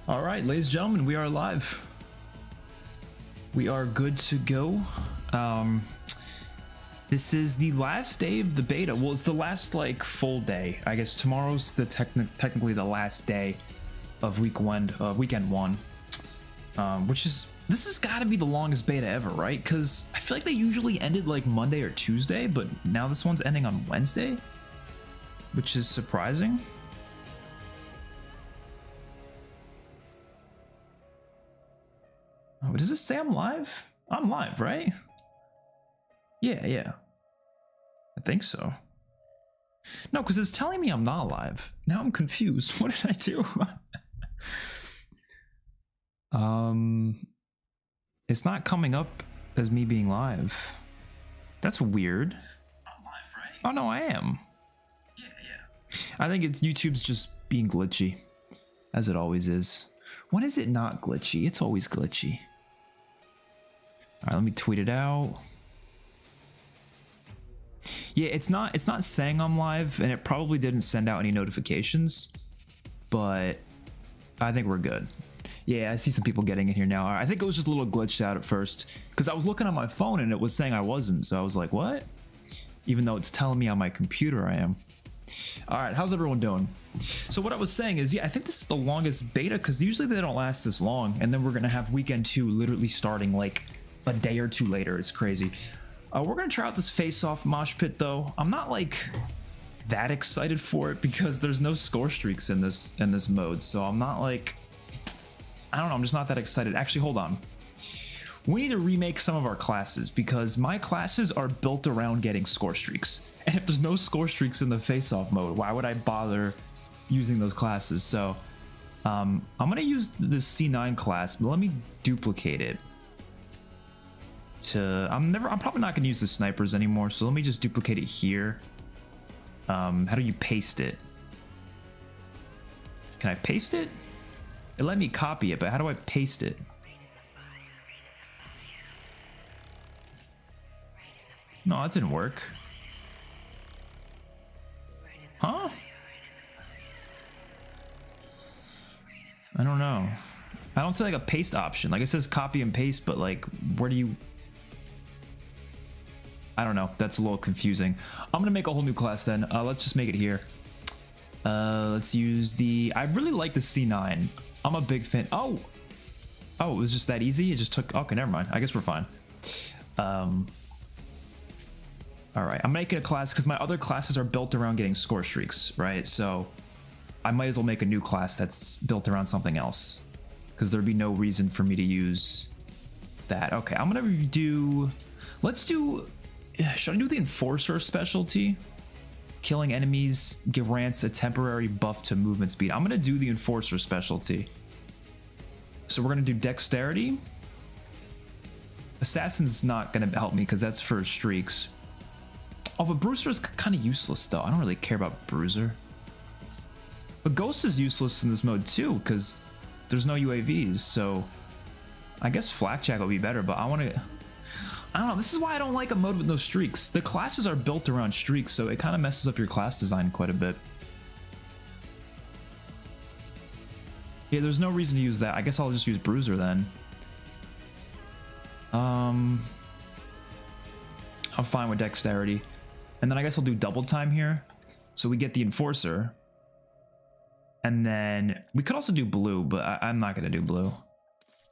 All right, ladies and gentlemen, we are live. We are good to go. This is the last day of the beta. Well, it's the last like full day. I guess tomorrow's the technically the last day of weekend one, this has got to be the longest beta ever, right? Because I feel like they usually ended like Monday or Tuesday, but now this one's ending on Wednesday, which is surprising. Oh, does this say I'm live? I'm live, right? Yeah. I think so. No, because it's telling me I'm not live. Now I'm confused. What did I do? It's not coming up as me being live. That's weird. I'm live, right? Oh no, I am. Yeah. I think it's YouTube's just being glitchy, as it always is. When is it not glitchy? It's always glitchy. All right, let me tweet it out. Yeah, it's not saying I'm live, and it probably didn't send out any notifications, but I think we're good. Yeah, I see some people getting in here now. I think it was just a little glitched out at first because I was looking on my phone and it was saying I wasn't, so I was like, what? Even though it's telling me on my computer I am. All right, how's everyone doing? So what I was saying is, yeah, I think this is the longest beta because usually they don't last this long, and then we're gonna have weekend 2 literally starting like a day or two later. It's crazy. We're gonna try out this face-off mosh pit though. I'm not like that excited for it because there's no score streaks in this mode, so I'm not like, I don't know, I'm just not that excited. Actually, hold on. We need to remake some of our classes because my classes are built around getting score streaks, and if there's no score streaks in the face-off mode, why would I bother using those classes? So I'm gonna use this C9 class, but let me duplicate it. I'm probably not gonna use the snipers anymore, so let me just duplicate it here. How do you paste it? Can I paste it? It let me copy it, but how do I paste it? No, that didn't work. Huh? I don't know. I don't see like a paste option. Like it says copy and paste, but like where do you... I don't know. That's a little confusing. I'm gonna make a whole new class then. Let's just make it here. Let's use the... I really like the C9. I'm a big fan. Oh, it was just that easy? It just took... Okay, never mind. I guess we're fine. All right, I'm making a class because my other classes are built around getting score streaks, right? So I might as well make a new class that's built around something else because there'd be no reason for me to use that. Okay, I'm gonna do... Let's do... Should I do the Enforcer specialty? Killing enemies grants a temporary buff to movement speed. I'm gonna do the Enforcer specialty. So we're gonna do Dexterity. Assassin's not gonna help me because that's for streaks. Oh, but Bruiser's kind of useless though. I don't really care about Bruiser. But Ghost is useless in this mode too because there's no UAVs. So I guess Flakjack will be better, but I don't know. This is why I don't like a mode with no streaks. The classes are built around streaks, so it kind of messes up your class design quite a bit. Yeah, there's no reason to use that. I guess I'll just use Bruiser then. I'm fine with Dexterity. And then I guess I'll do double time here. So we get the Enforcer. And then we could also do Blue, but I'm not going to do Blue.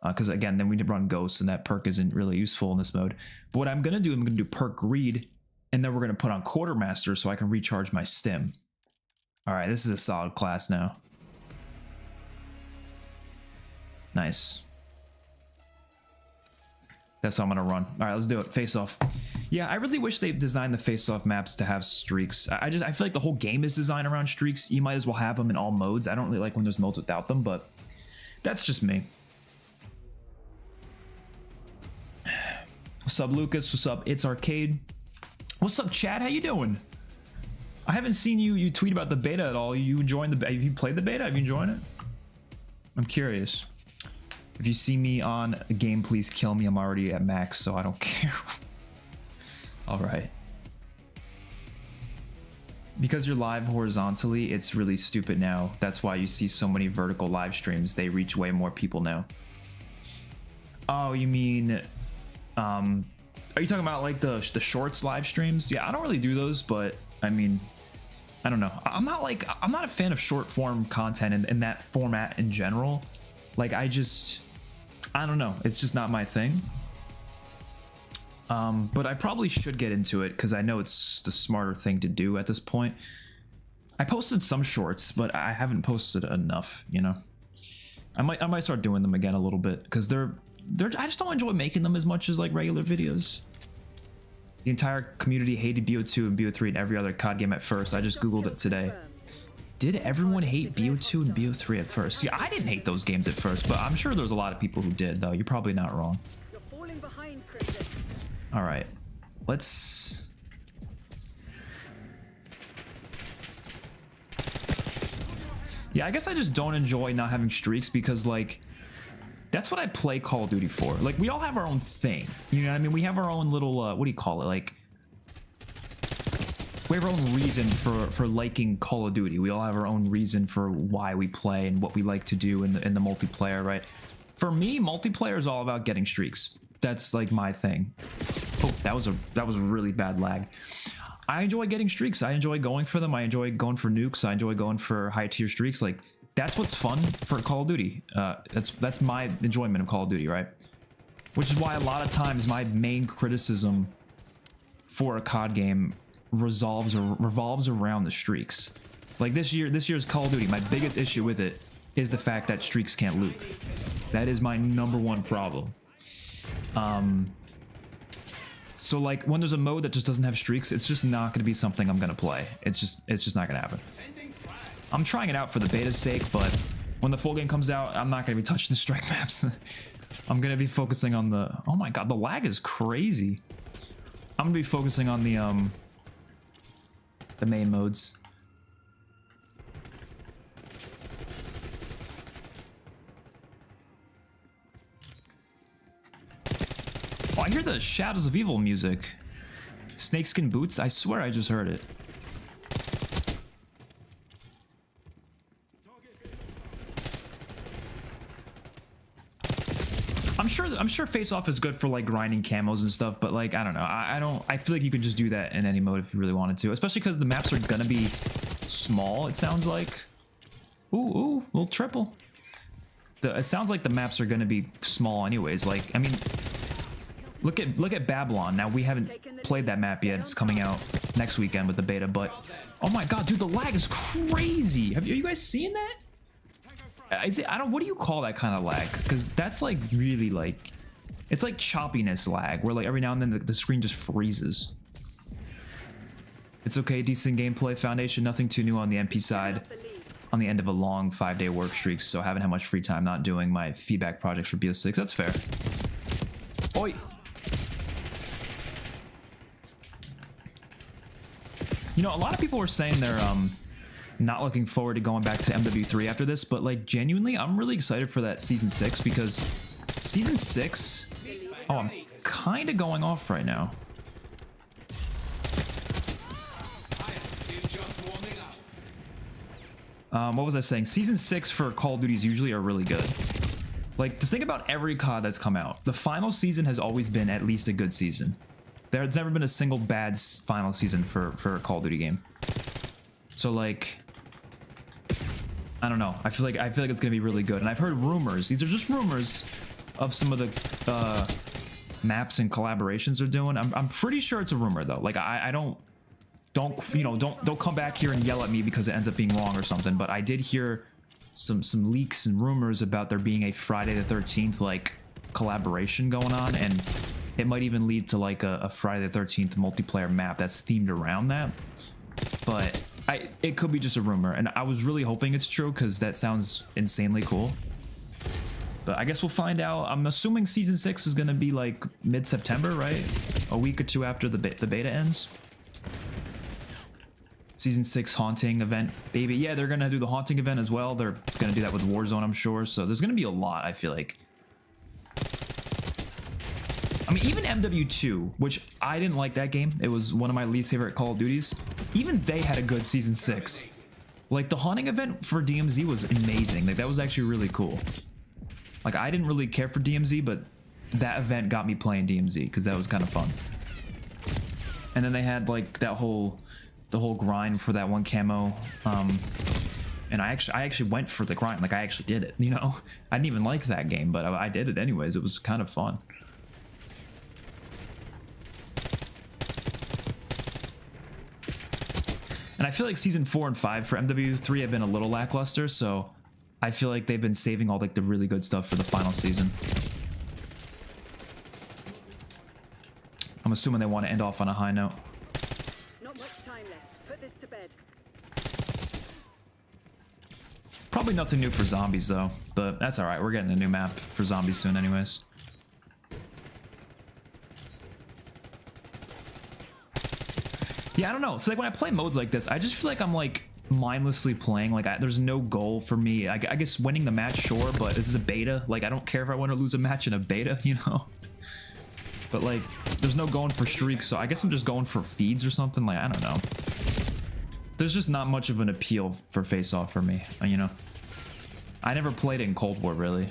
Because again, then we need to run Ghost, and that perk isn't really useful in this mode. But what I'm going to do, I'm going to do Perk Greed, and then we're going to put on Quartermaster so I can recharge my Stim. All right, this is a solid class now. Nice. That's what I'm going to run. All right, let's do it. Face Off. Yeah, I really wish they designed the Face Off maps to have streaks. I feel like the whole game is designed around streaks. You might as well have them in all modes. I don't really like when there's modes without them, but that's just me. What's up, Lucas? What's up? It's Arcade. What's up, Chad? How you doing? I haven't seen you tweet about the beta at all. You joined the... Have you played the beta? Have you joined it? I'm curious. If you see me on a game, please kill me. I'm already at max, so I don't care. All right. Because you're live horizontally, it's really stupid now. That's why you see so many vertical live streams. They reach way more people now. Oh, you mean, are you talking about like the shorts live streams? Yeah, I don't really do those, but I mean, I don't know. I'm not a fan of short form content in that format in general. Like I don't know. It's just not my thing. But I probably should get into it because I know it's the smarter thing to do at this point. I posted some shorts, but I haven't posted enough, you know. I might start doing them again a little bit because I just don't enjoy making them as much as like regular videos. The entire community hated BO2 and BO3 and every other COD game at first. I just googled it today. Did everyone hate BO2 and BO3 at first? Yeah, I didn't hate those games at first, but I'm sure there's a lot of people who did, though. You're probably not wrong. All right, let's... Yeah, I guess I just don't enjoy not having streaks because, like, that's what I play Call of Duty for. Like, we all have our own thing. You know what I mean? We have our own little, what do you call it? Like, we have our own reason for liking Call of Duty. We all have our own reason for why we play and what we like to do in the multiplayer, right? For me, multiplayer is all about getting streaks. That's like my thing. Oh, that was a really bad lag. I enjoy getting streaks. I enjoy going for them. I enjoy going for nukes. I enjoy going for high tier streaks. Like that's what's fun for Call of Duty. That's my enjoyment of Call of Duty, right? Which is why a lot of times my main criticism for a COD game revolves around the streaks. Like this year's Call of Duty, my biggest issue with it is the fact that streaks can't loop. That is my #1 problem. So like when there's a mode that just doesn't have streaks, it's just not going to be something I'm going to play. It's just not going to happen. I'm trying it out for the beta's sake, but when the full game comes out, I'm not going to be touching the strike maps. I'm going to be focusing on the... Oh my god, the lag is crazy. I'm going to be focusing on the main modes. Oh, I hear the Shadows of Evil music. Snakeskin boots? I swear I just heard it. I'm sure Face Off is good for like grinding camos and stuff, but like I don't know. I feel like you could just do that in any mode if you really wanted to, especially because the maps are gonna be small, it sounds like. Ooh, little triple. It sounds like the maps are gonna be small anyways. Like, I mean, look at Babylon. Now we haven't played that map yet. It's coming out next weekend with the beta, but oh my god, dude, the lag is crazy. Are you guys seeing that? Is it, what do you call that kind of lag? Because that's like really like, it's like choppiness lag, where like every now and then the screen just freezes. It's okay, decent gameplay, Foundation, nothing too new on the MP side. On the end of a long 5-day work streak, so I haven't had much free time not doing my feedback projects for BO6. That's fair. Oi! You know, a lot of people were saying they're not looking forward to going back to MW3 after this, but like genuinely, I'm really excited for that Season 6 because Season 6... Oh, I'm kind of going off right now. What was I saying? Season 6 for Call of Duties usually are really good. Like, just think about every COD that's come out. The final season has always been at least a good season. There's never been a single bad final season for a Call of Duty game. So like, I don't know. I feel like it's gonna be really good. And I've heard rumors. These are just rumors of some of the maps and collaborations they're doing. I'm pretty sure it's a rumor though. Like I don't come back here and yell at me because it ends up being wrong or something. But I did hear some leaks and rumors about there being a Friday the 13th like collaboration going on, and it might even lead to like a Friday the 13th multiplayer map that's themed around that. But it could be just a rumor, and I was really hoping it's true because that sounds insanely cool. But I guess we'll find out. I'm assuming Season 6 is going to be like mid-September, right? A week or two after the beta ends. Season 6 haunting event, baby. Yeah, they're going to do the haunting event as well. They're going to do that with Warzone, I'm sure. So there's going to be a lot, I feel like. I mean, even MW2, which I didn't like that game. It was one of my least favorite Call of Duties. Even they had a good Season 6. Like, the haunting event for DMZ was amazing. Like, that was actually really cool. Like, I didn't really care for DMZ, but that event got me playing DMZ because that was kind of fun. And then they had, like, the whole grind for that one camo. And I actually went for the grind. Like, I actually did it, you know? I didn't even like that game, but I did it anyways. It was kind of fun. And I feel like Season 4 and 5 for MW3 have been a little lackluster, so I feel like they've been saving all like the really good stuff for the final season. I'm assuming they want to end off on a high note. Not much time left. Put this to bed. Probably nothing new for zombies though, but that's alright. We're getting a new map for zombies soon anyways. Yeah, I don't know. So like when I play modes like this, I just feel like I'm like mindlessly playing. Like there's no goal for me. I guess winning the match, sure, but this is a beta. Like I don't care if I win or lose a match in a beta, you know? But like there's no going for streaks, so I guess I'm just going for feeds or something. Like I don't know. There's just not much of an appeal for face-off for me, you know? I never played it in Cold War, really.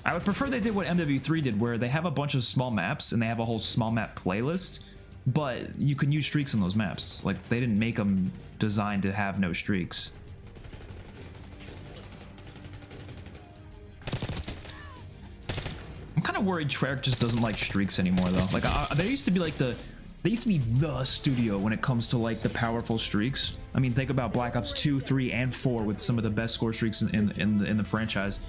I would prefer they did what MW3 did, where they have a bunch of small maps and they have a whole small map playlist, but you can use streaks on those maps. Like, they didn't make them designed to have no streaks. I'm kind of worried Treyarch just doesn't like streaks anymore, though. Like, they used to be like the studio when it comes to like the powerful streaks. I mean, think about Black Ops 2, 3, and 4 with some of the best score streaks in the franchise.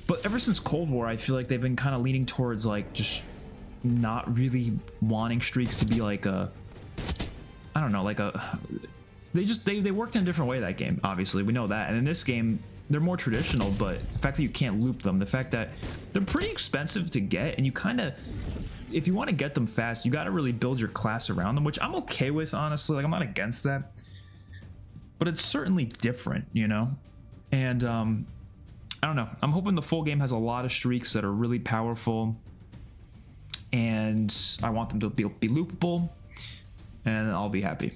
But ever since Cold War, I feel like they've been kind of leaning towards like just not really wanting streaks to be like a, I don't know, like a, they worked in a different way that game. Obviously, we know that. And in this game, they're more traditional, but the fact that you can't loop them, the fact that they're pretty expensive to get, and you kind of, if you want to get them fast, you got to really build your class around them, which I'm okay with, honestly. Like I'm not against that, but it's certainly different, you know? And I don't know. I'm hoping the full game has a lot of streaks that are really powerful, and I want them to be loopable, and I'll be happy.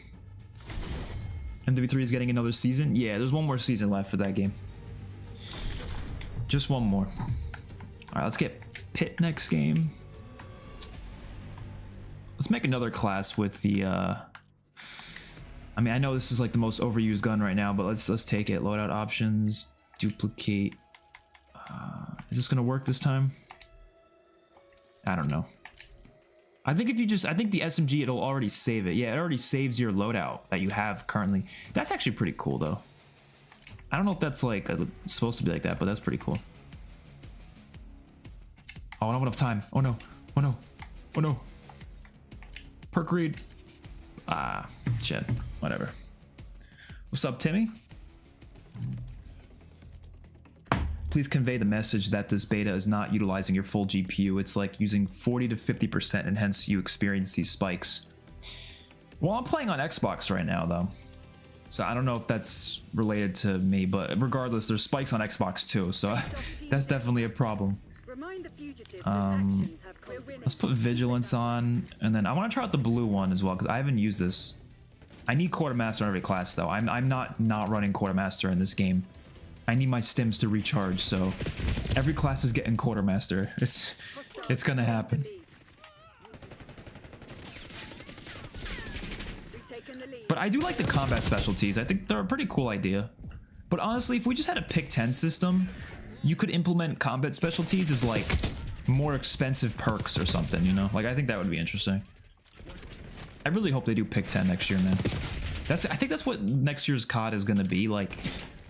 MW3 is getting another season. Yeah, there's one more season left for that game. Just one more. All right, let's get Pit next game. Let's make another class with the. I mean, I know this is like the most overused gun right now, but let's take it. Loadout options, duplicate. Is this gonna work this time? I don't know. I think if you just, I think the SMG, it'll already save it. Yeah, it already saves your loadout that you have currently. That's actually pretty cool though. I don't know if that's like supposed to be like that, but that's pretty cool. Oh, I don't have enough time. Oh no, oh no, oh no. Perk read. Ah, shit, whatever. What's up, Timmy? Please convey the message that this beta is not utilizing your full GPU. It's like using 40 to 50%, and hence you experience these spikes. Well, I'm playing on Xbox right now, though. So I don't know if that's related to me, but regardless, there's spikes on Xbox too, so that's definitely a problem. Let's put Vigilance on, and then I want to try out the blue one as well, because I haven't used this. I need Quartermaster in every class, though. I'm not running Quartermaster in this game. I need my stims to recharge, so every class is getting Quartermaster. It's gonna happen. But I do like the combat specialties. I think they're a pretty cool idea. But honestly, if we just had a pick 10 system, you could implement combat specialties as like more expensive perks or something, you know? Like I think that would be interesting. I really hope they do pick 10 next year, man. I think that's what next year's COD is gonna be like.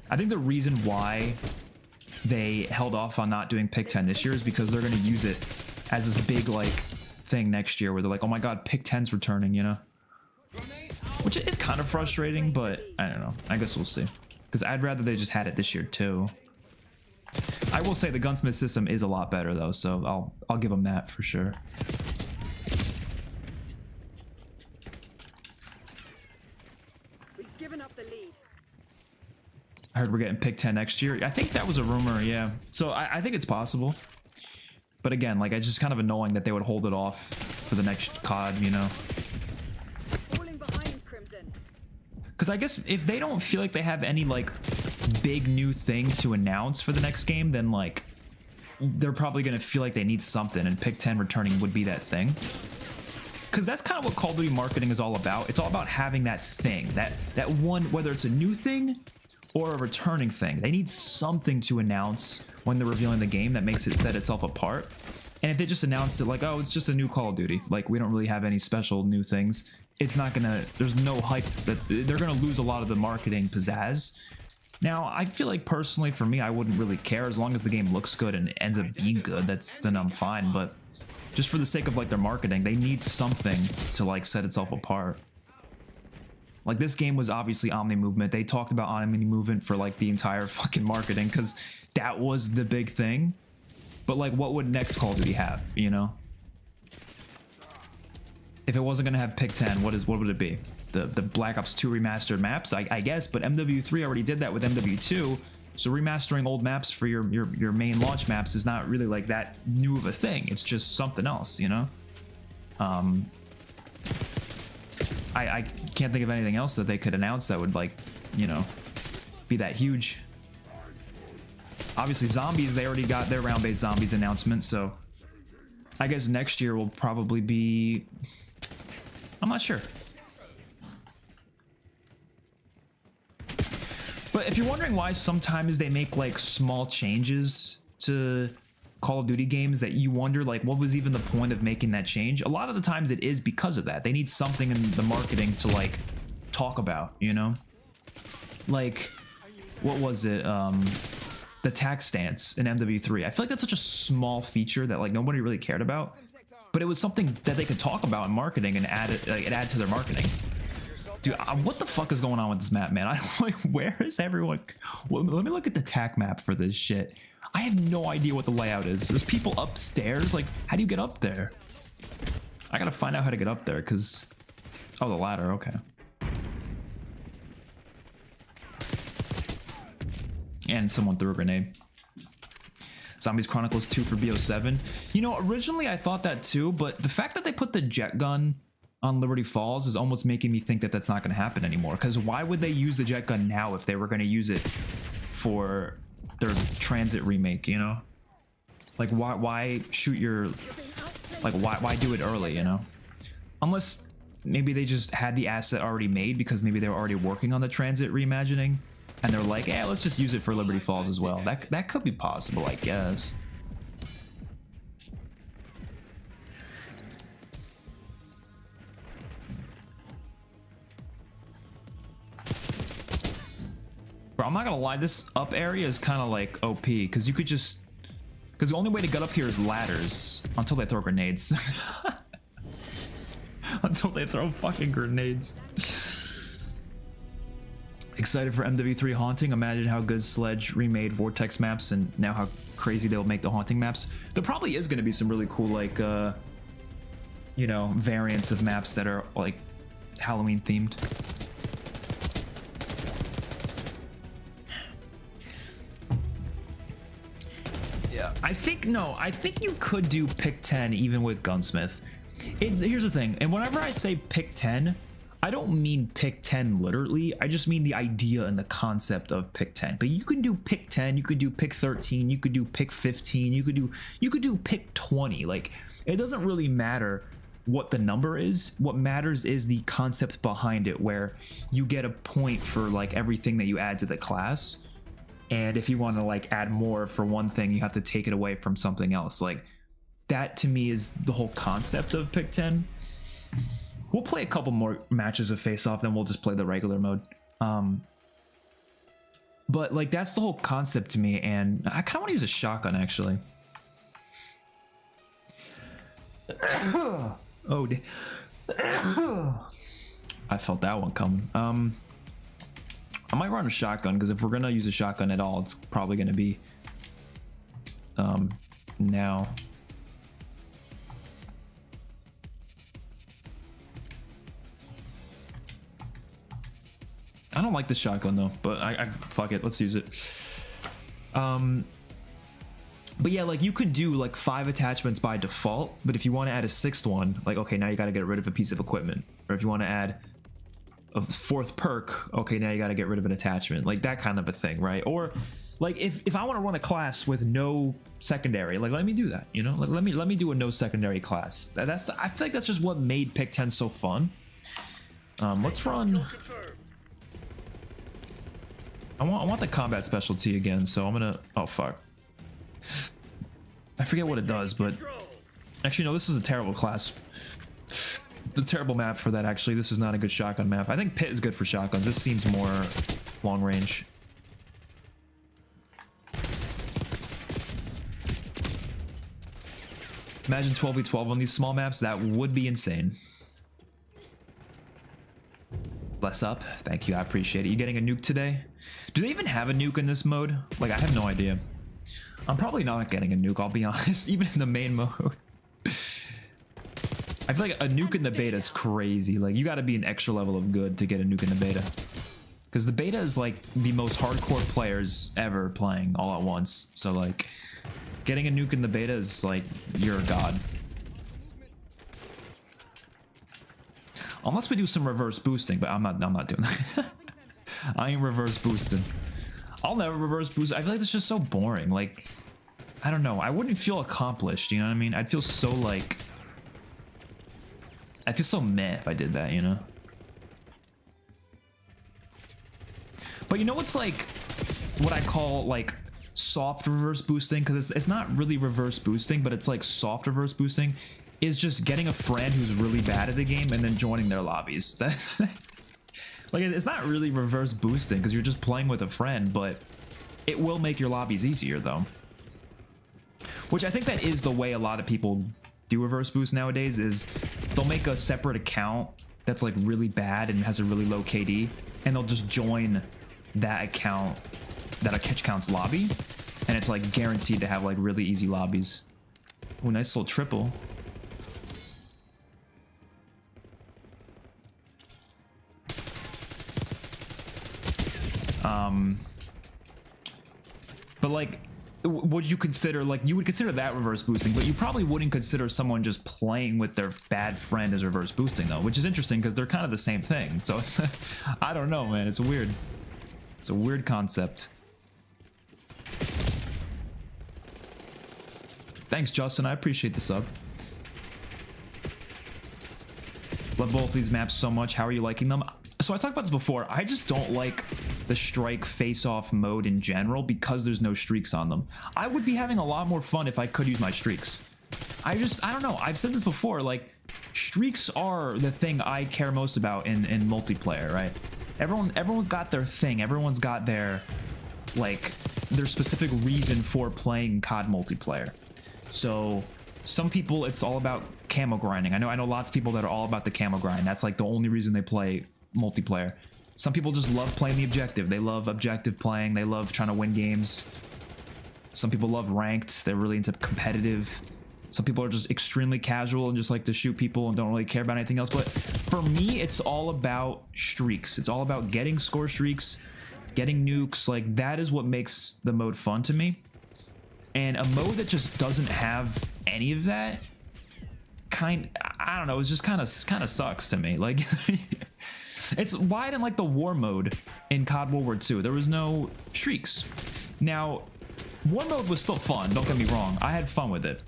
I think the reason why they held off on not doing pick 10 this year is because they're going to use it as this big like thing next year where they're like, oh my god, pick 10's returning, you know? Which is kind of frustrating, but I don't know. I guess we'll see. Because I'd rather they just had it this year too. I will say the gunsmith system is a lot better though, so I'll give them that for sure. We've given up the lead. I heard we're getting pick 10 next year. I think that was a rumor, yeah. So I think it's possible. But again, like, it's just kind of annoying that they would hold it off for the next COD, you know? Falling behind, Crimson. Because I guess if they don't feel like they have any, like, big new thing to announce for the next game, then, like, they're probably going to feel like they need something, and pick 10 returning would be that thing. Because that's kind of what Call of Duty marketing is all about. It's all about having that thing, that one, whether it's a new thing or a returning thing. They need something to announce when they're revealing the game that makes it set itself apart. And if they just announced it like, oh, it's just a new Call of Duty, like, we don't really have any special new things, it's not gonna, there's no hype, that they're gonna lose a lot of the marketing pizzazz. Now, I feel like personally for me, I wouldn't really care as long as the game looks good and ends up being good. Then I'm fine. But just for the sake of, like, their marketing, they need something to, like, set itself apart. Like, this game was obviously Omni Movement. They talked about Omni Movement for, like, the entire fucking marketing because that was the big thing. But, like, what would next Call of Duty have, you know? If it wasn't gonna have pick 10, what would it be? The Black Ops 2 remastered maps, I guess, but MW3 already did that with MW2, so remastering old maps for your main launch maps is not really like that new of a thing. It's just something else, you know? I can't think of anything else that they could announce that would, like, you know, be that huge. Obviously, zombies, they already got their round-based zombies announcement, so I guess next year will probably be... I'm not sure. But if you're wondering why sometimes they make, like, small changes to Call of Duty games that you wonder, like, what was even the point of making that change? A lot of the times it is because of that. They need something in the marketing to, like, talk about, you know? Like, what was it? The tax stance in MW3. I feel like that's such a small feature that, like, nobody really cared about. But it was something that they could talk about in marketing and add it, like, add to their marketing. Dude, what the fuck is going on with this map, man? I don't, like, where is everyone? Well, let me look at the tac map for this shit. I have no idea what the layout is. There's people upstairs. Like, how do you get up there? I gotta find out how to get up there, because... Oh, the ladder, okay. And someone threw a grenade. Zombies Chronicles 2 for BO7. You know, originally I thought that too, but the fact that they put the jet gun on Liberty Falls is almost making me think that that's not going to happen anymore. Because why would they use the jet gun now if they were going to use it for their Transit remake, you know? Like, why shoot your... Like, why do it early, you know? Unless maybe they just had the asset already made because maybe they were already working on the Transit reimagining. And they're like, yeah, let's just use it for Liberty Falls as well. That could be possible, I guess. Bro, I'm not gonna lie, this up area is kind of like OP, because you could just... Because the only way to get up here is ladders, until they throw grenades. Until they throw fucking grenades. Excited for MW3 Haunting. Imagine how good Sledge remade Vortex maps and now how crazy they'll make the Haunting maps. There probably is going to be some really cool, like, you know, variants of maps that are, like, Halloween themed. Yeah, I think you could do pick 10 even with Gunsmith. Here's the thing, and whenever I say pick 10, I don't mean pick 10 literally, I just mean the idea and the concept of pick 10. But you can do pick 10, you could do pick 13, you could do pick 15, you could do pick 20. Like, it doesn't really matter what the number is. What matters is the concept behind it, where you get a point for, like, everything that you add to the class. And if you want to, like, add more for one thing, you have to take it away from something else. Like, that to me is the whole concept of pick 10. We'll play a couple more matches of Face Off, then we'll just play the regular mode. But, like, that's the whole concept to me, and I kind of want to use a shotgun, actually. Oh, I felt that one coming. I might run a shotgun, because if we're gonna use a shotgun at all, it's probably gonna be now. I don't like the shotgun though, but I fuck it, let's use it. But yeah, like you can do like 5 attachments by default, but if you want to add a 6th one, like okay, now you got to get rid of a piece of equipment. Or if you want to add a 4th perk, okay, now you got to get rid of an attachment, like that kind of a thing, right? Or like if I want to run a class with no secondary, like let me do that, you know, like let me do a no secondary class. That's, I feel like that's just what made pick 10 so fun. Let's run. I want the combat specialty again, so I'm gonna, oh fuck, I forget what it does, but actually no, this is a terrible class. It's a terrible map for that. Actually, this is not a good shotgun map. I think pit is good for shotguns. This seems more long range. Imagine 12v12 on these small maps. That would be insane. Bless up. Thank you. I appreciate it. You getting a nuke today? Do they even have a nuke in this mode? Like, I have no idea. I'm probably not getting a nuke, I'll be honest, even in the main mode. I feel like a nuke in the beta is crazy. Like, you got to be an extra level of good to get a nuke in the beta. Because the beta is like the most hardcore players ever playing all at once. So like, getting a nuke in the beta is like, you're a god. Unless we do some reverse boosting, but I'm not doing that. I ain't reverse boosting. I'll never reverse boost. I feel like it's just so boring. Like, I don't know. I wouldn't feel accomplished, you know what I mean? I'd feel so like, I feel so meh if I did that, you know? But you know what's like, what I call like soft reverse boosting? Because it's not really reverse boosting, but it's like soft reverse boosting. Is just getting a friend who's really bad at the game and then joining their lobbies. Like, it's not really reverse boosting because you're just playing with a friend, but it will make your lobbies easier though. Which I think that is the way a lot of people do reverse boost nowadays, is they'll make a separate account that's like really bad and has a really low KD, and they'll just join that account, that account's lobby, and it's like guaranteed to have like really easy lobbies. Oh, nice little triple. But like, would you consider, like, you would consider that reverse boosting, but you probably wouldn't consider someone just playing with their bad friend as reverse boosting though, which is interesting because they're kind of the same thing. So it's, I don't know, man. It's weird. It's a weird concept. Thanks, Justin. I appreciate the sub. Love both these maps so much. How are you liking them? So I talked about this before. I just don't like the strike face-off mode in general because there's no streaks on them. I would be having a lot more fun if I could use my streaks. I don't know. I've said this before, like, streaks are the thing I care most about in multiplayer, right? Everyone's got their thing. Everyone's got their, like, their specific reason for playing COD multiplayer. So some people, it's all about camo grinding. I know lots of people that are all about the camo grind. That's like the only reason they play multiplayer. Some people just love playing the objective. They love objective playing. They love trying to win games. Some people love ranked. They're really into competitive. Some people are just extremely casual and just like to shoot people and don't really care about anything else. But for me, it's all about streaks. It's all about getting score streaks, getting nukes. Like, that is what makes the mode fun to me. And a mode that just doesn't have any of that, I don't know, it's just kind of sucks to me. Like, it's why I didn't like the war mode in COD World War II. There was no streaks. Now, war mode was still fun, don't get me wrong. I had fun with it.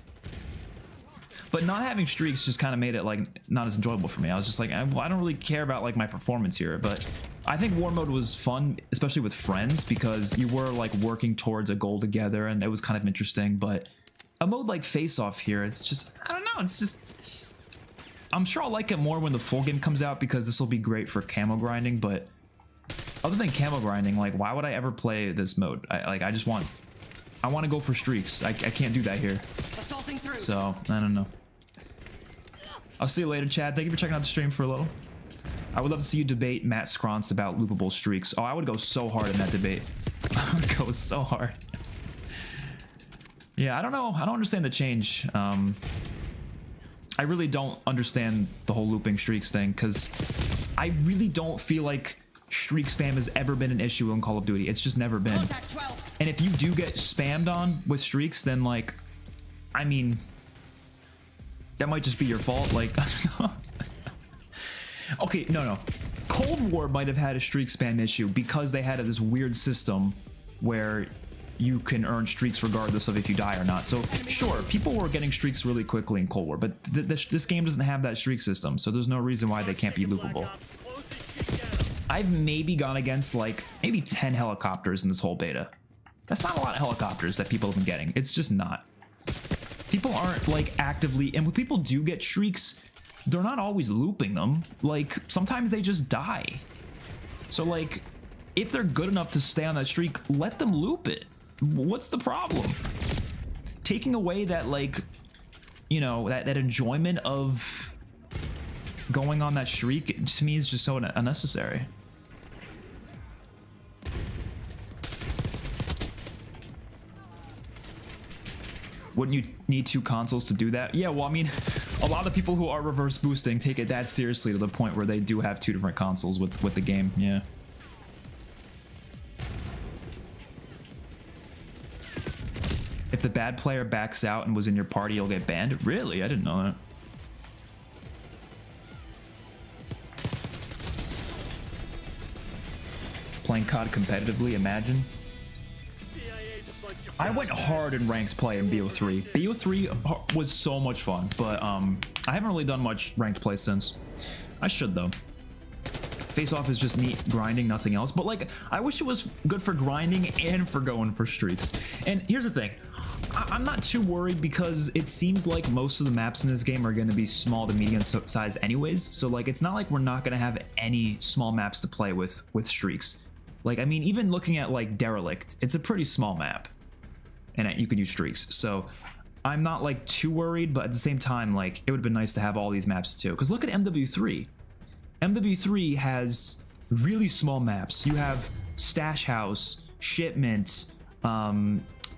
But not having streaks just kind of made it like not as enjoyable for me. I was just like, well, I don't really care about like my performance here. But I think war mode was fun, especially with friends, because you were like working towards a goal together, and it was kind of interesting. But a mode like face off here, it's just, I don't know, it's just, I'm sure I'll like it more when the full game comes out, because this will be great for camo grinding. But other than camo grinding, like, why would I ever play this mode? I want to go for streaks. I can't do that here. So I don't know. I'll see you later, Chad. Thank you for checking out the stream for a little. I would love to see you debate Matt Scronce about loopable streaks. Oh, I would go so hard in that debate. I would go so hard. Yeah, I don't know. I don't understand the change. I really don't understand the whole looping streaks thing, because I really don't feel like streak spam has ever been an issue in Call of Duty. It's just never been. And if you do get spammed on with streaks, then like, I mean, that might just be your fault. Like, I don't know. Okay, no. Cold War might have had a streak spam issue because they had this weird system where you can earn streaks regardless of if you die or not. So sure, people were getting streaks really quickly in Cold War, but this game doesn't have that streak system, so there's no reason why they can't be loopable. I've maybe gone against like maybe 10 helicopters in this whole beta. That's not a lot of helicopters that people have been getting. It's just not. People aren't like actively, and when people do get streaks, they're not always looping them. Like sometimes they just die. So like, if they're good enough to stay on that streak, let them loop it. What's the problem? Taking away that, like, you know, that enjoyment of going on that streak, to me, is just so unnecessary. Wouldn't you need 2 consoles to do that? Yeah, well, I mean, a lot of people who are reverse boosting take it that seriously to the point where they do have 2 different consoles with the game, yeah. If the bad player backs out and was in your party, you'll get banned? Really? I didn't know that. Playing COD competitively, imagine. I went hard in ranks play in BO3. BO3 was so much fun, but I haven't really done much ranked play since. I should though. Face Off is just neat grinding, nothing else. But like, I wish it was good for grinding and for going for streaks. And here's the thing. I'm not too worried because it seems like most of the maps in this game are going to be small to medium size anyways. So like, it's not like we're not going to have any small maps to play with streaks. Like, I mean, even looking at like Derelict, it's a pretty small map and you can use streaks. So I'm not like too worried, but at the same time, like, it would have been nice to have all these maps too. Because look at MW3. MW3 has really small maps. You have Stash House, Shipment,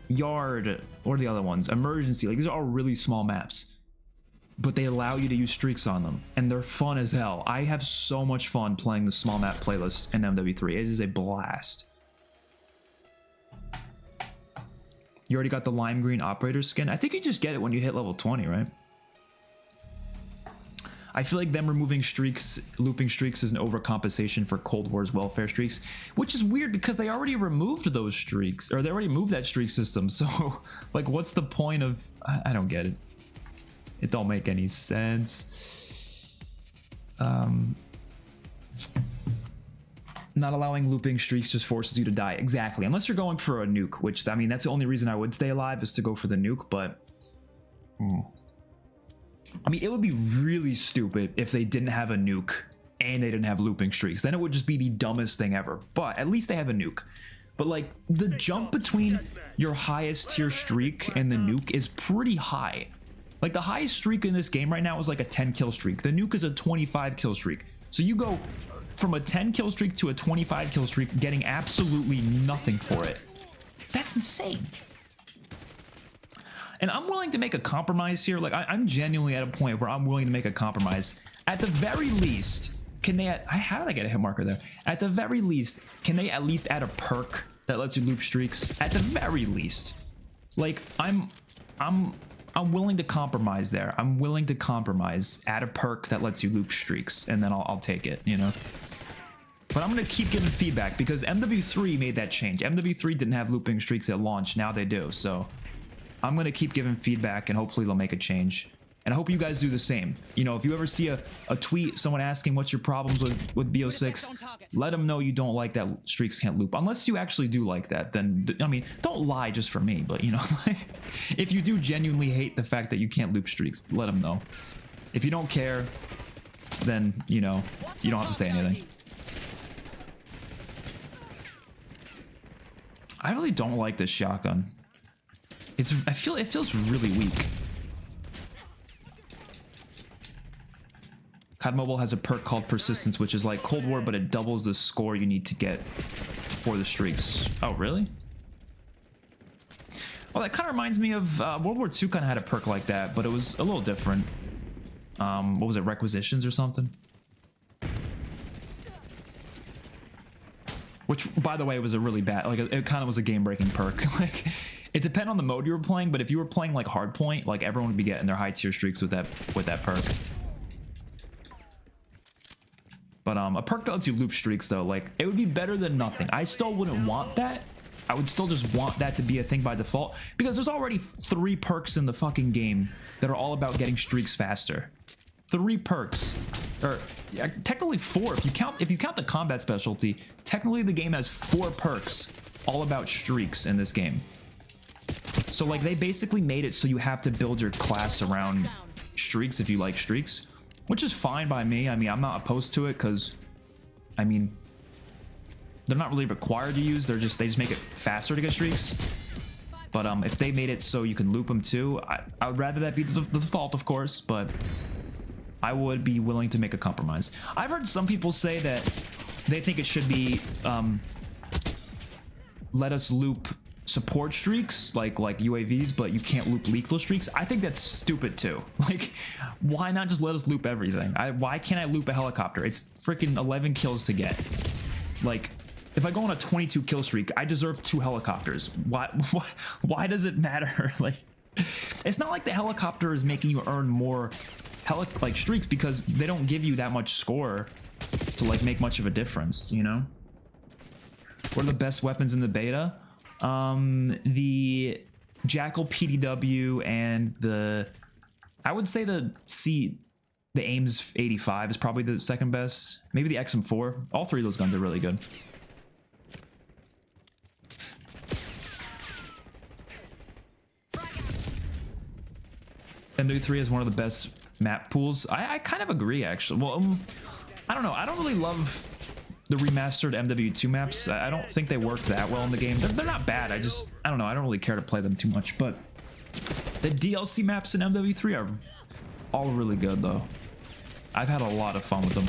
Yard, or the other ones, Emergency. Like, these are all really small maps, but they allow you to use streaks on them, and they're fun as hell. I have so much fun playing the small map playlist in MW3. It is a blast. You already got the lime green operator skin? I think you just get it when you hit level 20, right? I feel like them removing streaks, looping streaks, is an overcompensation for Cold War's welfare streaks, which is weird because they already removed those streaks, or they already moved that streak system. So, like, what's the point of? I don't get it. It don't make any sense. Not allowing looping streaks just forces you to die. Exactly, unless you're going for a nuke, which, I mean, that's the only reason I would stay alive, is to go for the nuke. But I mean, it would be really stupid if they didn't have a nuke and they didn't have looping streaks. Then it would just be the dumbest thing ever. But at least they have a nuke. But like, the jump between your highest tier streak and the nuke is pretty high. Like, the highest streak in this game right now is like a 10 kill streak. The nuke is a 25 kill streak. So you go from a 10 kill streak to a 25 kill streak, getting absolutely nothing for it. That's insane. And I'm willing to make a compromise here. Like, I'm genuinely at a point where I'm willing to make a compromise. At the very least, can they how did I get a hit marker there? At the very least, can they at least add a perk that lets you loop streaks? At the very least. Like, I'm willing to compromise there. I'm willing to compromise. Add a perk that lets you loop streaks, and then I'll take it, you know? But I'm going to keep giving feedback because MW3 made that change. MW3 didn't have looping streaks at launch. Now they do, so I'm going to keep giving feedback, and hopefully they'll make a change. And I hope you guys do the same. You know, if you ever see a tweet, someone asking what's your problems with BO6, let them know you don't like that streaks can't loop. Unless you actually do like that, then, I mean, don't lie just for me, but, you know, if you do genuinely hate the fact that you can't loop streaks, let them know. If you don't care, then, you know, you don't have to say anything. I really don't like this shotgun. It feels really weak. COD Mobile has a perk called Persistence, which is like Cold War, but it doubles the score you need to get for the streaks. Oh, really? Well, that kind of reminds me of World War II. Kind of had a perk like that, but it was a little different. What was it, Requisitions or something? which by the way was a really bad, like it kind of was a game-breaking perk. Like it depended on the mode you were playing, but if you were playing like hardpoint, like everyone would be getting their high tier streaks with that perk. But a perk that lets you loop streaks though, like it would be better than nothing. I still wouldn't want that. I would still just want that to be a thing by default, because there's already 3 perks in the fucking game that are all about getting streaks faster. 3 perks, or yeah, technically 4 if you count the combat specialty. Technically the game has 4 perks all about streaks in this game. So like they basically made it so you have to build your class around streaks if you like streaks, which is fine by me. I mean, I'm not opposed to it, because I mean they're not really required to use, they just make it faster to get streaks. But if they made it so you can loop them too, I would rather that be the default, of course, but I would be willing to make a compromise. I've heard some people say that they think it should be let us loop support streaks like UAVs, but you can't loop lethal streaks. I think that's stupid too. Like, why not just let us loop everything? Why can't I loop a helicopter? It's freaking 11 kills to get. Like, if I go on a 22 kill streak, I deserve 2 helicopters. Why does it matter? Like, it's not like the helicopter is making you earn more like streaks, because they don't give you that much score to like make much of a difference, you know? What are the best weapons in the beta? The Jackal PDW and I would say the Ames 85 is probably the second best. Maybe the XM4. All 3 of those guns are really good. MW3 is one of the best map pools. I kind of agree, actually. Well, I don't know. I don't really love the remastered MW2 maps. I don't think they work that well in the game. They're not bad. I don't know. I don't really care to play them too much. But the DLC maps in MW3 are all really good, though. I've had a lot of fun with them.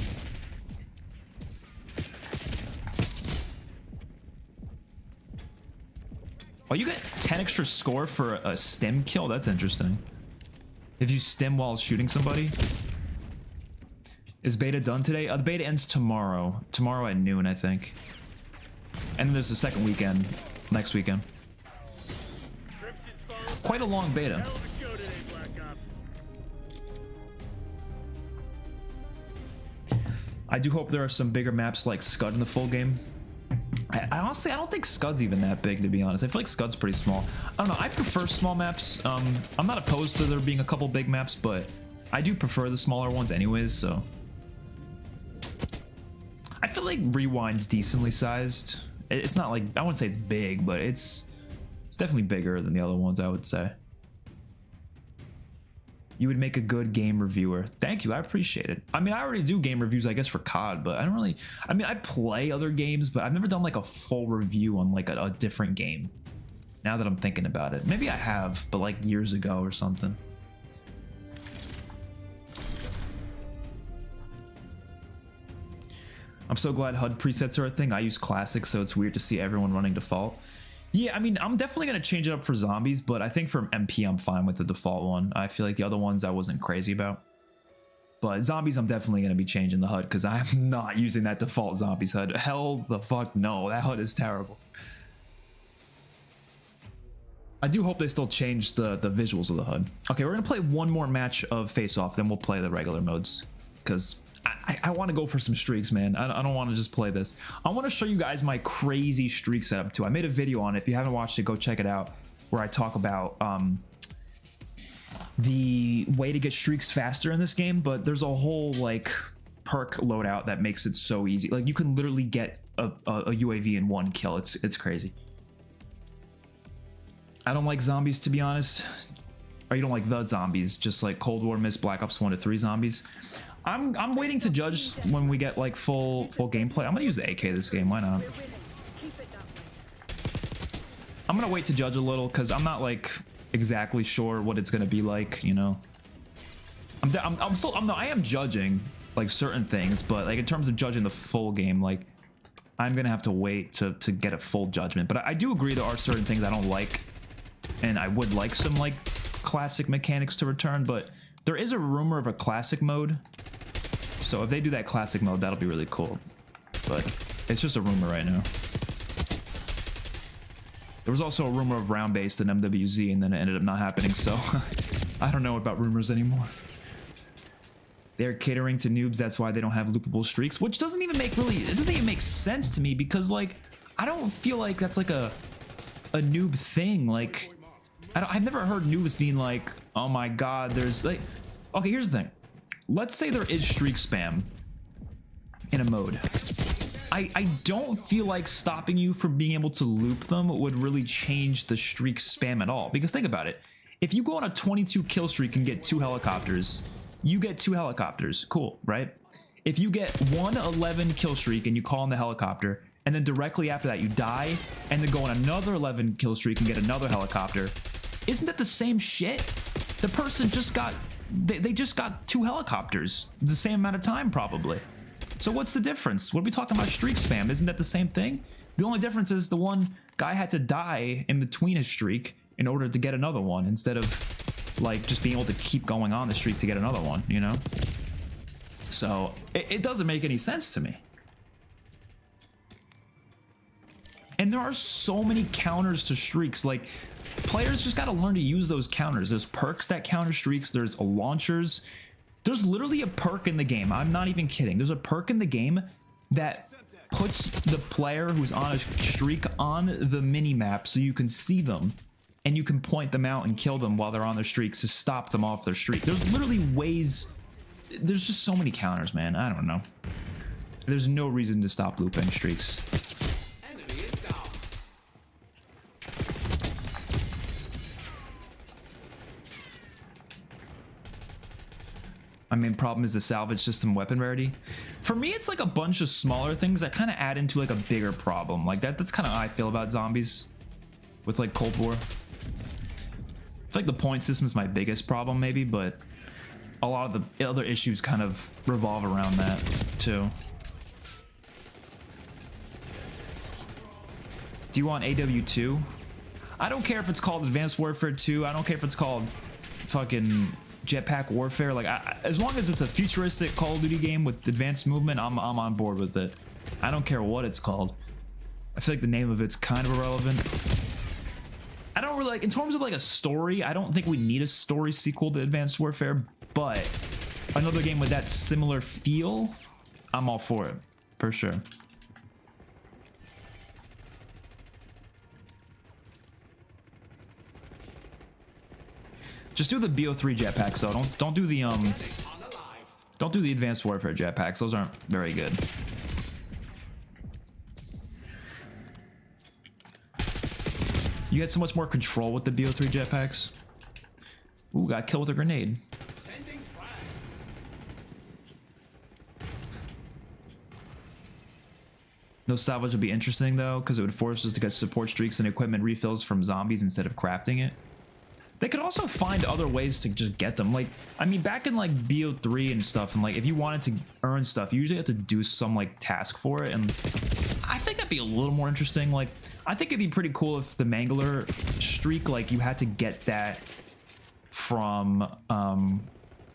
Oh, you get 10 extra score for a stim kill? That's interesting. If you stim while shooting somebody. Is beta done today? The beta ends tomorrow. Tomorrow at noon, I think. And then there's a second weekend. Next weekend. Quite a long beta. I do hope there are some bigger maps like Scud in the full game. I honestly, I don't think Scud's even that big, to be honest. I feel like Scud's pretty small. I don't know. I prefer small maps. I'm not opposed to there being a couple big maps, but I do prefer the smaller ones anyways, so. I feel like Rewind's decently sized. It's not like, I wouldn't say it's big, but it's definitely bigger than the other ones, I would say. You would make a good game reviewer. Thank you, I appreciate it. I mean, I already do game reviews, I guess, for COD, but I don't really, I mean, I play other games, but I've never done like a full review on like a different game. Now that I'm thinking about it. Maybe I have, but like years ago or something. I'm so glad HUD presets are a thing. I use classic, so it's weird to see everyone running default. Yeah, I mean, I'm definitely going to change it up for zombies, but I think for MP, I'm fine with the default one. I feel like the other ones I wasn't crazy about. But zombies, I'm definitely going to be changing the HUD, because I'm not using that default zombies HUD. Hell the fuck no, that HUD is terrible. I do hope they still change the visuals of the HUD. Okay, we're going to play one more match of Face Off, then we'll play the regular modes, because I want to go for some streaks, man. I don't want to just play this. I want to show you guys my crazy streak setup too. I made a video on it. If you haven't watched it, go check it out, where I talk about the way to get streaks faster in this game. But there's a whole like perk loadout that makes it so easy. Like you can literally get a UAV in 1 kill. It's crazy. I don't like zombies, to be honest. Or you don't like the zombies, just like Cold War, Miss, Black Ops 1 to 3 zombies. I'm waiting to judge when we get like full gameplay. I'm gonna use the AK this game. Why not? I'm gonna wait to judge a little, because I'm not like exactly sure what it's gonna be like. You know, I am judging like certain things, but like in terms of judging the full game, like I'm gonna have to wait to get a full judgment. But I do agree there are certain things I don't like, and I would like some like classic mechanics to return. But there is a rumor of a classic mode. So if they do that classic mode, that'll be really cool. But It's just a rumor right now. There was also a rumor of round-based in MWZ, and then it ended up not happening, so I don't know about rumors anymore. They're catering to noobs, that's why they don't have loopable streaks, which doesn't even make it doesn't even make sense to me, because like I don't feel like that's like a noob thing. Like I've never heard noobs being like, oh my god, there's like, okay, here's the thing. Let's say there is streak spam in a mode. I don't feel like stopping you from being able to loop them would really change the streak spam at all, because think about it. If you go on a 22 kill streak and get 2 helicopters, you get 2 helicopters. Cool, right? If you get 11 kill streak and you call in the helicopter, and then directly after that you die, and then go on another 11 kill streak and get another helicopter, isn't that the same shit? The person just got, they just got 2 helicopters, the same amount of time probably. So what's the difference? What are we talking about streak spam? Isn't that the same thing? The only difference is the one guy had to die in between his streak in order to get another one, instead of like just being able to keep going on the streak to get another one, you know? So it doesn't make any sense to me. And there are so many counters to streaks. Like, players just got to learn to use those counters. There's perks that counter streaks. There's launchers. There's literally a perk in the game. I'm not even kidding. There's a perk in the game that puts the player who's on a streak on the mini map so you can see them and you can point them out and kill them while they're on their streaks to stop them off their streak. There's literally ways. There's just so many counters, man. I don't know. There's no reason to stop looping streaks. My main problem is the salvage system weapon rarity. For me, it's like a bunch of smaller things that kind of add into like a bigger problem. Like that's kind of how I feel about zombies with like Cold War. I feel like the point system is my biggest problem maybe, but a lot of the other issues kind of revolve around that too. Do you want AW2? I don't care if it's called Advanced Warfare 2. I don't care if it's called fucking Jetpack Warfare. Like, as long as it's a futuristic Call of Duty game with advanced movement, I'm on board with it. I don't care what it's called. I feel like the name of it's kind of irrelevant. I don't really like, in terms of like a story, I don't think we need a story sequel to Advanced Warfare, but another game with that similar feel, I'm all for it, for sure. Just do the BO3 jetpacks though. Don't do the Advanced Warfare jetpacks. Those aren't very good. You had so much more control with the BO3 jetpacks. Ooh, got killed with a grenade. No salvage would be interesting though, because it would force us to get support streaks and equipment refills from zombies instead of crafting it. They could also find other ways to just get them. Like, I mean, back in like BO3 and stuff, and like if you wanted to earn stuff, you usually have to do some like task for it, and I think that'd be a little more interesting. Like, I think it'd be pretty cool if the Mangler streak, like you had to get that from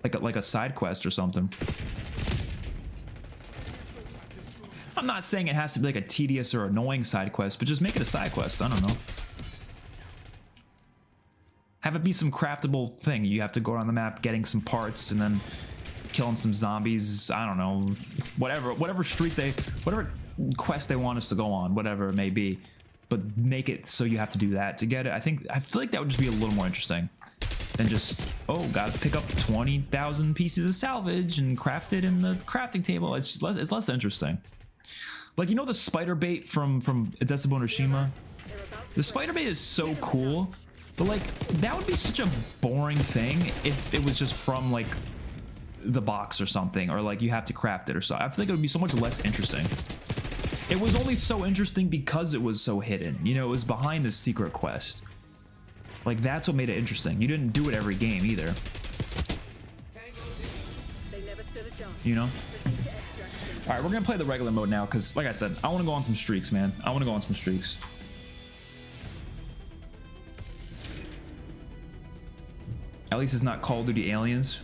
like a side quest or something. I'm not saying it has to be like a tedious or annoying side quest, but just make it a side quest. I don't know. Have it be some craftable thing. You have to go around the map getting some parts and then killing some zombies. I don't know, whatever streak whatever quest they want us to go on, whatever it may be, but make it so you have to do that to get it. I feel like that would just be a little more interesting than just, oh, gotta pick up 20,000 pieces of salvage and craft it in the crafting table. It's less interesting. Like, you know the spider bait from Etsubo Noshima? The spider bait is so cool. But like, that would be such a boring thing if it was just from like the box or something, or like you have to craft it or so. I feel like it would be so much less interesting. It was only so interesting because it was so hidden. You know, it was behind the secret quest. Like, that's what made it interesting. You didn't do it every game either. You know? All right, we're gonna play the regular mode now because, like I said, I want to go on some streaks, man. I want to go on some streaks. At least it's not Call of Duty Aliens.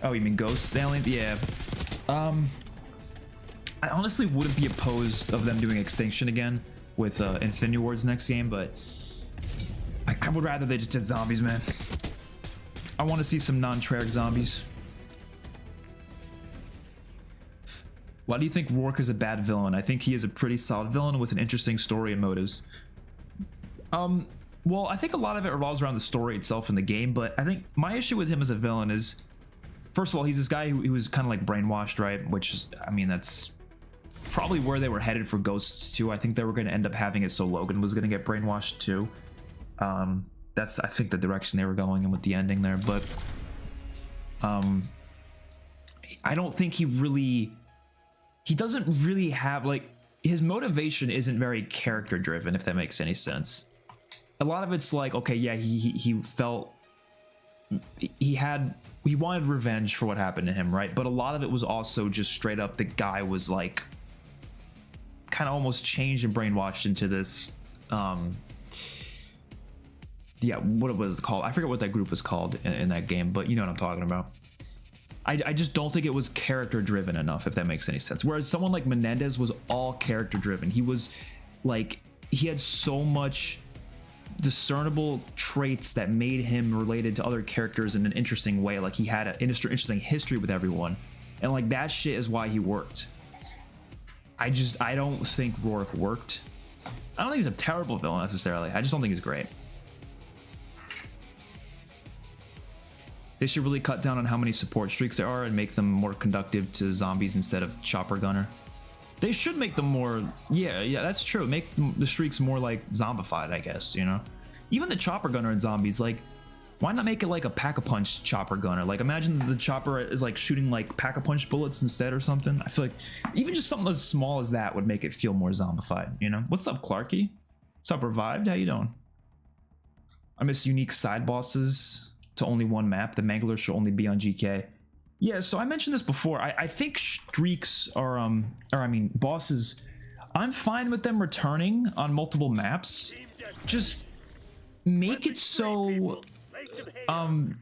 Oh, you mean Ghosts Aliens? Yeah. I honestly wouldn't be opposed of them doing Extinction again with Infinity Ward's next game, but I would rather they just did zombies, man. I want to see some non-Treyarch zombies. Why do you think Rourke is a bad villain? I think he is a pretty solid villain with an interesting story and motives. Well, I think a lot of it revolves around the story itself in the game, but I think my issue with him as a villain is, first of all, he's this guy who was kind of like brainwashed, right? Which is, I mean, that's probably where they were headed for Ghosts 2. I think they were going to end up having it so Logan was going to get brainwashed too. That's, I think, the direction they were going in with the ending there, but I don't think he doesn't really have, like, his motivation isn't very character driven, if that makes any sense. A lot of it's like, okay, yeah, he felt he wanted revenge for what happened to him, right? But a lot of it was also just straight up the guy was like kind of almost changed and brainwashed into this yeah, what it was called, I forget what that group was called in that game, but you know what I'm talking about. I just don't think it was character driven enough, if that makes any sense. Whereas someone like Menendez was all character driven. He was like, he had so much discernible traits that made him related to other characters in an interesting way. Like, he had an interesting history with everyone, and like that shit is why he worked. I don't think Rourke worked. I don't think he's a terrible villain necessarily. I just don't think he's great. They should really cut down on how many support streaks there are and make them more conductive to zombies instead of chopper gunner. They should make them more, yeah, that's true. Make the streaks more like zombified, I guess, you know? Even the chopper gunner in zombies, like, why not make it like a pack-a-punch chopper gunner? Like, imagine the chopper is like shooting like pack-a-punch bullets instead or something. I feel like even just something as small as that would make it feel more zombified, you know? What's up, Clarky? What's up, Revived? How you doing? I miss unique side bosses to only one map. The Mangler should only be on GK. Yeah, so I mentioned this before. I think streaks are, I mean, bosses, I'm fine with them returning on multiple maps. Just make it so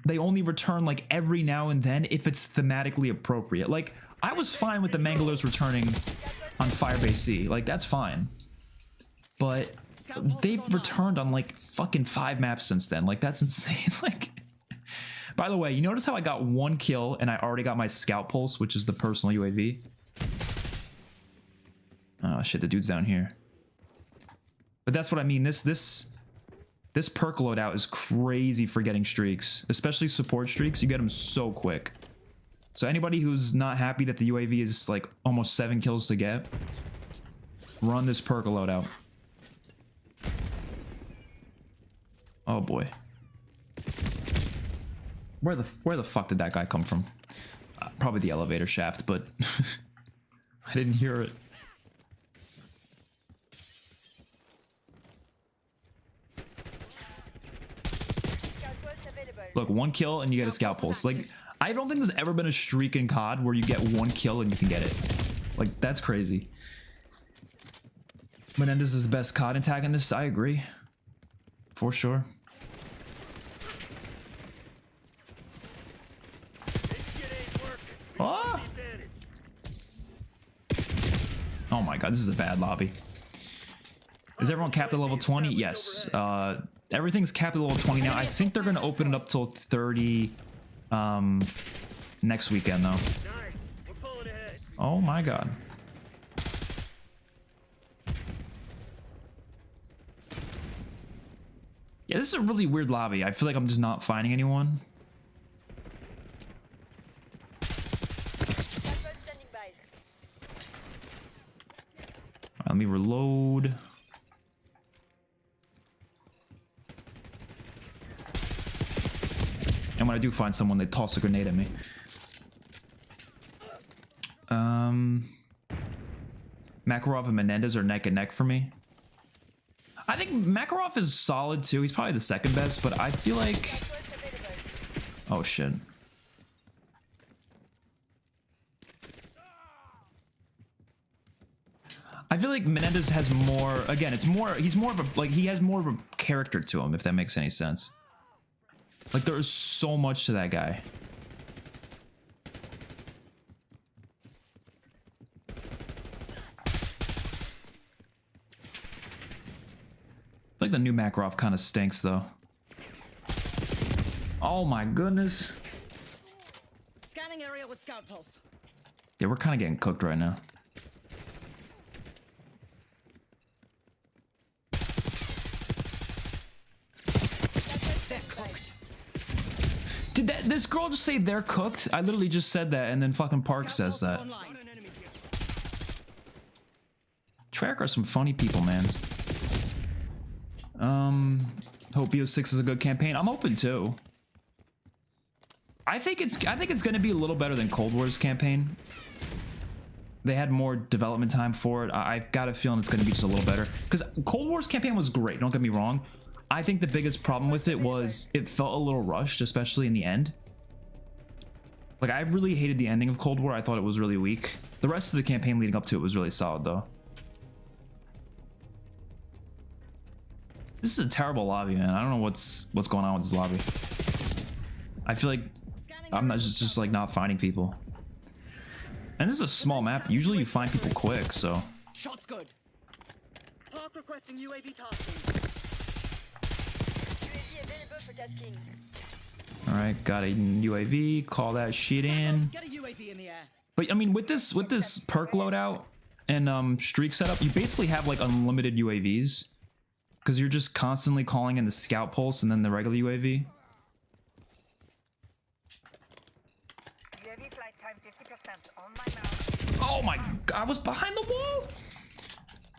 they only return like every now and then if it's thematically appropriate. Like, I was fine with the Manglers returning on Firebase C. Like, that's fine. But they've returned on like fucking 5 maps since then. Like, that's insane. Like, by the way, you notice how I got 1 kill and I already got my scout pulse, which is the personal UAV? Oh shit, the dude's down here. But that's what I mean. This perk loadout is crazy for getting streaks, especially support streaks. You get them so quick. So anybody who's not happy that the UAV is like almost 7 kills to get, run this perk loadout. Oh boy. Where the fuck did that guy come from? Probably the elevator shaft, but I didn't hear it. Look, 1 kill and you get a scout pulse. Like, I don't think there's ever been a streak in COD where you get 1 kill and you can get it. Like, that's crazy. Menendez is the best COD antagonist. I agree. For sure. Oh! Oh my god, this is a bad lobby. Is everyone capped at level 20? Yes. Everything's capped at level 20 now. I think they're going to open it up till 30 next weekend, though. Oh my god. Yeah, this is a really weird lobby. I feel like I'm just not finding anyone. Let me reload. And when I do find someone, they toss a grenade at me. Makarov and Menendez are neck and neck for me. I think Makarov is solid too. He's probably the second best, but I feel like... Oh shit. I feel like Menendez has more, again, it's more, he's more of a, like, he has more of a character to him, if that makes any sense. Like, there is so much to that guy. like the new Makarov kind of stinks though. Oh my goodness. Scanning area with scout pulse. Yeah, we're kind of getting cooked right now. They're cooked. Did this girl just say they're cooked? I literally just said that, and then fucking Park says that. Online. Treyarch are some funny people, man. Hope BO6 is a good campaign. I'm open too. I think it's gonna be a little better than Cold War's campaign. They had more development time for it. I've got a feeling it's gonna be just a little better. Because Cold War's campaign was great, don't get me wrong. I think the biggest problem with it was it felt a little rushed, especially in the end. Like, I really hated the ending of Cold War. I thought it was really weak. The rest of the campaign leading up to it was really solid, though. This is a terrible lobby, man. I don't know what's going on with this lobby. I feel like I'm not just like not finding people. And this is a small map. Usually you find people quick, so. Shots good. Park requesting UAV tasking. UAV available for tasking. All right, got a UAV. Call that shit in. Get a UAV in the air. But I mean, with this perk loadout and streak setup, you basically have like unlimited UAVs because you're just constantly calling in the scout pulse and then the regular UAV. UAV flight time 50% on my mount. Oh my god, I was behind the wall.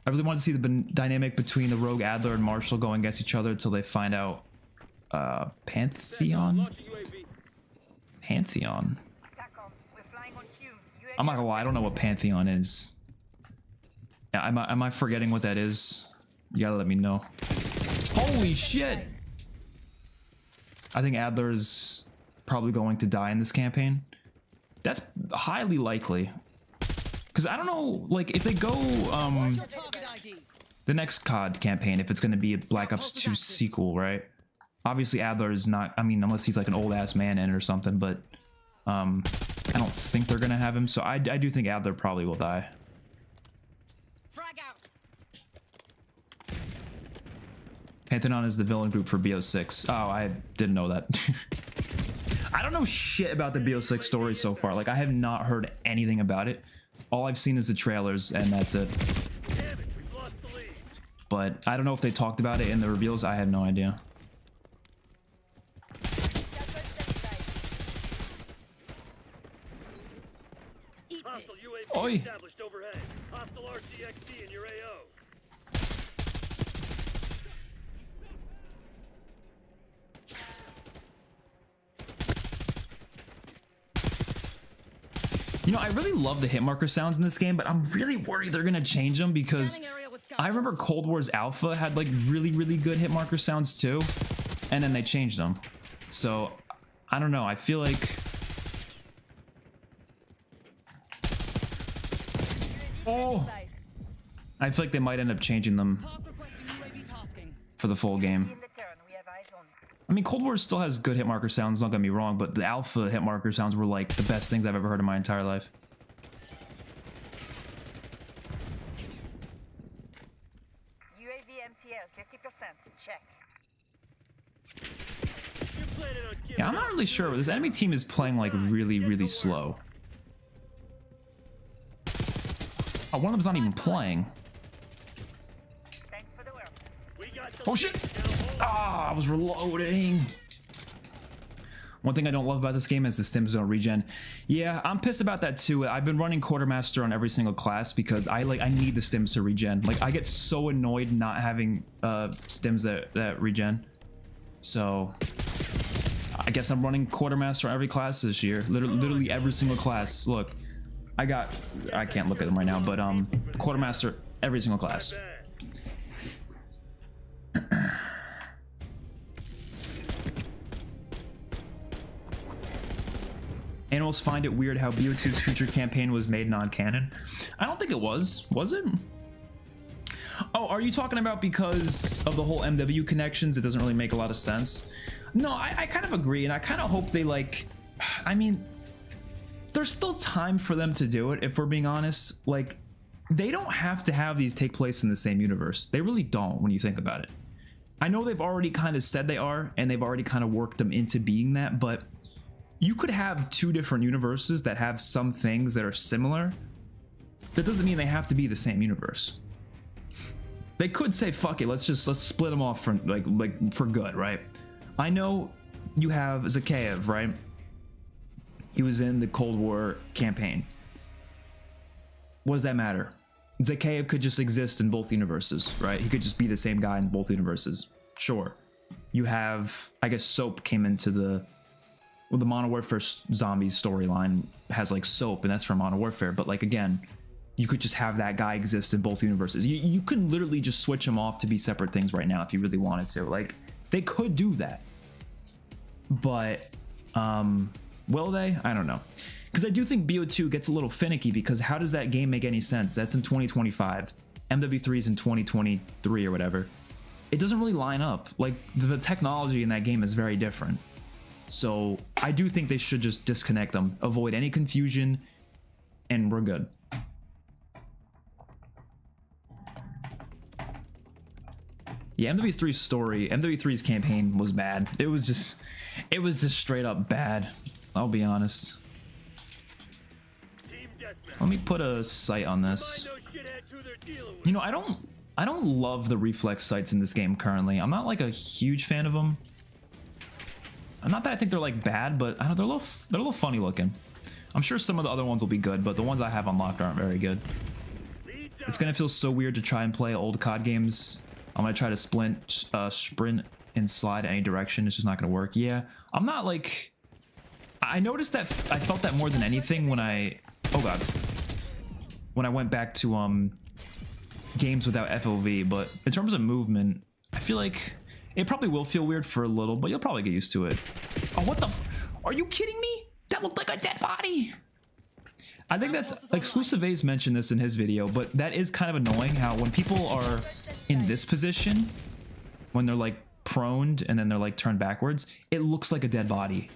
I really wanted to see the dynamic between the Rogue Adler and Marshall going against each other until they find out Pantheon? Pantheon. TACOM, we're flying on cue. UAV I'm not gonna lie, I don't know what Pantheon is. Yeah, am I forgetting what that is? You gotta let me know. Holy shit! I think Adler is probably going to die in this campaign. That's highly likely. Because I don't know, like, if they go, Your target ID. the next COD campaign, if it's going to be a Black Ops 2 sequel, right? Obviously, Adler is not, I mean, unless he's like an old-ass man in it or something, but I don't think they're going to have him, so I do think Adler probably will die. Frag out. Pantheon is the villain group for BO6. Oh, I didn't know that. I don't know shit about the BO6 story so far. Like, I have not heard anything about it. All I've seen is the trailers, and that's it. But I don't know if they talked about it in the reveals. I have no idea. Eat this. Oi! Established overhead. Hostile RCXD in your AO. You know, I really love the hit marker sounds in this game, but I'm really worried they're gonna change them because Scanning area with scout I remember pulse. Cold War's Alpha had like really good hit marker sounds too, and then they changed them. So I don't know. I feel like I feel like they might end up changing them Park requesting UAV tasking. for the full game. in the turn, we have eyes on. I mean, Cold War still has good hit marker sounds, don't get me wrong, but the Alpha hit marker sounds were like the best things I've ever heard in my entire life. UAV MTL 50%. Check. You planning on giving Yeah, I'm not really sure. This enemy team is playing like really slow. Oh, one of them's not even playing. Thanks for the work. We got the Oh shit! lead. Now hold Ah, I was reloading. One thing I don't love about this game is the stims don't regen. Yeah, I'm pissed about that too. I've been running Quartermaster on every single class because I need the stims to regen. Like, I get so annoyed not having stims that regen. So I guess I'm running Quartermaster on every class this year. Literally every single class. Look, I can't look at them right now, but Quartermaster every single class. back. Animals find it weird how BO2's future campaign was made non-canon. I don't think it was. Was it? Oh, are you talking about because of the whole MW connections? It doesn't really make a lot of sense. No, I kind of agree, and I kind of hope they like... I mean, there's still time for them to do it, if we're being honest. Like, they don't have to have these take place in the same universe. They really don't when you think about it. I know they've already kind of said they are, and they've already kind of worked them into being that, but you could have two different universes that have some things that are similar. That doesn't mean they have to be the same universe. They could say, fuck it, let's split them off for like for good, right? I know you have Zakhaev, right? He was in the Cold War campaign. What does that matter? Zakhaev could just exist in both universes, right? He could just be the same guy in both universes. Sure. You have, I guess Soap came into the Modern Warfare Zombies storyline has like Soap, and that's from Modern Warfare, but like again, you could just have that guy exist in both universes. You can literally just switch them off to be separate things right now if you really wanted to. Like, they could do that. But, will they? I don't know. Because I do think BO2 gets a little finicky, because how does that game make any sense? That's in 2025. MW3 is in 2023 or whatever. It doesn't really line up. Like, the technology in that game is very different. So, I do think they should just disconnect them, avoid any confusion, and we're good. Yeah, MW3's campaign was bad. It was just straight up bad. I'll be honest. Team deathmatch. Let me put a sight on this. Find those shitheads who they're dealing with. You know, I don't love the reflex sights in this game currently. I'm not like a huge fan of them. Not that I think they're like bad, but I don't know, they're a little funny looking. I'm sure some of the other ones will be good, but the ones I have unlocked aren't very good. It's gonna feel so weird to try and play old COD games. I'm gonna try to sprint and slide any direction. It's just not gonna work. Yeah, I'm not like. I noticed that I felt that more than anything when oh god, when I went back to games without FOV. But in terms of movement, I feel like it probably will feel weird for a little, but you'll probably get used to it. Oh, what the? Are you kidding me? That looked like a dead body. I think that's Exclusive A's mentioned this in his video, but that is kind of annoying how when people are in this position, when they're like proned and then they're like turned backwards, it looks like a dead body.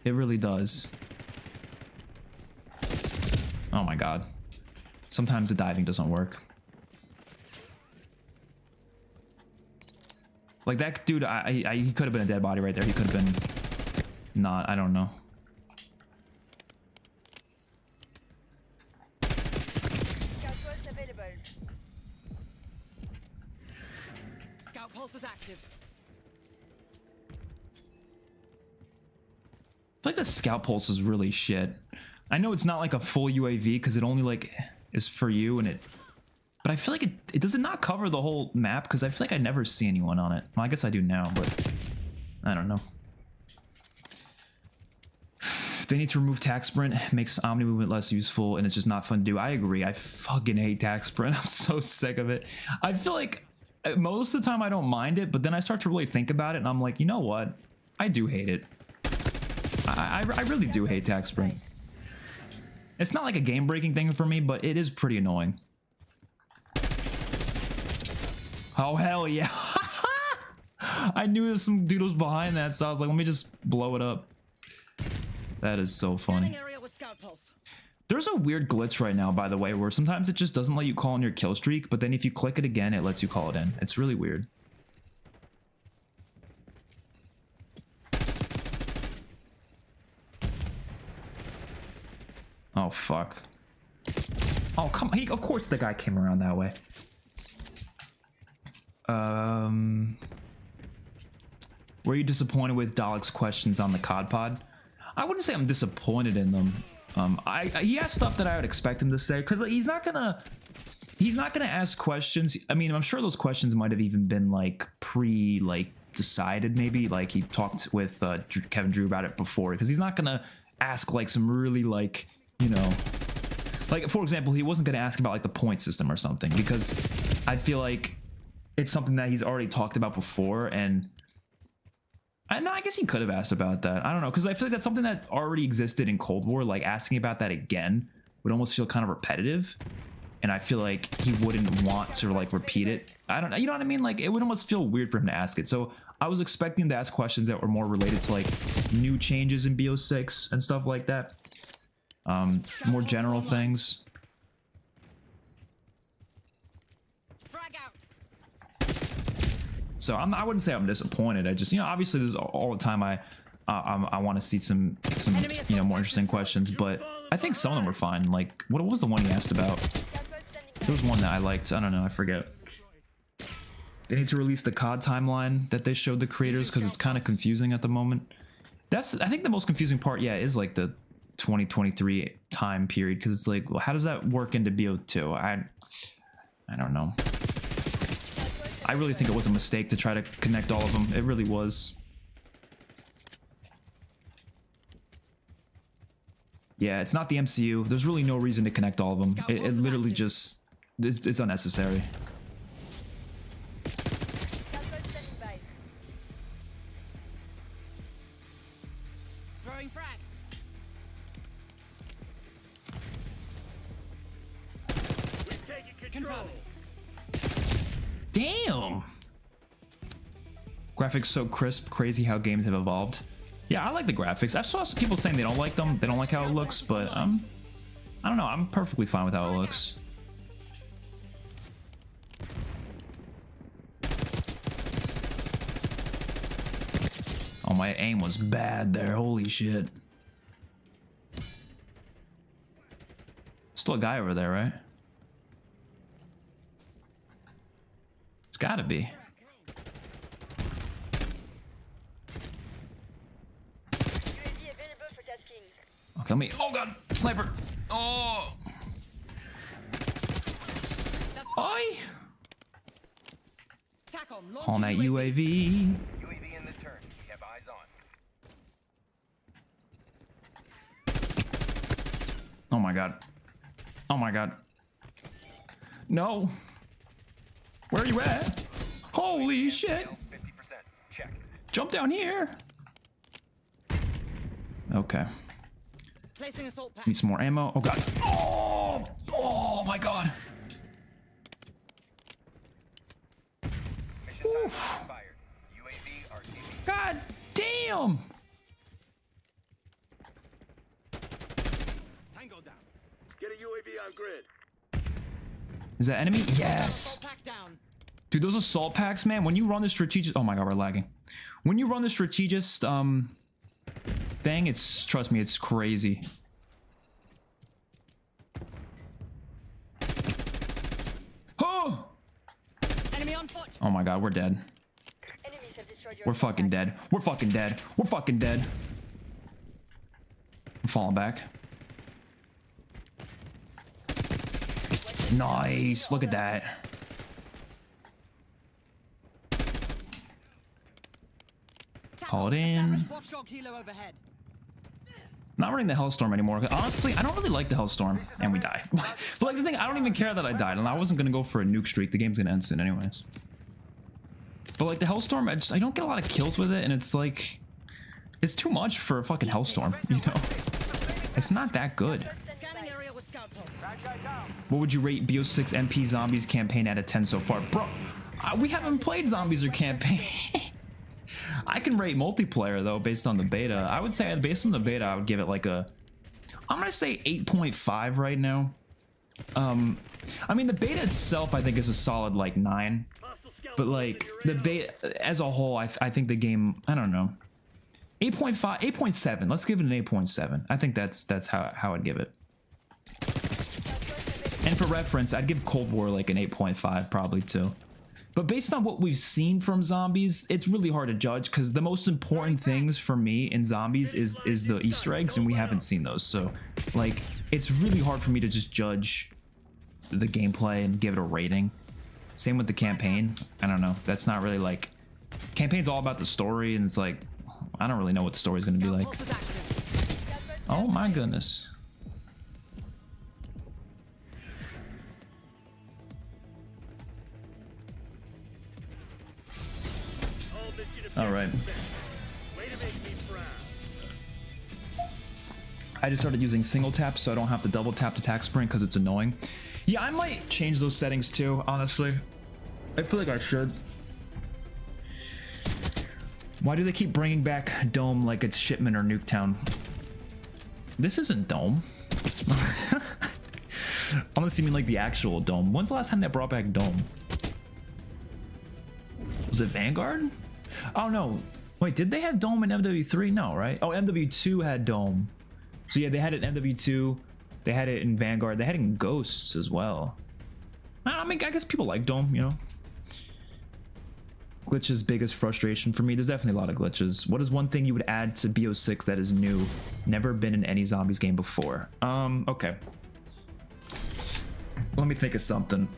It really does. Oh my god. Sometimes the diving doesn't work. Like that dude, he could have been a dead body right there. He could have been not, I don't know. Scout pulse is active. I feel like the scout pulse is really shit. I know it's not like a full UAV because it only like is for you and it, but I feel like it does not cover the whole map because I feel like I never see anyone on it. Well, I guess I do now, but I don't know. They need to remove tac sprint, makes omni movement less useful, and it's just not fun to do. I agree. I fucking hate tac sprint. I'm so sick of it. I feel like most of the time I don't mind it, but then I start to really think about it and I'm like, you know what? I do hate it. I really do hate tac sprint. It's not like a game-breaking thing for me, but it is pretty annoying. Oh, hell yeah. I knew some dude was behind that, so I was like, let me just blow it up. That is so funny. Area with scout pulse. There's a weird glitch right now, by the way, where sometimes it just doesn't let you call in your kill streak, but then if you click it again, it lets you call it in. It's really weird. Oh, fuck. Oh, come on. Of course the guy came around that way. Were you disappointed with Dalek's questions on the COD pod? I wouldn't say I'm disappointed in them. He has stuff that I would expect him to say, because like, he's not gonna ask questions. I mean, I'm sure those questions might have even been like decided, maybe like he talked with Kevin Drew about it before, because he's not gonna ask like some really like, you know, like for example, he wasn't gonna ask about like the point system or something, because I feel like it's something that he's already talked about before, and I guess he could have asked about that. I don't know, because I feel like that's something that already existed in Cold War. Like asking about that again would almost feel kind of repetitive, and I feel like he wouldn't want to like repeat it. I don't know, you know what I mean? Like it would almost feel weird for him to ask it. So I was expecting to ask questions that were more related to like new changes in BO6 and stuff like that. More general things. Frag out. So I wouldn't say I'm disappointed. I just, you know, obviously there's all the time I want to see some you know, more interesting questions, but I think some of them are fine. Like, what was the one he asked about? There was one that I liked. I don't know. I forget. They need to release the COD timeline that they showed the creators because it's kind of confusing at the moment. That's, I think the most confusing part, yeah, is like the 2023 time period, because it's like, well, how does that work into BO2? I don't know. I really think it was a mistake to try to connect all of them. It really was. Yeah, it's not the MCU. There's really no reason to connect all of them. It literally just, it's unnecessary. Throwing frag. We've taken control. Damn! Graphics so crisp, crazy how games have evolved. Yeah, I like the graphics. I saw some people saying they don't like them, they don't like how it looks, but I don't know, I'm perfectly fine with how it looks. Oh, my aim was bad there, holy shit. Still a guy over there, right? It's gotta be. Okay, let me. Oh god, sniper. Oh. Oi. On that UAV. UAV in the turn. We have eyes on. Oh my god. Oh my god. No. Where are you at? Holy shit. 50%. Check. Jump down here. Okay. Placing assault pack. Need some more ammo. Oh god. Oh, oh my god. Mission time expired. UAV RTB. God damn. Tango down. Get a UAV on grid. Is that enemy? Assault Yes. pack down. Dude, those assault packs, man, when you run the strategist, oh my god, we're lagging. When you run the strategist thing, it's, trust me, it's crazy. Oh! Enemy on foot. Oh my god, we're dead. We're fucking dead. We're fucking dead. We're fucking dead. I'm falling back. Nice. Look at that. Call it in. Watchdog helo overhead. Not running the Hellstorm anymore. Honestly, I don't really like the Hellstorm. And we die. But like the thing, I don't even care that I died. And I wasn't going to go for a nuke streak. The game's going to end soon anyways. But like the Hellstorm, I don't get a lot of kills with it. And it's like, it's too much for a fucking Hellstorm, you know? It's not that good. Scanning area with scout pulse. What would you rate BO6 MP Zombies campaign out of 10 so far? Bro, we haven't played Zombies or campaign. I can rate multiplayer though based on the beta. I would say based on the beta, I would give it like a, I'm gonna say 8.5 right now. I mean the beta itself I think is a solid like 9, but like the beta as a whole, I think the game, I don't know, 8.5, 8.7. Let's give it an 8.7. I think that's how I'd give it. And for reference, I'd give Cold War like an 8.5 probably too. But based on what we've seen from Zombies, it's really hard to judge because the most important things for me in Zombies is the Easter eggs, and we haven't seen those. So, like, it's really hard for me to just judge the gameplay and give it a rating. Same with the campaign. I don't know. That's not really like... Campaign's all about the story, and it's like, I don't really know what the story's going to be like. Pulse is active. Oh my goodness. All right. Way to make me proud. I just started using single tap so I don't have to double tap the attack sprint because it's annoying. Yeah, I might change those settings too, honestly. I feel like I should. Why do they keep bringing back Dome like it's Shipment or Nuketown? This isn't Dome. Unless you mean like the actual Dome. When's the last time they brought back Dome? Was it Vanguard? Oh no. Wait, did they have Dome in MW3? No, right? Oh, MW2 had Dome. So yeah, they had it in MW2. They had it in Vanguard. They had it in Ghosts as well. I mean, I guess people like Dome, you know. Glitches biggest frustration for me. There's definitely a lot of glitches. What is one thing you would add to BO6 that is new? Never been in any zombies game before. Okay. Let me think of something.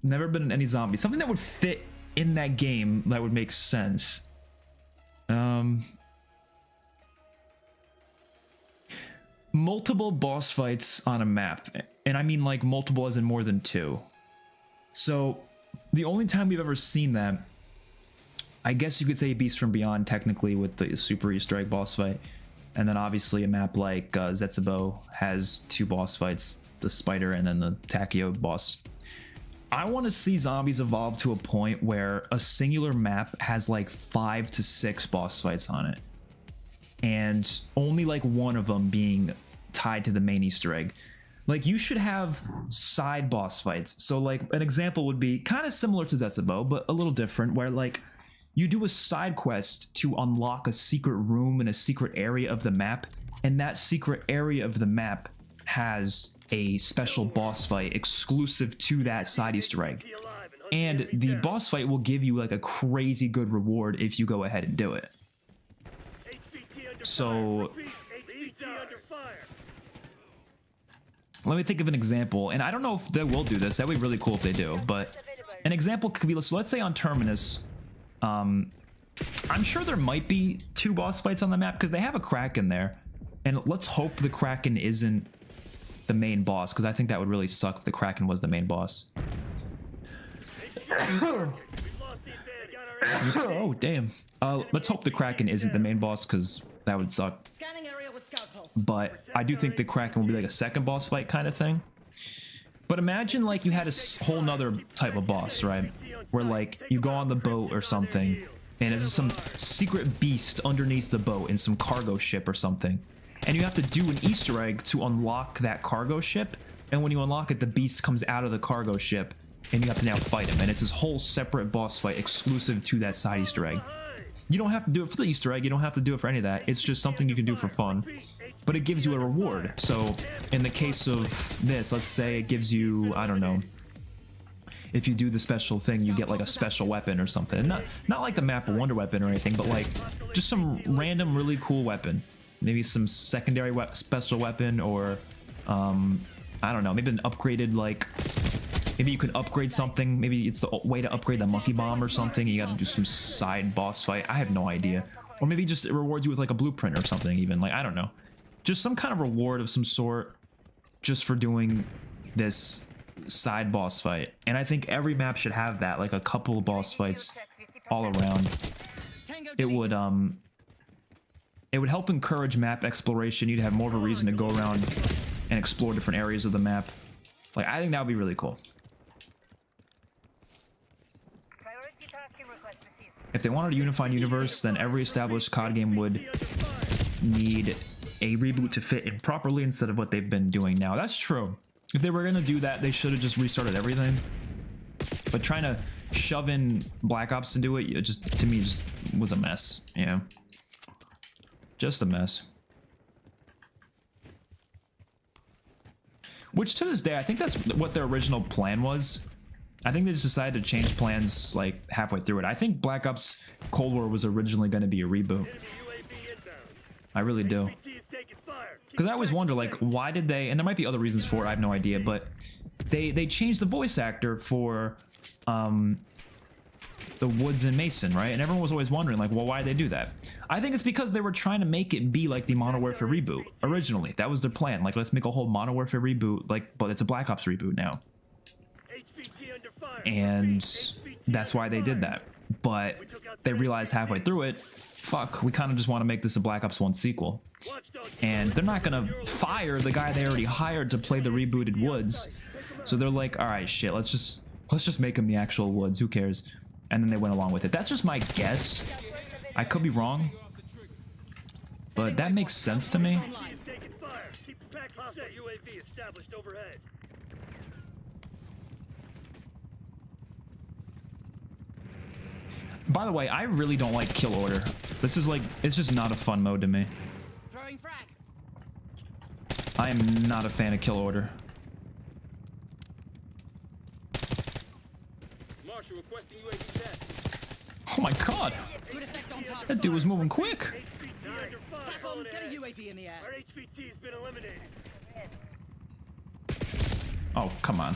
Never been in any zombies. Something that would fit in that game that would make sense. Multiple boss fights on a map. And I mean like multiple as in more than 2. So the only time we've ever seen that, I guess you could say Beast from Beyond technically with the Super Easter Egg boss fight. And then obviously a map like Zetsubo has 2 boss fights, the spider and then the Takeo boss. I want to see zombies evolve to a point where a singular map has like 5 to 6 boss fights on it. And only like one of them being tied to the main Easter egg. Like you should have side boss fights. So like an example would be kind of similar to Zetsubo, but a little different, where like you do a side quest to unlock a secret room in a secret area of the map, and that secret area of the map has a special boss fight exclusive to that side Easter egg. And the boss fight will give you like a crazy good reward if you go ahead and do it. So let me think of an example, and I don't know if they will do this. That would be really cool if they do, but an example could be, so let's say on Terminus, I'm sure there might be 2 boss fights on the map because they have a Kraken there, and let's hope the Kraken isn't the main boss, because I think that would really suck if the Kraken was the main boss. Oh damn. Let's hope the Kraken isn't the main boss, because that would suck. Scanning area with scout pulse. But I do think the Kraken will be like a second boss fight kind of thing. But imagine like you had a whole nother type of boss, right? Where like you go on the boat or something, and there's some secret beast underneath the boat in some cargo ship or something. And you have to do an Easter egg to unlock that cargo ship. And when you unlock it, the beast comes out of the cargo ship, and you have to now fight him. And it's this whole separate boss fight exclusive to that side Easter egg. You don't have to do it for the Easter egg. You don't have to do it for any of that. It's just something you can do for fun. But it gives you a reward. So in the case of this, let's say it gives you, I don't know, if you do the special thing, you get like a special weapon or something. Not like the map of Wonder Weapon or anything, but like just some random really cool weapon. Maybe some secondary special weapon, or I don't know, maybe an upgraded, like maybe you can upgrade something. Maybe it's the way to upgrade the monkey bomb or something. You gotta do some side boss fight. I have no idea. Or maybe just it rewards you with like a blueprint or something even. Like, I don't know. Just some kind of reward of some sort just for doing this side boss fight. And I think every map should have that, like a couple of boss fights all around. It would help encourage map exploration. You'd have more of a reason to go around and explore different areas of the map. Like, I think that would be really cool. If they wanted a unified universe, then every established COD game would need a reboot to fit in properly instead of what they've been doing now. That's true. If they were going to do that, they should have just restarted everything. But trying to shove in Black Ops into it, it just, to me, just was a mess. Yeah. Just a mess. Which to this day, I think that's what their original plan was. I think they just decided to change plans like halfway through it. I think Black Ops Cold War was originally going to be a reboot. I really do. Because I always wonder, like, why did they, and there might be other reasons for it, I have no idea, but they changed the voice actor for the Woods and Mason, right? And everyone was always wondering, like, well, why did they do that? I think it's because they were trying to make it be like the Modern Warfare reboot originally. That was their plan. Like, let's make a whole Modern Warfare reboot, like, but it's a Black Ops reboot now. And that's why they did that. But they realized halfway through it, fuck, we kind of just want to make this a Black Ops 1 sequel. And they're not gonna fire the guy they already hired to play the rebooted Woods. So they're like, all right, shit, let's just make him the actual Woods. Who cares? And then they went along with it. That's just my guess. I could be wrong, but that makes sense to me. By the way, I really don't like kill order. This is like, it's just not a fun mode to me. Throwing frag. I am not a fan of kill order. Marshal requesting UAV test. Oh my god, Good effect on target. that dude was moving quick. HVT under fire. Tack on, get a UAV in the air. Our HVT's been eliminated. Oh, come on.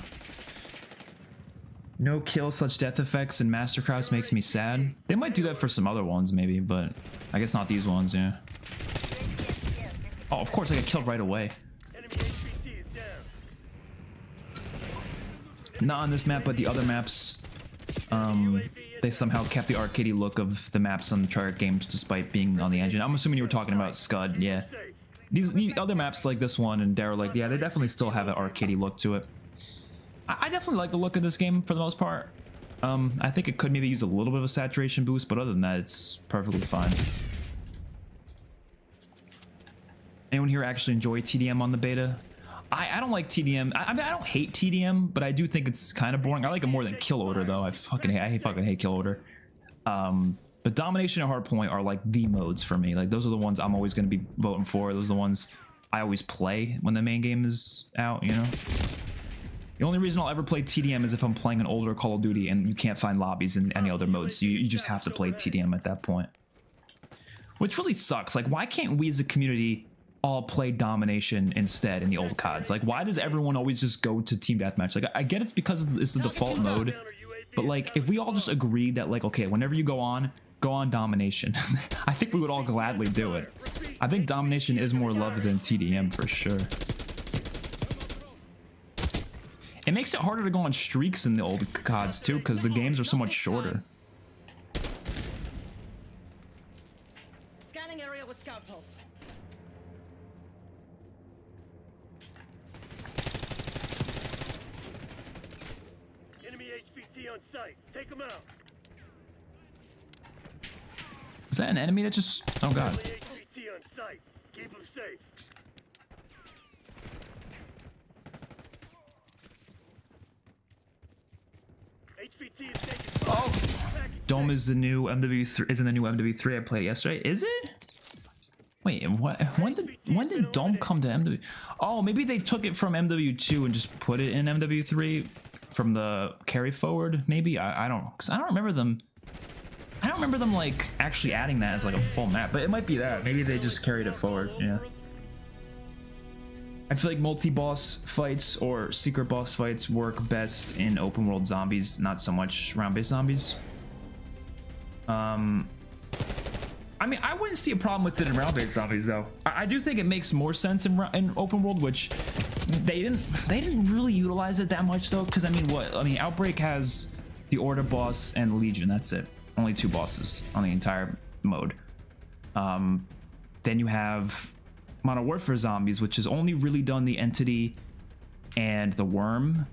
No kill such death effects in Mastercraft makes me sad. They might do that for some other ones maybe, but I guess not these ones, yeah. Oh, of course I got killed right away. Enemy HVT is down. Not on this map, but the other maps, they somehow kept the arcadey look of the maps on the Treyarch games despite being on the engine. I'm assuming you were talking about Scud, yeah. The other maps like this one and Derelict, yeah, they definitely still have an arcadey look to it. I definitely like the look of this game for the most part. I think it could maybe use a little bit of a saturation boost, but other than that, it's perfectly fine. Anyone here actually enjoy TDM on the beta? I don't like TDM. I mean, I don't hate TDM, but I do think it's kind of boring. I like it more than Kill Order, though. I fucking hate Kill Order. But Domination and Hardpoint are like the modes for me. Like those are the ones I'm always going to be voting for. Those are the ones I always play when the main game is out, you know? The only reason I'll ever play TDM is if I'm playing an older Call of Duty and you can't find lobbies in any other modes. So you just have to play TDM at that point. Which really sucks. Like, why can't we as a community all play Domination instead in the old CODs? Like, why does everyone always just go to Team Deathmatch? Like, I get it's because it's the default mode. But, like, if we all just agreed that, like, okay, whenever you go on Domination. I think we would all gladly do it. I think Domination is more loved than TDM for sure. It makes it harder to go on streaks in the old CODs too, because the games are so much shorter. Scanning area with scout pulse. Enemy HVT on site. Take them out. Is that an enemy that just... Oh god. Enemy HVT on site. Keep them safe. HVT is taking fire. Oh! Dome is the new MW3. Is in the new MW3 I played yesterday. Is it? Wait, what? When did Dome come to MW? Oh, maybe they took it from MW2 and just put it in MW3 from the carry forward. Maybe I don't, because I don't remember them. I don't remember them like actually adding that as like a full map, but it might be that. Maybe they just carried it forward. Yeah. I feel like multi-boss fights or secret boss fights work best in open world zombies, not so much round-based zombies. I mean, I wouldn't see a problem with it in round-based zombies though. I do think it makes more sense in open world, which they didn't really utilize it that much though. Because I mean, Outbreak has the Order boss and Legion. That's it. Only 2 bosses on the entire mode. Then you have Modern Warfare Zombies, which has only really done the Entity and the Worm.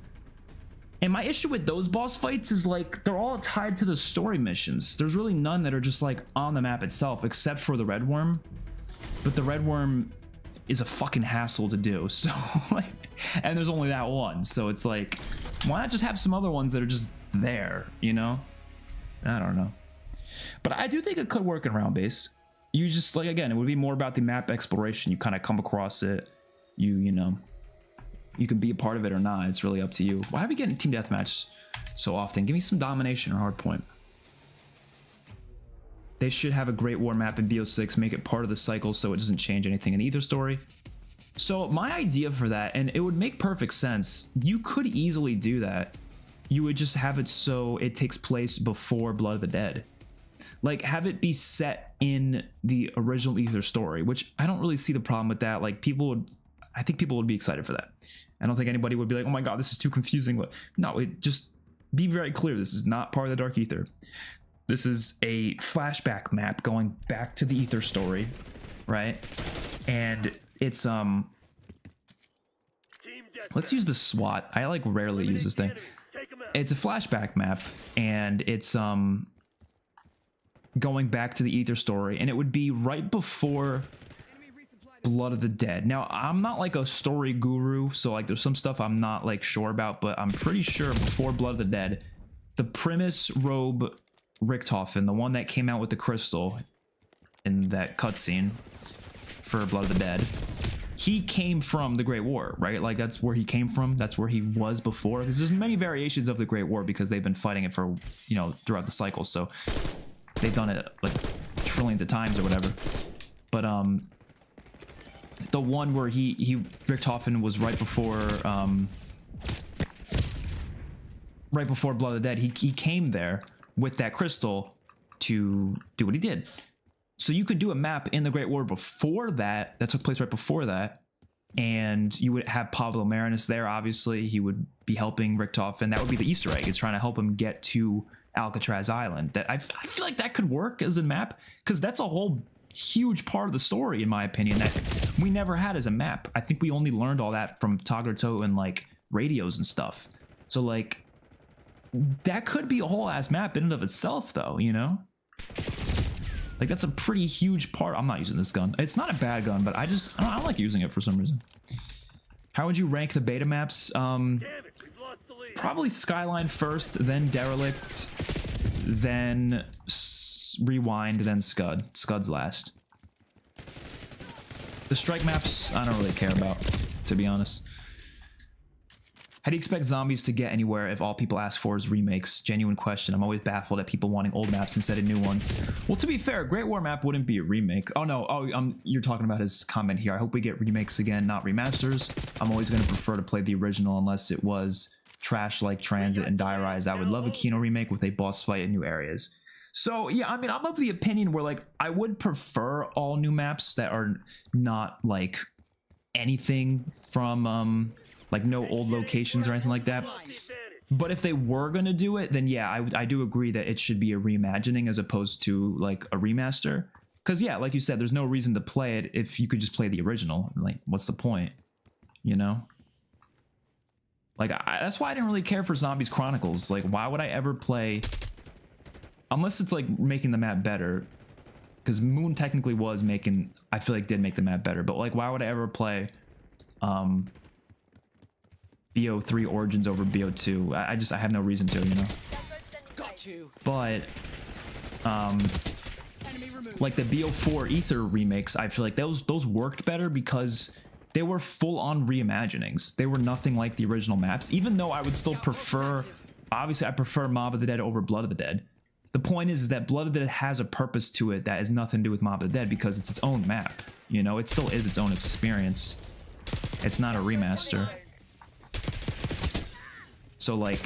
And my issue with those boss fights is like they're all tied to the story missions. There's really none that are just like on the map itself, except for the Red Worm. But the Red Worm is a fucking hassle to do. So like, and there's only that one. So it's like, why not just have some other ones that are just there, you know? I don't know. But I do think it could work in round base. You just like, again, it would be more about the map exploration. You kind of come across it, you know, you can be a part of it or not. It's really up to you. Why are we getting team deathmatch so often? Give me some domination or hardpoint. They should have a Great War map in BO6, make it part of the cycle so it doesn't change anything in either story. So my idea for that, and it would make perfect sense, you could easily do that. You would just have it so it takes place before Blood of the Dead. Like, have it be set in the original Ether story, which I don't really see the problem with that. Like, I think people would be excited for that. I don't think anybody would be like, oh my god, this is too confusing. No, it just be very clear. This is not part of the Dark Ether. This is a flashback map going back to the Ether story, right? And it's let's use the SWAT. I like rarely use this thing. It's a flashback map, and it's going back to the Ether story, and it would be right before Blood of the Dead. Now, I'm not like a story guru, so like there's some stuff I'm not like sure about, but I'm pretty sure before Blood of the Dead, the Primus Robe Richthofen, the one that came out with the crystal in that cutscene for Blood of the Dead, he came from the Great War, right? Like that's where he came from. That's where he was before. Because there's many variations of the Great War because they've been fighting it for, you know, throughout the cycle. So they've done it like trillions of times or whatever. But the one where Richthofen was right before Blood of the Dead. He came there with that crystal to do what he did. So you could do a map in the Great War before that took place right before that, and you would have Pablo Marinus there. Obviously, he would be helping Richthofen. That would be the Easter egg. It's trying to help him get to Alcatraz Island. That I feel like that could work as a map, because that's a whole huge part of the story, in my opinion, that we never had as a map. I think we only learned all that from Toggerto and like radios and stuff. So like that could be a whole ass map in and of itself, though, you know? Like that's a pretty huge part. I'm not using this gun. It's not a bad gun, but I don't like using it for some reason. How would you rank the beta maps? Damn it, we've lost the lead. Probably Skyline first, then Derelict, then Rewind, then Scud. Scud's last. The strike maps, I don't really care about, to be honest. How do you expect zombies to get anywhere if all people ask for is remakes? Genuine question. I'm always baffled at people wanting old maps instead of new ones. Well, to be fair, Great War map wouldn't be a remake. Oh no, you're talking about his comment here. I hope we get remakes again, not remasters. I'm always going to prefer to play the original unless it was trash like Transit and Die Rise. I would love a Kino remake with a boss fight in new areas. So yeah, I mean, I'm of the opinion where like I would prefer all new maps that are not like anything from like no old locations or anything like that. But if they were gonna do it, then yeah, I do agree that it should be a reimagining as opposed to like a remaster. Because yeah, like you said, there's no reason to play it if you could just play the original. Like, what's the point? You know? Like, that's why I didn't really care for Zombies Chronicles. Like, why would I ever play... Unless it's like making the map better. Because Moon technically was making... I feel like did make the map better. But like, why would I ever play... BO3 Origins over BO2. I have no reason to, you know. Got you. But like the BO4 Ether remakes, I feel like those worked better because they were full-on reimaginings. They were nothing like the original maps, even though I would still prefer, obviously I prefer Mob of the Dead over Blood of the Dead. The point is that Blood of the Dead has a purpose to it that has nothing to do with Mob of the Dead because it's its own map, you know. It still is its own experience. It's not a remaster. So like,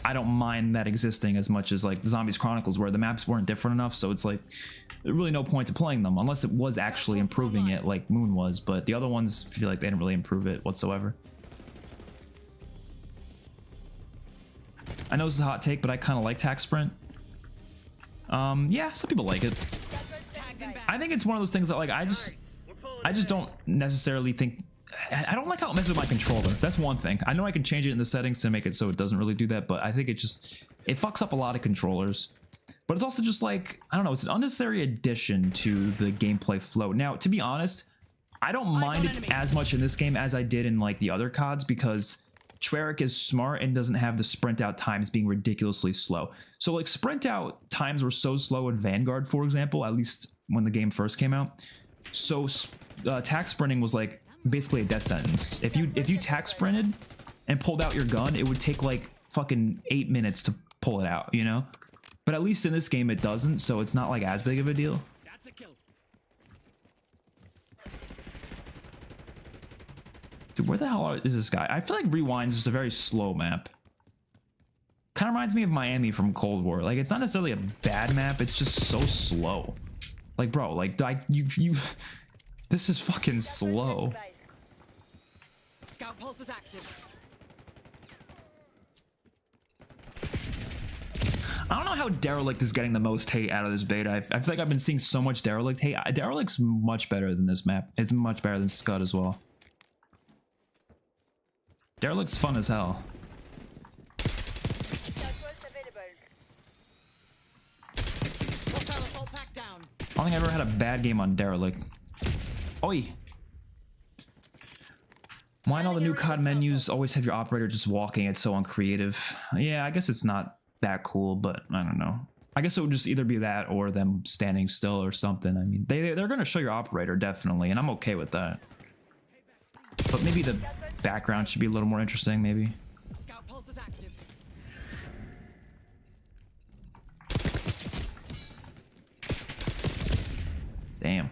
I don't mind that existing as much as like Zombies Chronicles, where the maps weren't different enough. So it's like, there's really no point to playing them unless it was actually improving it like Moon was. But the other ones feel like they didn't really improve it whatsoever. I know this is a hot take, but I kind of like Tac Sprint. Yeah, some people like it. I think it's one of those things that like I just don't necessarily think. I don't like how it messes with my controller. That's one thing. I know I can change it in the settings to make it so it doesn't really do that, but I think it fucks up a lot of controllers. But it's also just like, I don't know, it's an unnecessary addition to the gameplay flow. Now, to be honest, I don't mind it as much in this game as I did in like the other CODs because Treyarch is smart and doesn't have the sprint out times being ridiculously slow. So like sprint out times were so slow in Vanguard, for example, at least when the game first came out. So tac sprinting was like basically a death sentence. If you tac sprinted and pulled out your gun, it would take like fucking 8 minutes to pull it out, you know? But at least in this game it doesn't, so it's not like as big of a deal. That's a kill. Dude, where the hell is this guy? I feel like Rewind's just a very slow map. Kind of reminds me of Miami from Cold War. Like, it's not necessarily a bad map, it's just so slow. Like, bro, like, this is fucking slow. Scout pulse is active. I don't know how Derelict is getting the most hate out of this beta. I feel like I've been seeing so much Derelict hate. Derelict's much better than this map. It's much better than Scud as well. Derelict's fun as hell. I don't think I've ever had a bad game on Derelict. Oi! Why do all the new COD menus always have your operator just walking? It's so uncreative. Yeah, I guess it's not that cool, but I don't know. I guess it would just either be that or them standing still or something. I mean, they're going to show your operator, definitely, and I'm okay with that. But maybe the background should be a little more interesting, maybe. Scout pulse is active. Damn.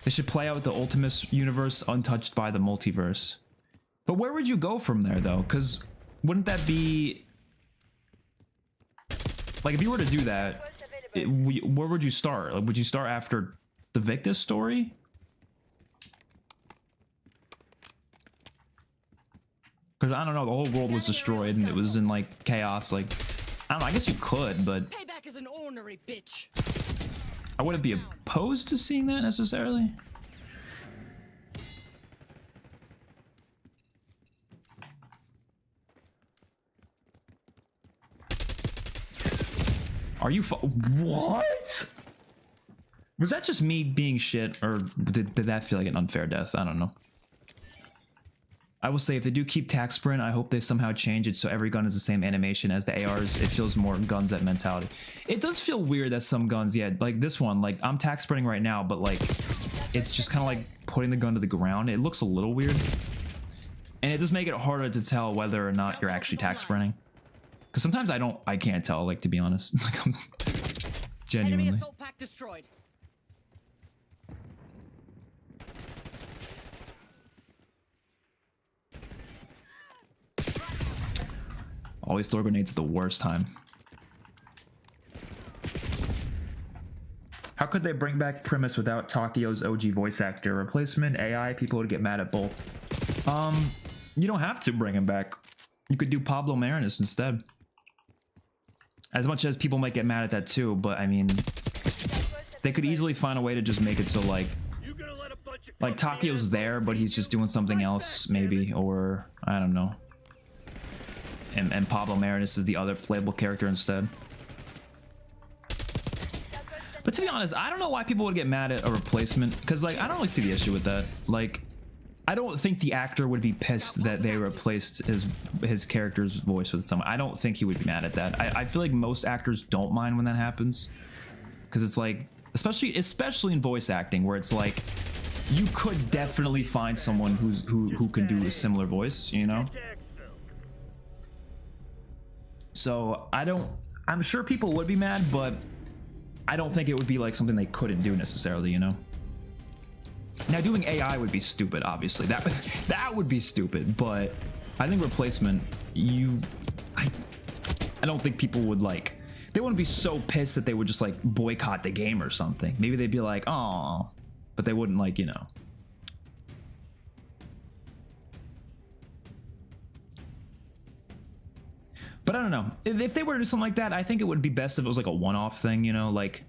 They should play out the Ultimus universe untouched by the multiverse. But where would you go from there, though? Because wouldn't that be... Like, if you were to do that, where would you start? Like, would you start after the Victus story? Because, I don't know, the whole world was destroyed and it was in, like, chaos. Like, I don't know, I guess you could, but... Payback is an ornery bitch. I wouldn't be opposed to seeing that, necessarily. Are you what? Was that just me being shit, or did that feel like an unfair death? I don't know. I will say, if they do keep tac sprint, I hope they somehow change it so every gun is the same animation as the ARs. It feels more guns at mentality. It does feel weird that some guns, yeah, like this one, like I'm tac sprinting right now, but like it's just kind of like putting the gun to the ground. It looks a little weird, and it does make it harder to tell whether or not you're actually tac sprinting. Because sometimes I can't tell, like, to be honest. Like, I'm genuinely. Enemy assault pack destroyed. Always throw grenades at the worst time. How could they bring back Primus without Takio's OG voice actor? Replacement, AI, people would get mad at both. You don't have to bring him back. You could do Pablo Marinus instead. As much as people might get mad at that too, but I mean, they could easily find a way to just make it so like Takio's there, but he's just doing something else, maybe, or I don't know. And Pablo Marinus is the other playable character instead. But to be honest, I don't know why people would get mad at a replacement, because like I don't really see the issue with that. Like, I don't think the actor would be pissed that they replaced his character's voice with someone. I don't think he would be mad at that. I feel like most actors don't mind when that happens, because it's like, especially in voice acting, where it's like you could definitely find someone who can do a similar voice, you know. So I'm sure people would be mad, but I don't think it would be like something they couldn't do necessarily, you know. Now, doing AI would be stupid, obviously. That would be stupid, but I think replacement, I don't think people would like, they wouldn't be so pissed that they would just like boycott the game or something. Maybe they'd be like, oh, but they wouldn't, like, you know. But I don't know. If they were to do something like that, I think it would be best if it was like a one-off thing, you know, like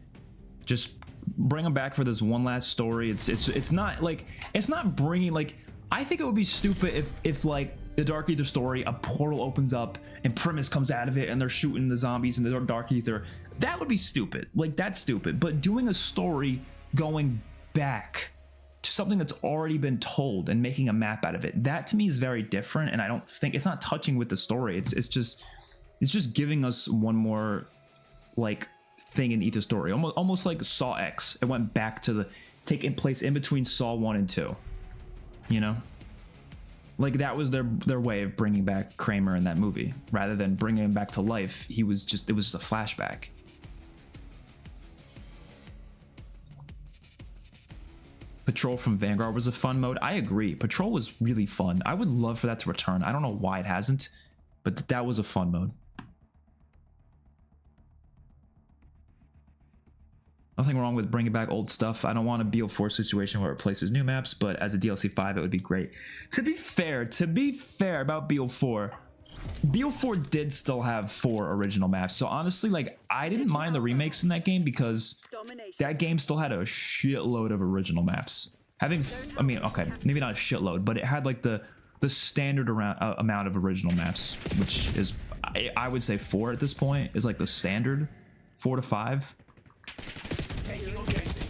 just bring them back for this one last story. It's not like, it's not bringing, like, I think it would be stupid if like the Dark Ether story, a portal opens up and Primus comes out of it and they're shooting the zombies in the Dark Ether. That would be stupid. Like, that's stupid. But doing a story going back to something that's already been told and making a map out of it, that to me is very different. And I don't think it's not touching with the story. It's just giving us one more like thing in Ether story, almost like Saw X. It went back to the taking place in between Saw 1 and 2, you know, like that was their way of bringing back Kramer in that movie. Rather than bringing him back to life, it was just a flashback. Patrol from Vanguard was a fun mode. I agree. Patrol was really fun. I would love for that to return. I don't know why it hasn't, but that was a fun mode. Nothing wrong with bringing back old stuff. I don't want a BO4 situation where it replaces new maps, but as a DLC 5, it would be great. To be fair about BO4, BO4 did still have 4 original maps. So honestly, like, I didn't mind the remakes in that game because that game still had a shitload of original maps. I mean, okay, maybe not a shitload, but it had like the standard amount of original maps, which is, I would say 4 at this point is like the standard, 4 to 5.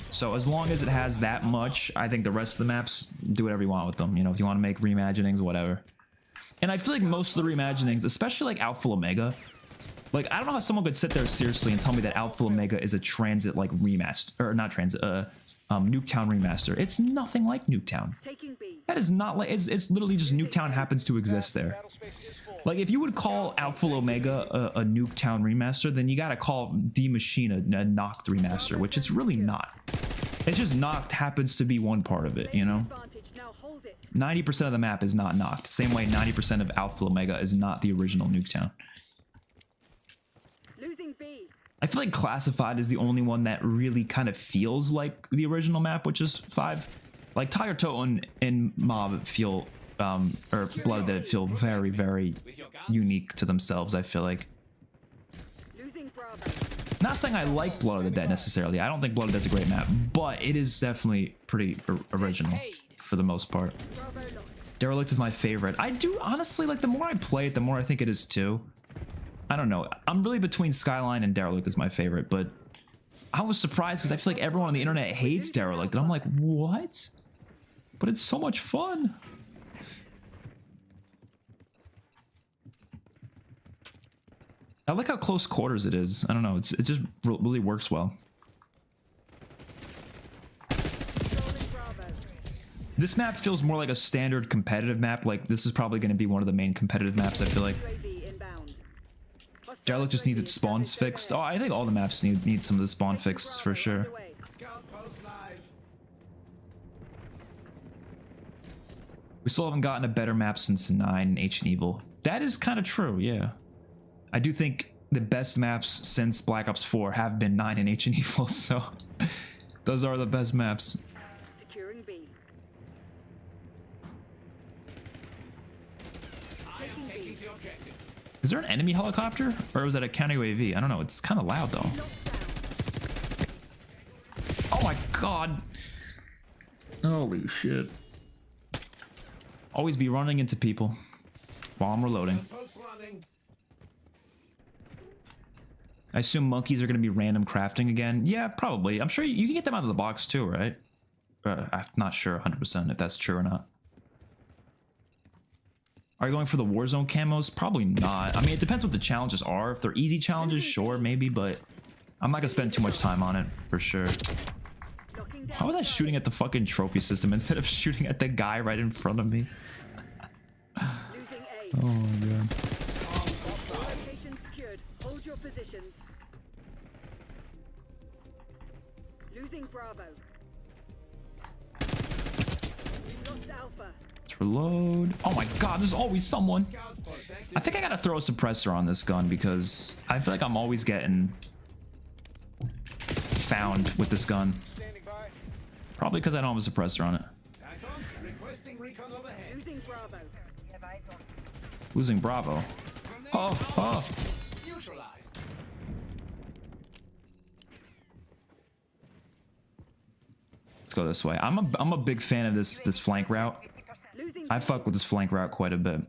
So as long as it has that much, I think the rest of the maps, do whatever you want with them. You know, if you want to make reimaginings, whatever. And I feel like most of the reimaginings, especially like Alpha Omega, Like, I don't know how someone could sit there seriously and tell me that Alpha Omega is a transit like remaster, or not transit, Nuketown remaster. It's nothing like Nuketown. Taking B. That is not like, it's literally just Nuketown happens to exist there. Like, if you would call Alpha Omega a Nuketown remaster, then you gotta call D Machine a Noct remaster, which it's really not. It's just Noct happens to be one part of it, you know? Advantage. Now hold it. 90% of the map is not Noct. Same way 90% of Alpha Omega is not the original Nuketown. Losing B. I feel like Classified is the only one that really kind of feels like the original map, which is 5. Like Tiger Toe and Mob feel, or Blood Dead feel very, very unique to themselves, I feel like. Losing Bravo. Not saying I like Blood of the Dead necessarily. I don't think Blood of the Dead's a great map, but it is definitely pretty original for the most part. Bravo lost. Derelict is my favorite. I do honestly, like, the more I play it, the more I think it is too. I don't know. I'm really between Skyline and Derelict is my favorite, but I was surprised because I feel like everyone on the internet hates Derelict, and I'm like, what? But it's so much fun. I like how close quarters it is. I don't know. It just really works well. Controlling Bravo. This map feels more like a standard competitive map. Like, this is probably going to be one of the main competitive maps, I feel like. UAV inbound. Hostile Derelict just needs UAV its spawns established fixed. Oh, overhead. I think all the maps need some of the spawn fixes for Bravo sure. underway. We still haven't gotten a better map since 9 and Ancient Evil. That is kind of true, yeah. I do think the best maps since Black Ops 4 have been 9 and Ancient Evil, so those are the best maps. Securing B. Taking B. Is there an enemy helicopter? Or was that a counter UAV? I don't know. It's kind of loud, though. Locked down. Oh my god. Holy shit. Always be running into people while I'm reloading. I assume monkeys are going to be random crafting again. Yeah, probably. I'm sure you can get them out of the box too, right? I'm not sure 100% if that's true or not. Are you going for the Warzone camos? Probably not. I mean, it depends what the challenges are. If they're easy challenges, sure, maybe, but I'm not going to spend too much time on it for sure. Locking down. How was I shooting at the fucking trophy system instead of shooting at the guy right in front of me? Losing A. Oh my god. Location secured. Hold your positions. Losing Bravo. We've lost Alpha. Let's reload. Oh my god, there's always someone. I think I gotta throw a suppressor on this gun because I feel like I'm always getting found with this gun. Probably because I don't have a suppressor on it. Losing Bravo. We have eyes on. Losing Bravo. Oh, oh. Let's go this way. I'm a big fan of this flank route. 50%. Losing I fuck with this flank route quite a bit.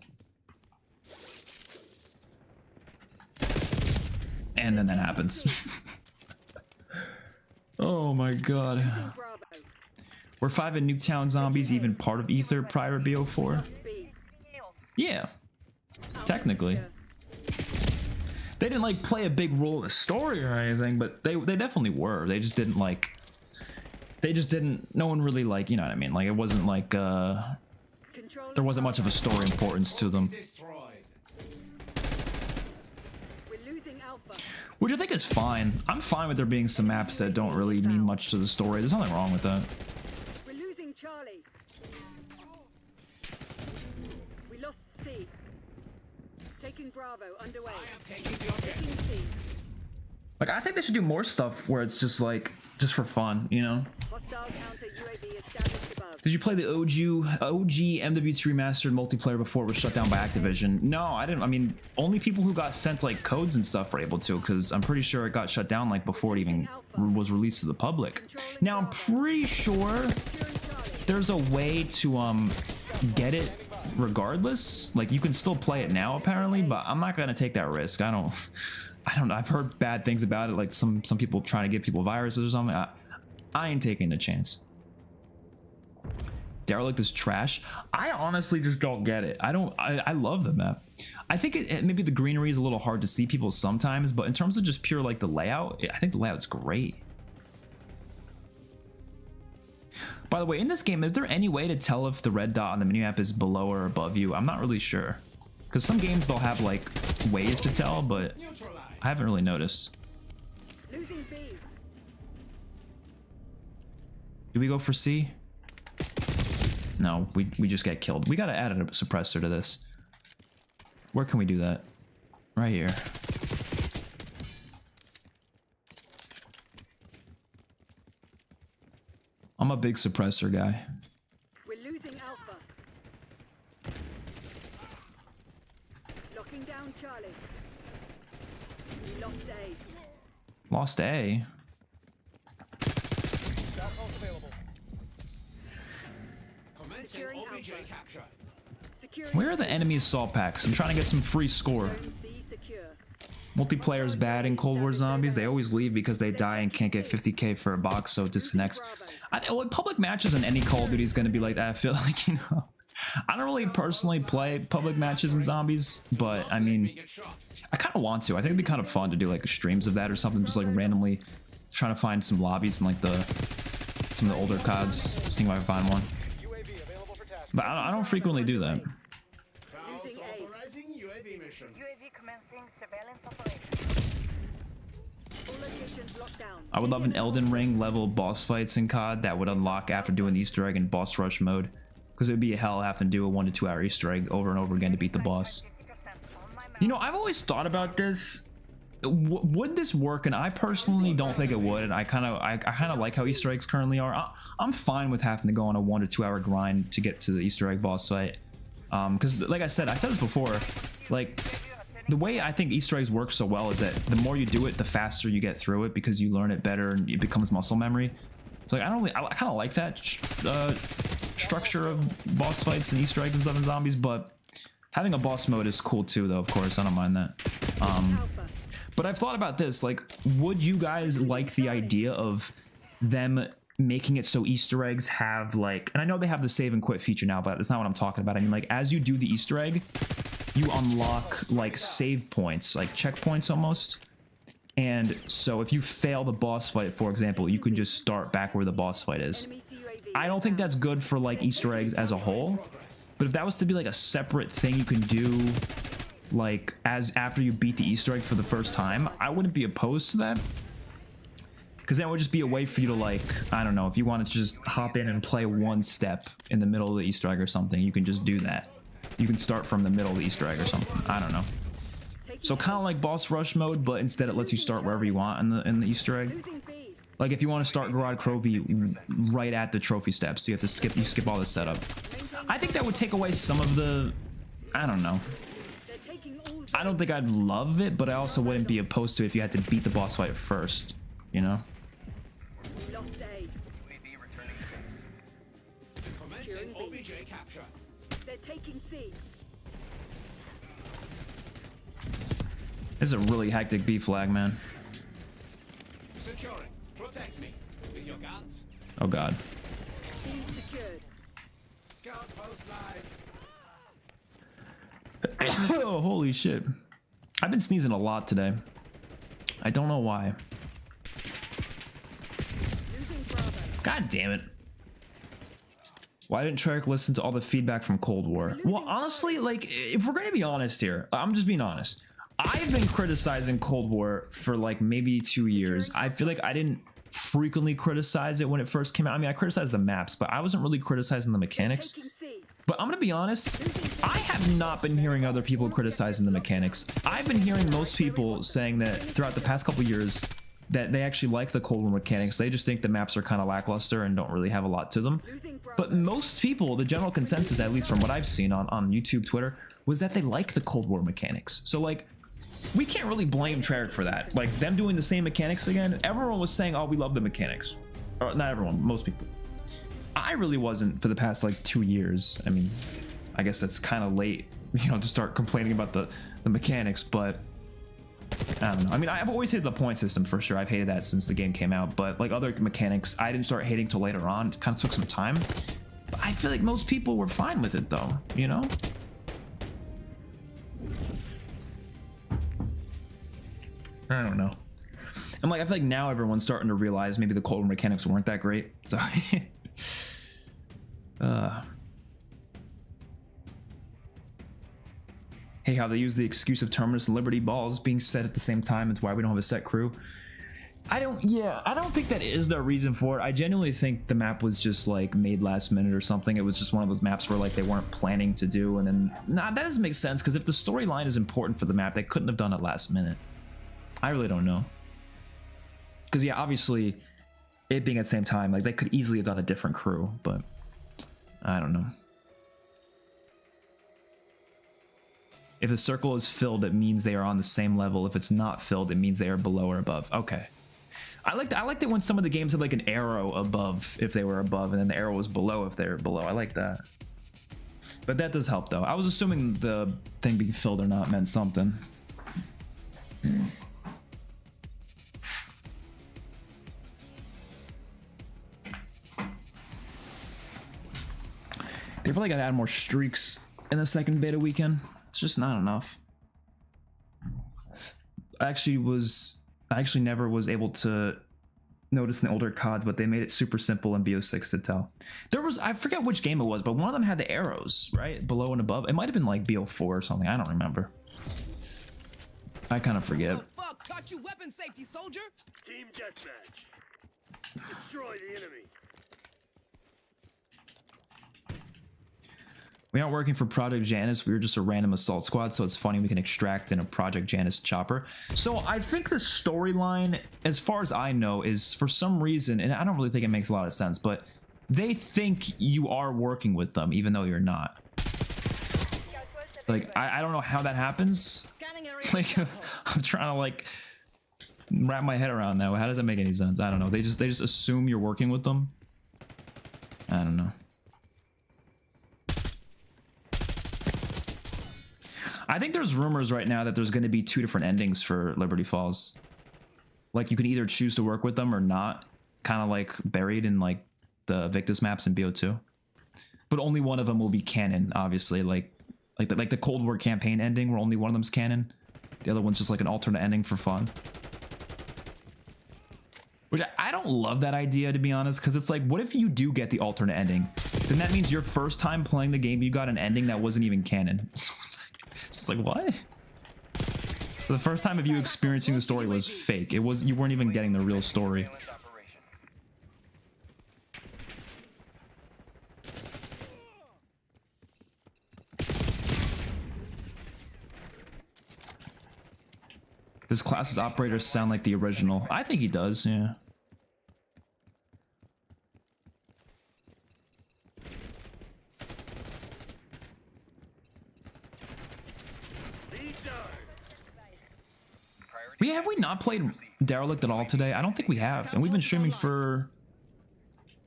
And then that happens. Oh my god. Bravo. Were 5 in Nuketown Zombies even part of Ether prior to BO4? B. Yeah, technically. They didn't like play a big role in the story or anything, but they definitely were. They just didn't like. They just didn't. No one really like. You know what I mean? Like, it wasn't like. Controlling There wasn't much of a story importance to them, We're losing Alpha. which I think is fine. I'm fine with there being some maps that don't really mean much to the story. There's nothing wrong with that. We're losing Charlie. We lost C. Taking Bravo underway. Taking C. Like, I think they should do more stuff where it's just like, just for fun, you know? Hostile counter UAV established above. Did you play the OG MW2 remastered multiplayer before it was shut down by Activision? No, I didn't. I mean, only people who got sent like codes and stuff were able to, because I'm pretty sure it got shut down like before it even was released to the public. Now, I'm pretty sure Securing Charlie. there's a way to get it regardless. Like, you can still play it now apparently, but I'm not gonna take that risk. I don't know. I've heard bad things about it, like some people trying to give people viruses or something. I ain't taking the chance. Derelict is trash. I honestly just don't get it. I love the map. I think maybe the greenery is a little hard to see people sometimes, but in terms of just pure like the layout, I think the layout's great. By the way, in this game, is there any way to tell if the red dot on the minimap is below or above you? I'm not really sure. Because some games they'll have like ways to tell, but I haven't really noticed. Losing B. Do we go for C? No, we just get killed. We gotta add a suppressor to this. Where can we do that? Right here. I'm a big suppressor guy. We're losing Alpha. Locking down Charlie. We lost A. Lost A. Securing OBJ Alpha. capture. Securing Where are the enemy assault packs? I'm trying to get some free score. Zone C secure. Multiplayer's bad in Cold War Zombies. They always leave because they die and can't get 50k for a box, so it disconnects. Well, public matches in any Call of Duty is going to be like that. I feel like, you know, I don't really personally play public matches in Zombies, but I mean, I kind of want to. I think it'd be kind of fun to do like streams of that or something, just like randomly trying to find some lobbies in like some of the older CODs, seeing if I can find one. But I don't frequently do that. Losing A. Authorizing UAV mission. UAV commencing surveillance operation. All locations locked down. I would love an Elden Ring level boss fights in COD that would unlock after doing the Easter egg in boss rush mode, because it would be a hell having to do a 1 to 2 hour Easter egg over and over again to beat the boss. 50% on my map. You know, I've always thought about this. Would this work? And I personally don't think it would. And I kind of like how Easter eggs currently are. I'm fine with having to go on a 1 to 2 hour grind to get to the Easter egg boss fight. Because like I said this before, like the way I think Easter eggs work so well is that the more you do it, the faster you get through it because you learn it better and it becomes muscle memory. So like I kind of like that structure of boss fights and Easter eggs and stuff in Zombies, but having a boss mode is cool too, though. Of course, I don't mind that. Alpha. But I've thought about this, like, would you guys like the idea of them making it so Easter eggs have like, and I know they have the save and quit feature now, but that's not what I'm talking about. I mean, like, as you do the Easter egg, you unlock like save points, like checkpoints almost. And so if you fail the boss fight, for example, you can just start back where the boss fight is. Enemy CUAV. I don't think that's good for like Easter eggs as a whole, but if that was to be like a separate thing you can do like after you beat the Easter egg for the first time, I wouldn't be opposed to that, because that would just be a way for you to, like, I don't know, if you wanted to just hop in and play one step in the middle of the Easter egg or something, you can just do that. You can start from the middle of the Easter egg or something. I don't know. So kind of like boss rush mode, but instead it lets you start wherever you want in the Easter egg. Losing B. Like if you want to start Garad Trophy right at the trophy steps, so you have to skip all the setup. I think that would take away some of the, I don't know. They're taking all I don't think I'd love it, but I also wouldn't be opposed to it if you had to beat the boss fight first, you know? We lost A. UAV returning to base. Commencing OBJ capture. They're taking C. This is a really hectic B flag, man. Securing. Protect me. With your guns. Oh god. C secured. Scout post live. Oh, holy shit. I've been sneezing a lot today. I don't know why. Losing Bravo. God damn it. Why didn't Treyarch listen to all the feedback from Cold War? Well, honestly, like, if we're gonna be honest here, I'm just being honest. I've been criticizing Cold War for like maybe 2 years. I feel like I didn't frequently criticize it when it first came out. I mean, I criticized the maps, but I wasn't really criticizing the mechanics. Taking C. But I'm gonna be honest, I have not been hearing other people criticizing the mechanics. I've been hearing most people saying that throughout the past couple years that they actually like the Cold War mechanics. They just think the maps are kind of lackluster and don't really have a lot to them. Losing Bravo. But most people, the general consensus, at least from what I've seen on YouTube, Twitter, was that they like the Cold War mechanics. So like, we can't really blame Treyarch for that. Like them doing the same mechanics again, everyone was saying, oh, we love the mechanics. Or not everyone, most people. I really wasn't for the past like 2 years. I mean, I guess that's kind of late, you know, to start complaining about the mechanics, but I don't know. I mean, I've always hated the point system for sure. I've hated that since the game came out, but like other mechanics, I didn't start hating till later on. It kind of took some time. But I feel like most people were fine with it though, you know? I don't know. I'm like, I feel like now everyone's starting to realize maybe the Cold War mechanics weren't that great. So hey, how they use the excuse of Terminus and Liberty balls being set at the same time. It's why we don't have a set crew. I don't think that is the reason for it. I genuinely think the map was just like made last minute or something. It was just one of those maps where like they weren't planning to do, and then that doesn't make sense, because if the storyline is important for the map, they couldn't have done it last minute. I really don't know. Because yeah, obviously it being at the same time, like they could easily have done a different crew, but I don't know. If the circle is filled, it means they are on the same level. If it's not filled, it means they are below or above. Okay. I liked it when some of the games had like an arrow above if they were above, and then the arrow was below if they were below. I like that. But that does help though. I was assuming the thing being filled or not meant something. They feel like I'd add more streaks in the second beta weekend. It's just not enough. I actually never was able to notice in the older CODs, but they made it super simple in BO6 to tell. There was, I forget which game it was, but one of them had the arrows, right? Below and above. It might have been like BO4 or something. I don't remember. I kind of forget. The fuck taught you weapon safety, soldier? Team deathmatch. Destroy the enemy. We aren't working for Project Janus. We were just a random assault squad, so it's funny we can extract in a Project Janus chopper. So I think the storyline, as far as I know, is for some reason, and I don't really think it makes a lot of sense, but they think you are working with them, even though you're not. Like, I don't know how that happens. Like, I'm trying to like wrap my head around that. How does that make any sense? I don't know. They just assume you're working with them. I don't know. I think there's rumors right now that there's going to be 2 different endings for Liberty Falls. Like you can either choose to work with them or not, kind of like buried in like the Victus maps in BO2. But only one of them will be canon, obviously. Like the Cold War campaign ending, where only one of them's canon. The other one's just like an alternate ending for fun. Which I don't love that idea, to be honest, because it's like, what if you do get the alternate ending? Then that means your first time playing the game, you got an ending that wasn't even canon. It's like, what? So the first time of you experiencing the story was fake. It was, you weren't even getting the real story. This class's operators sound like the original. I think he does, yeah. Have we not played Derelict at all today? I don't think we have, and we've been streaming for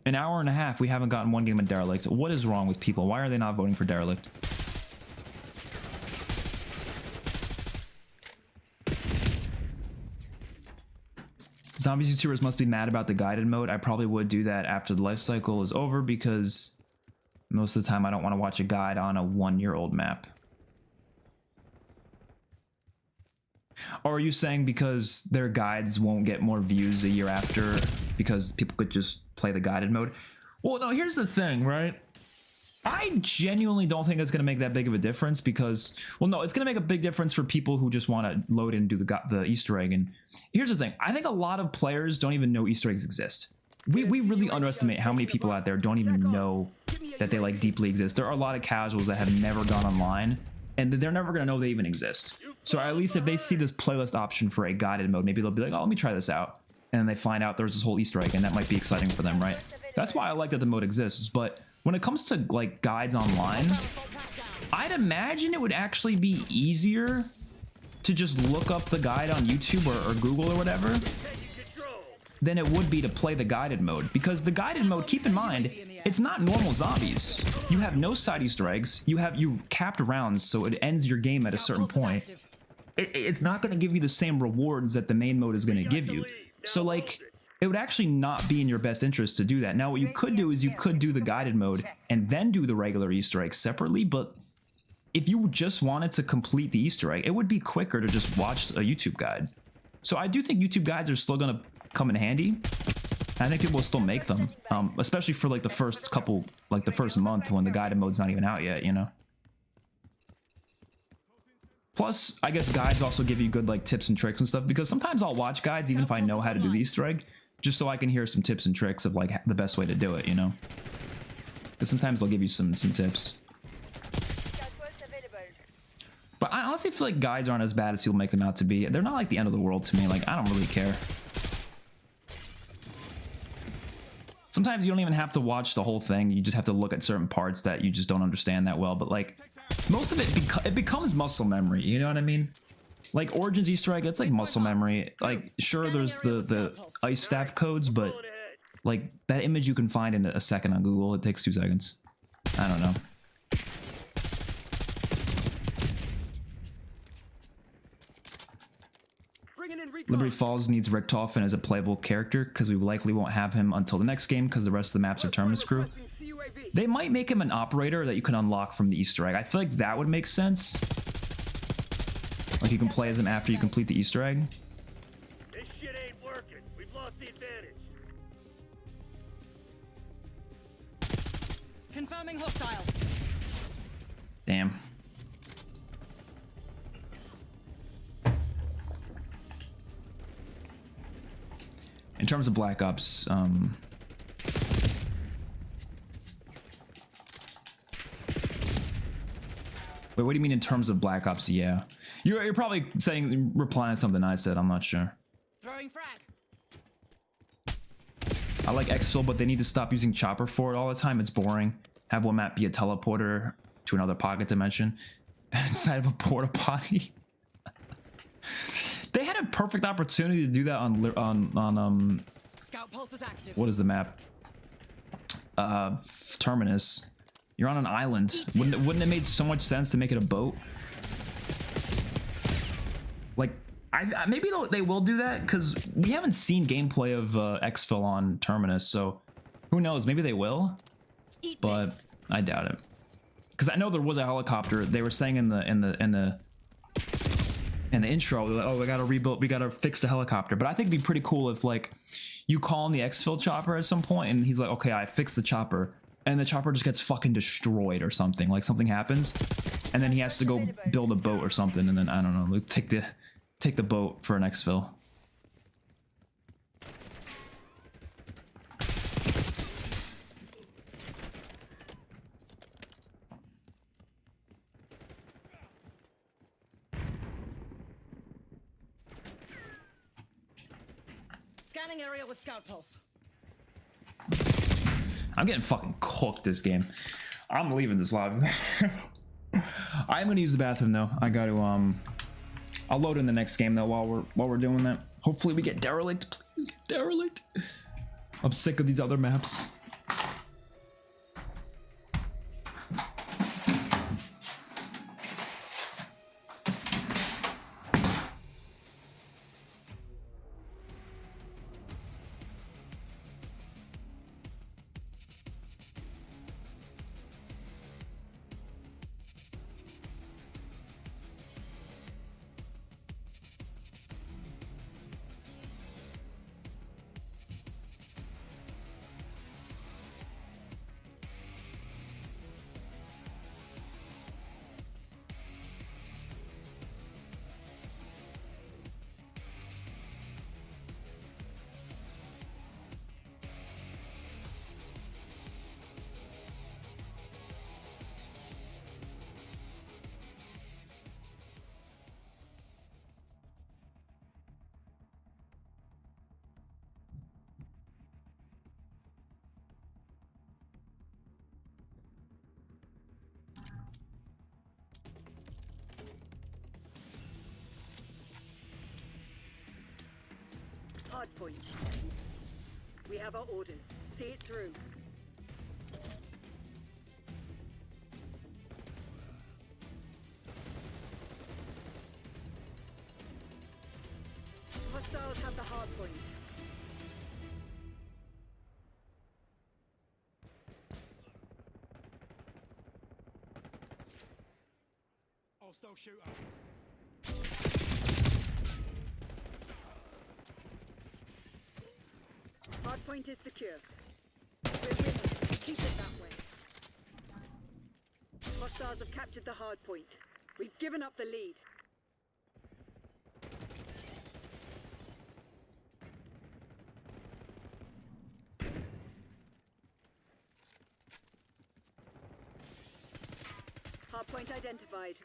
an hour and a half. We haven't gotten one game of Derelict. What is wrong with people? Why are they not voting for Derelict? Zombies YouTubers must be mad about the guided mode. I probably would do that after the life cycle is over, because most of the time I don't want to watch a guide on a 1-year-old map. Or are you saying because their guides won't get more views a year after because people could just play the guided mode? Well, no, here's the thing, right? I genuinely don't think it's going to make that big of a difference because, well, no, it's going to make a big difference for people who just want to load in and do the Easter egg. And here's the thing. I think a lot of players don't even know Easter eggs exist. We really underestimate how many people out there don't even know that they like deeply exist. There are a lot of casuals that have never gone online, and they're never going to know they even exist. So at least if they see this playlist option for a guided mode, maybe they'll be like, oh, let me try this out. And then they find out there's this whole Easter egg, and that might be exciting for them, right? That's why I like that the mode exists. But when it comes to like guides online, I'd imagine it would actually be easier to just look up the guide on YouTube or Google or whatever than it would be to play the guided mode. Because the guided mode, keep in mind, it's not normal zombies. You have no side Easter eggs. You've capped rounds, so it ends your game at a certain point. It's not going to give you the same rewards that the main mode is going to give you. So like, it would actually not be in your best interest to do that. Now, what you could do is you could do the guided mode and then do the regular Easter egg separately, but if you just wanted to complete the Easter egg, it would be quicker to just watch a YouTube guide. So I do think YouTube guides are still going to come in handy. I think people will still make them, especially for like the first couple, like the first month when the guided mode's not even out yet, you know? Plus, I guess guides also give you good like tips and tricks and stuff, because sometimes I'll watch guides even if I know how to do the Easter egg, just so I can hear some tips and tricks of like the best way to do it, you know? Because sometimes they'll give you some tips. But I honestly feel like guides aren't as bad as people make them out to be. They're not like the end of the world to me. Like, I don't really care. Sometimes you don't even have to watch the whole thing. You just have to look at certain parts that you just don't understand that well. But like, most of it, it becomes muscle memory. You know what I mean? Like Origins Easter egg, it's like muscle memory. Like, sure, there's the ice staff codes, but like that image you can find in a second on Google. It takes 2 seconds. I don't know. Liberty Falls needs Richtofen as a playable character because we likely won't have him until the next game because the rest of the maps are Terminus crew. They might make him an operator that you can unlock from the Easter egg. I feel like that would make sense. Like you can play as him after you complete the Easter egg. This shit ain't working. We've lost the advantage. Confirming hostile. Damn. In terms of Black Ops, wait, what do you mean in terms of Black Ops? Yeah, you're probably saying, replying to something I said. I'm not sure. Throwing frag. I like exfil, but they need to stop using chopper for it all the time. It's boring. Have one map be a teleporter to another pocket dimension inside of a porta potty. They had a perfect opportunity to do that on Scout pulse is active. what is the map? Terminus. You're on an island. Wouldn't it make so much sense to make it a boat? Like, maybe they will do that because we haven't seen gameplay of exfil on Terminus, so who knows? Maybe they will, but I doubt it. Because I know there was a helicopter. They were saying in the intro, like, oh, we gotta rebuild, we gotta fix the helicopter. But I think it'd be pretty cool if like you call in the exfil chopper at some point and he's like, okay, I fixed the chopper, and the chopper just gets fucking destroyed or something. Like something happens, and then he has to go build a boat or something, and then I don't know, like, take the boat for an exfil. Scanning area with scout pulse. I'm getting fucking cooked this game. I'm leaving this lobby. I'm gonna use the bathroom though. I got to I'll load in the next game though while we're doing that. Hopefully we get derelict. Please get derelict. I'm sick of these other maps. Hard point. We have our orders. See it through. Hostiles have the hard point. shooter. Hardpoint is secure. We're winning. Keep it that way. Hostiles have captured the hardpoint. We've given up the lead. Hardpoint identified.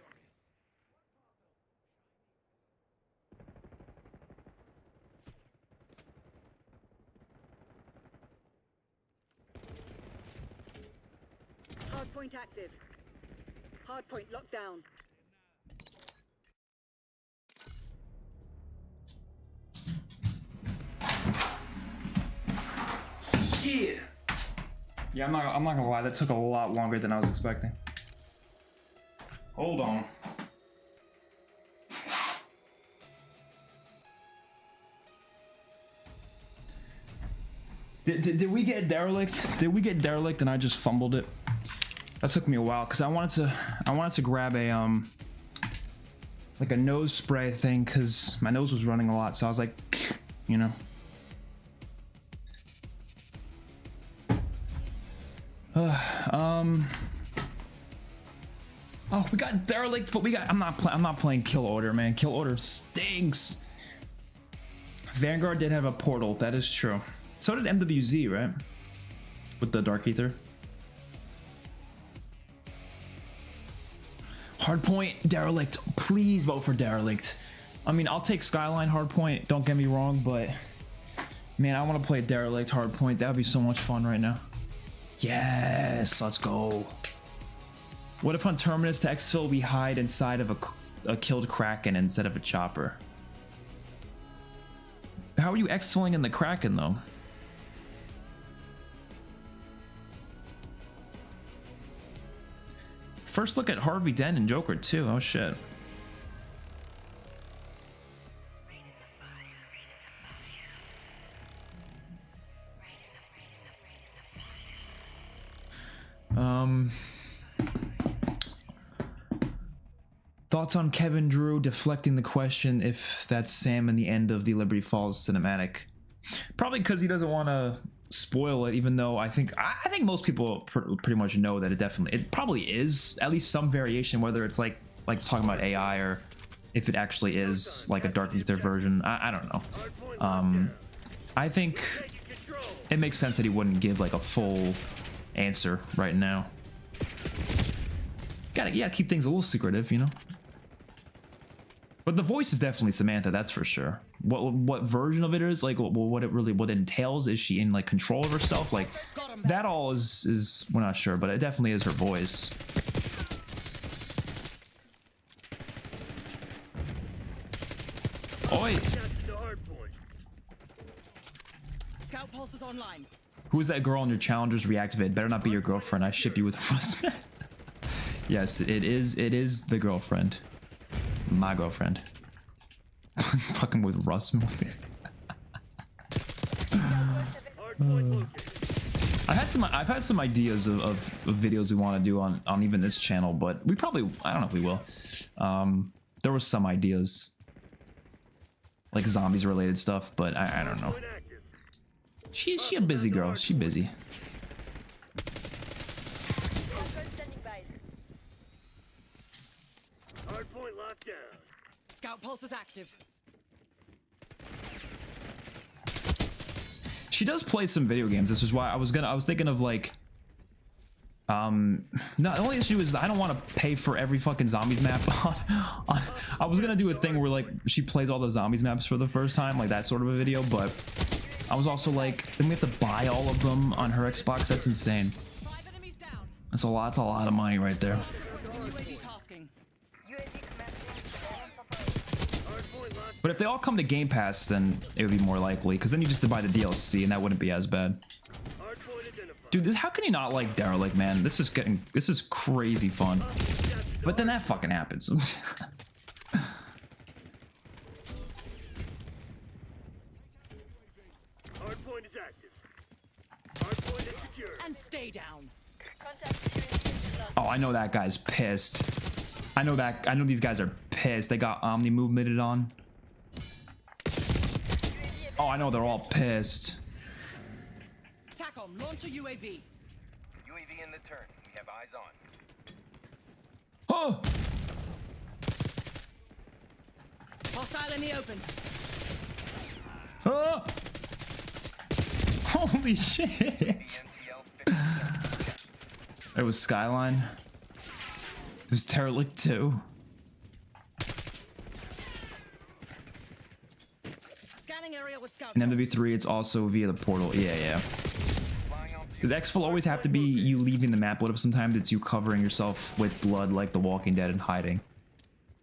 Hardpoint active. Hardpoint locked down. Yeah. Yeah, I'm not gonna lie, that took a lot longer than I was expecting. Hold on. Did we get derelict? Did we get derelict and I just fumbled it? That took me a while because I wanted to grab a like a nose spray thing because my nose was running a lot, so I was like, you know. Oh, we got derelict, but I'm not playing kill order, man. Kill order stinks. Vanguard did have a portal, that is true. So did MWZ, right? With the Dark Ether. Hardpoint, derelict. Please vote for derelict. I mean, I'll take Skyline hardpoint, don't get me wrong, but man, I want to play derelict hardpoint. That would be so much fun right now. Yes, let's go. What if on Terminus to exfil we hide inside of a killed Kraken instead of a chopper? How are you exfilling in the Kraken though? First look at Harvey Dent and Joker too. Oh shit. Thoughts on Kevin Drew deflecting the question if that's Sam in the end of the Liberty Falls cinematic? Probably because he doesn't want to spoil it, even though I think most people pretty much know that it probably is at least some variation, whether it's like talking about AI or if it actually is like a Dark Ether version. I don't know. I think it makes sense that he wouldn't give like a full answer right now. Gotta keep things a little secretive, you know. But the voice is definitely Samantha, that's for sure. What version of it is, like what it entails, is she in like control of herself? Like that all is we're not sure, but it definitely is her voice. Oi! Scout pulse is online. Who is that girl on your challengers reactivate? Better not be your girlfriend. I ship you with Russ. Yes, it is the girlfriend. My girlfriend. Fucking with Russ. I've had some ideas of videos we want to do on even this channel, but we probably, I don't know if we will. There was some ideas like zombies related stuff, but I don't know. She a busy girl. She busy. Hardpoint locked down. Scout pulse is active. She does play some video games. This is why I was thinking of like no, the only issue is I don't want to pay for every fucking zombies map on I was gonna do a thing where like she plays all the zombies maps for the first time, like that sort of a video, but I was also like, then we have to buy all of them on her Xbox. That's insane. 5 enemies down. That's a lot of money right there. UAV tasking. UAV commencing surveillance operation. Hardpoint locked. But if they all come to Game Pass, then it would be more likely, because then you just have to buy the DLC and that wouldn't be as bad. Hardpoint identified. Dude, how can you not like Derelict, man? This is crazy fun. But then that fucking happens. Hardpoint is active. Hardpoint is secure. And stay down. Contact UAV. Oh, I know that guy's pissed. I know these guys are pissed. They got Omni movemented on. Oh, I know they're all pissed. TACOM, launch a UAV. UAV in the turn. We have eyes on. Oh! Hostile in the open. Oh! Holy shit! NCL 50%. It was Skyline. It was Terralic 2. Scanning area with scout. In MW3, it's also via the portal. Yeah. Flying on Because X will always have to be you leaving the map. What if sometimes it's you covering yourself with blood like The Walking Dead and hiding?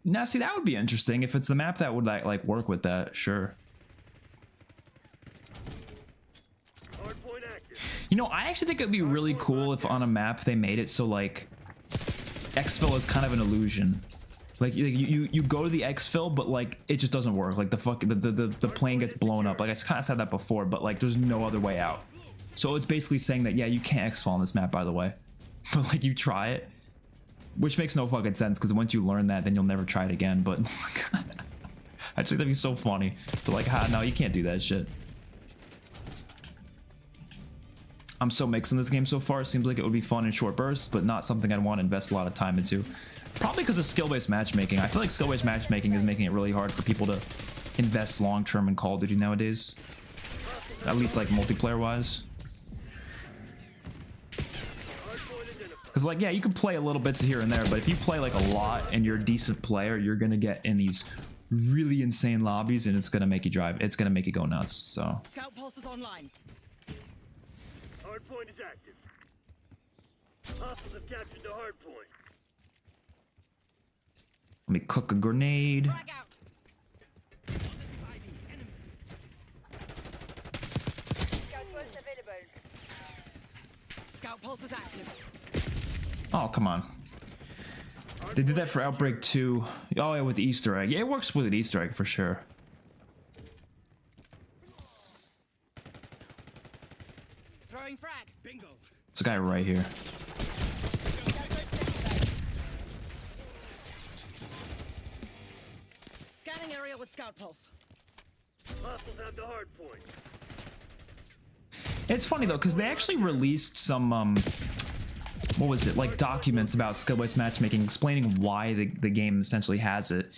Now, see, that would be interesting. If it's the map that would like work with that, sure. Hardpoint active. You know, I actually think it'd be really cool if on a map they made it so like exfil is kind of an illusion. Like you go to the exfil, but like it just doesn't work. Like the plane gets blown up. Like I kind of said that before, but like there's no other way out. So it's basically saying that yeah, you can't exfil on this map, by the way, but like you try it, which makes no fucking sense because once you learn that, then you'll never try it again. But I just think that'd be so funny. But like, no, you can't do that shit. I'm so mixed in this game so far. It seems like it would be fun in short bursts, but not something I'd want to invest a lot of time into. Probably because of skill-based matchmaking. I feel like skill-based matchmaking is making it really hard for people to invest long-term in Call of Duty nowadays. At least like multiplayer-wise. Because like, yeah, you can play a little bits here and there, but if you play like a lot and you're a decent player, you're going to get in these really insane lobbies and it's going to make you drive. It's going to make you go nuts, so. Scout pulse is online. Hardpoint is active. Hostiles have captured the hardpoint. Let me cook a grenade. Frag out. Scout post available. Scout pulse is active. Oh, come on. They did that for Outbreak 2. Oh, yeah, with the Easter egg. Yeah, it works with an Easter egg for sure. Throwing frag. Bingo. There's a guy right here. Scanning area with scout pulse. Hostiles have the hardpoint. It's funny though, because they actually released some, what was it, like documents about skill-based matchmaking explaining why the game essentially has it.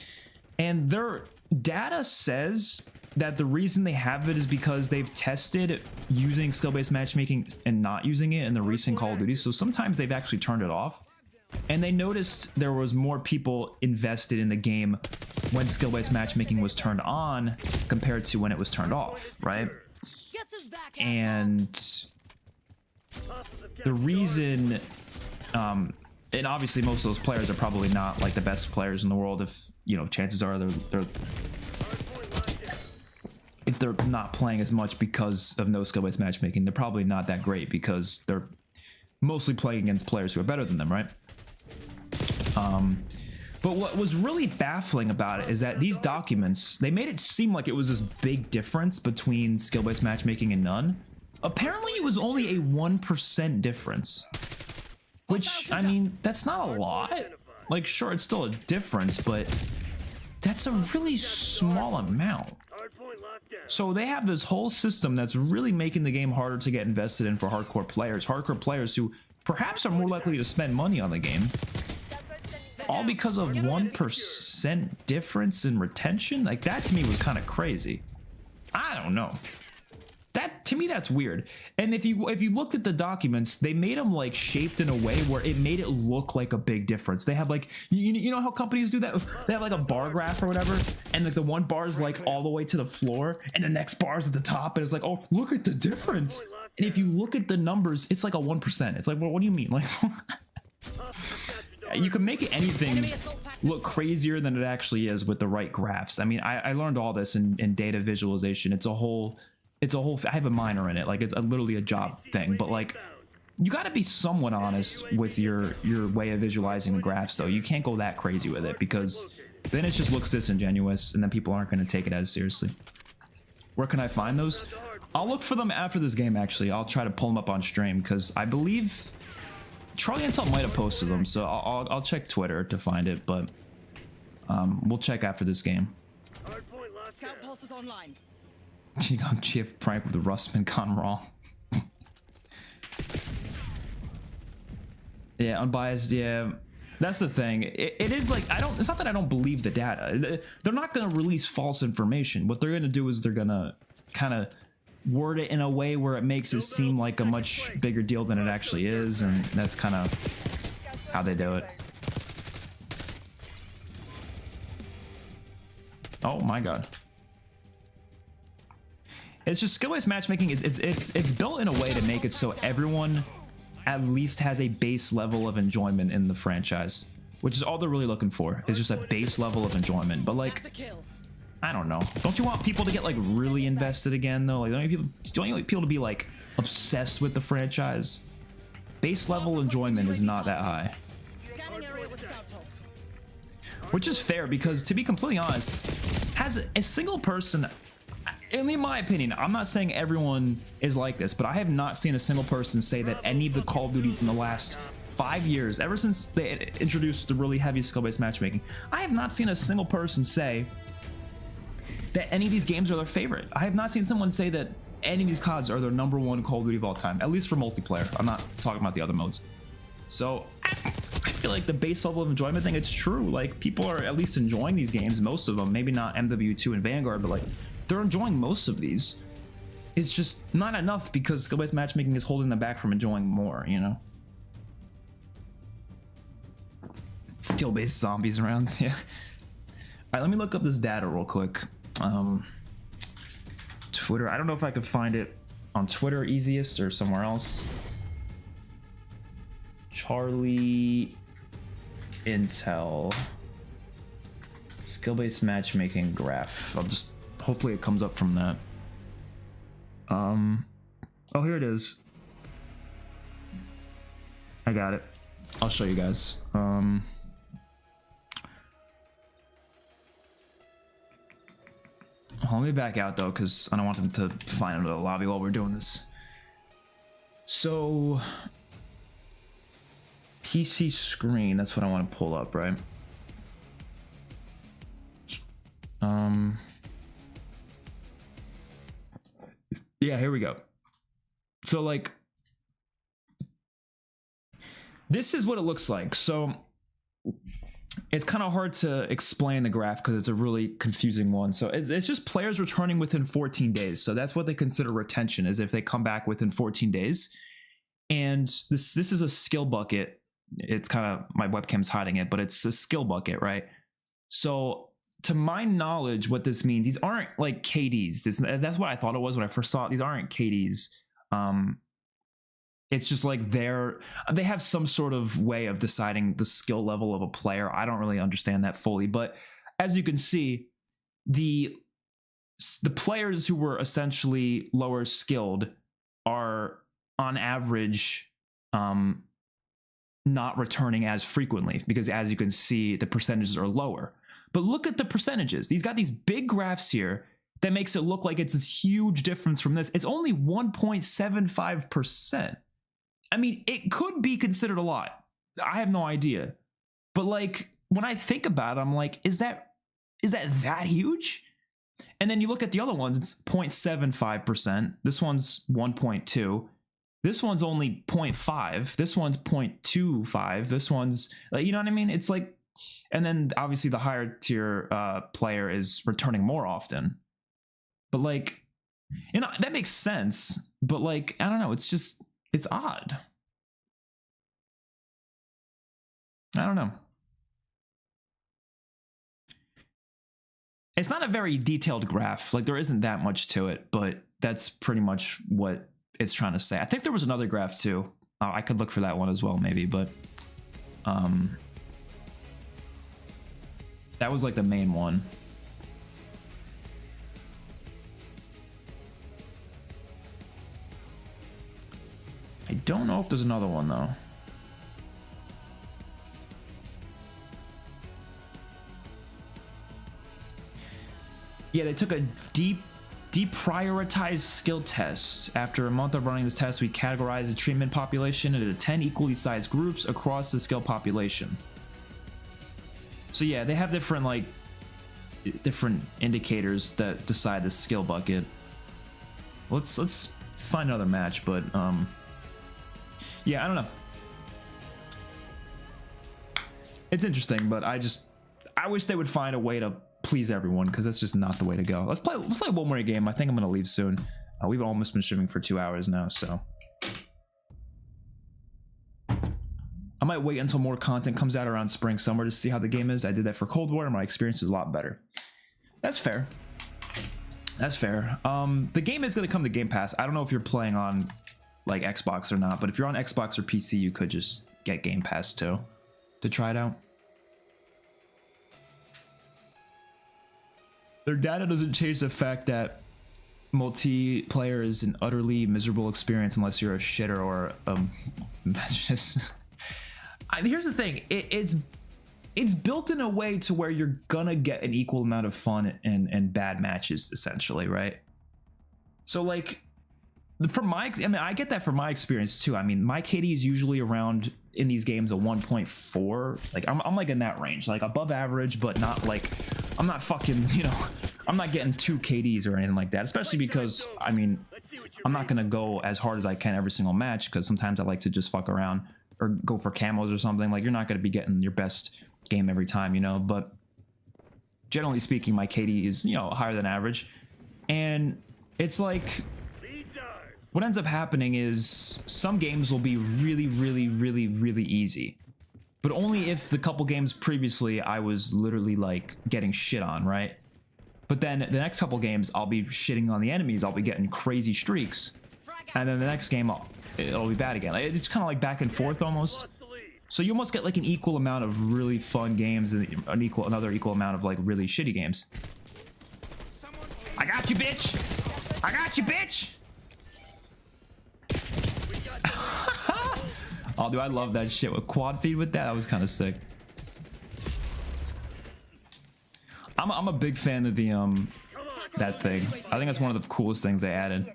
And their data says that the reason they have it is because they've tested using skill-based matchmaking and not using it in the recent Call of Duty. So sometimes they've actually turned it off. And they noticed there was more people invested in the game when skill-based matchmaking was turned on compared to when it was turned off, right? Guess who's back? And the reason, and obviously most of those players are probably not like the best players in the world. If you know, chances are if they're not playing as much because of no skill-based matchmaking, they're probably not that great because they're mostly playing against players who are better than them, right? But what was really baffling about it is that these documents, they made it seem like it was this big difference between skill-based matchmaking and none. Apparently it was only a 1% difference, which, I mean, that's not a lot. Like, sure, it's still a difference, but that's a really small amount. Hardpoint locked down. So they have this whole system that's really making the game harder to get invested in for hardcore players who perhaps are more likely to spend money on the game. All because of 1% difference in retention? Like, that to me was kind of crazy. I don't know. That, to me, that's weird. And if you looked at the documents, they made them like shaped in a way where it made it look like a big difference. They have like, you know how companies do that? They have like a bar graph or whatever, and like the one bar is like all the way to the floor, and the next bar is at the top, and it's like, oh, look at the difference. And if you look at the numbers, it's like a 1%. It's like, well, what do you mean? Like, you can make anything look crazier than it actually is with the right graphs. I mean, I learned all this in data visualization. It's a whole, I have a minor in it. Like, it's literally a job thing, but like, you got to be somewhat honest with your way of visualizing the graphs though. You can't go that crazy with it because then it just looks disingenuous and then people aren't going to take it as seriously. Where can I find those? I'll look for them after this game, actually. I'll try to pull them up on stream because I believe Charlie Intel might have posted them, so I'll check Twitter to find it, but we'll check after this game. Hardpoint lost there. Scout pulse is online. GF prank with the Russman gone wrong. Yeah, unbiased. Yeah, that's the thing. It is like it's not that I don't believe the data. They're not going to release false information. What they're going to do is they're going to kind of word it in a way where it makes it seem like a much bigger deal than it actually is, and that's kind of how they do it. Oh my god. It's just skill-based matchmaking. It's built in a way to make it so everyone at least has a base level of enjoyment in the franchise, which is all they're really looking for. Is just a base level of enjoyment. But like, That's a kill. I don't know. Don't you want people to get like really invested again though? Like, don't you want people to be like obsessed with the franchise? Base level enjoyment is not that high. Scanning area with scout pulse. Which is fair because, to be completely honest, has a single person, in my opinion, I'm not saying everyone is like this, but I have not seen a single person say that any of the Call of Duties in the last 5 years, ever since they introduced the really heavy skill-based matchmaking, I have not seen a single person say that any of these games are their favorite. I have not seen someone say that any of these CODs are their #1 Call of Duty of all time, at least for multiplayer. I'm not talking about the other modes. So I feel like the base level of enjoyment thing, it's true. Like, people are at least enjoying these games, most of them. Maybe not MW2 and Vanguard, but like, they're enjoying most of these. It's just not enough because skill-based matchmaking is holding them back from enjoying more, you know? Skill-based zombies rounds, yeah. All right, let me look up this data real quick. Twitter, I don't know if I could find it on Twitter easiest or somewhere else. Charlie Intel skill-based matchmaking graph. I'll just, hopefully it comes up from that. Oh, here it is. I got it. I'll show you guys. Let me back out though, because I don't want them to find another lobby while we're doing this. So, PC screen, that's what I want to pull up, right? Yeah, here we go. So like, this is what it looks like. So it's kind of hard to explain the graph because it's a really confusing one. So it's just players returning within 14 days. So that's what they consider retention, is if they come back within 14 days. And this is a skill bucket. It's kind of, my webcam's hiding it, but it's a skill bucket, right? So to my knowledge, what this means, these aren't like KDs. That's what I thought it was when I first saw it. These aren't KDs. It's just like they have some sort of way of deciding the skill level of a player. I don't really understand that fully, but as you can see, the players who were essentially lower skilled are on average not returning as frequently, because as you can see, the percentages are lower. But look at the percentages. These got these big graphs here that makes it look like it's this huge difference from this. It's only 1.75%. I mean, it could be considered a lot. I have no idea. But like, when I think about it, I'm like, is that huge? And then you look at the other ones, it's 0.75%. This one's 1.2. This one's only 0.5. This one's 0.25. This one's, like, you know what I mean? It's like, and then obviously the higher tier player is returning more often. But like, you know, that makes sense. But like, I don't know. It's just, it's odd. I don't know. It's not a very detailed graph. Like, there isn't that much to it, but that's pretty much what it's trying to say. I think there was another graph too. I could look for that one as well, maybe, but that was like the main one. I don't know if there's another one though. Yeah, they took a deep Deprioritize skill tests. After a month of running this test, we categorize the treatment population into 10 equally sized groups across the skill population. So yeah, they have different like different indicators that decide the skill bucket. Let's find another match, but yeah, I don't know. It's interesting, but I wish they would find a way to please everyone, because that's just not the way to go. Let's play one more game. I think I'm gonna leave soon. We've almost been streaming for 2 hours now, so I might wait until more content comes out around spring, summer to see how the game is. I did that for Cold War and my experience is a lot better. That's fair. That's fair. The game is gonna come to Game Pass. I don't know if you're playing on like Xbox or not, but if you're on Xbox or PC, you could just get Game Pass too to try it out. Their data doesn't change the fact that multiplayer is an utterly miserable experience unless you're a shitter or just. I mean, here's the thing: it's built in a way to where you're gonna get an equal amount of fun and bad matches, essentially, right? So like, I mean, I get that from my experience too. I mean, my KD is usually around in these games a 1.4. Like I'm like in that range, like above average, but not like I'm not fucking, you know, I'm not getting 2 KDs or anything like that. Especially because I mean, I'm not gonna go as hard as I can every single match, because sometimes I like to just fuck around or go for camos or something. Like you're not gonna be getting your best game every time, you know. But generally speaking, my KD is, you know, higher than average, and it's like, what ends up happening is some games will be really, really, really, really easy, but only if the couple games previously I was literally like getting shit on, right? But then the next couple games I'll be shitting on the enemies, I'll be getting crazy streaks, and then the next game it'll be bad again. Like, it's kind of like back and forth almost. So you almost get like an equal amount of really fun games and another equal amount of like really shitty games. I got you, bitch! I got you, bitch! Oh, dude, I love that shit with quad feed with that. That was kind of sick. I'm a big fan of the that thing. I think that's one of the coolest things they added.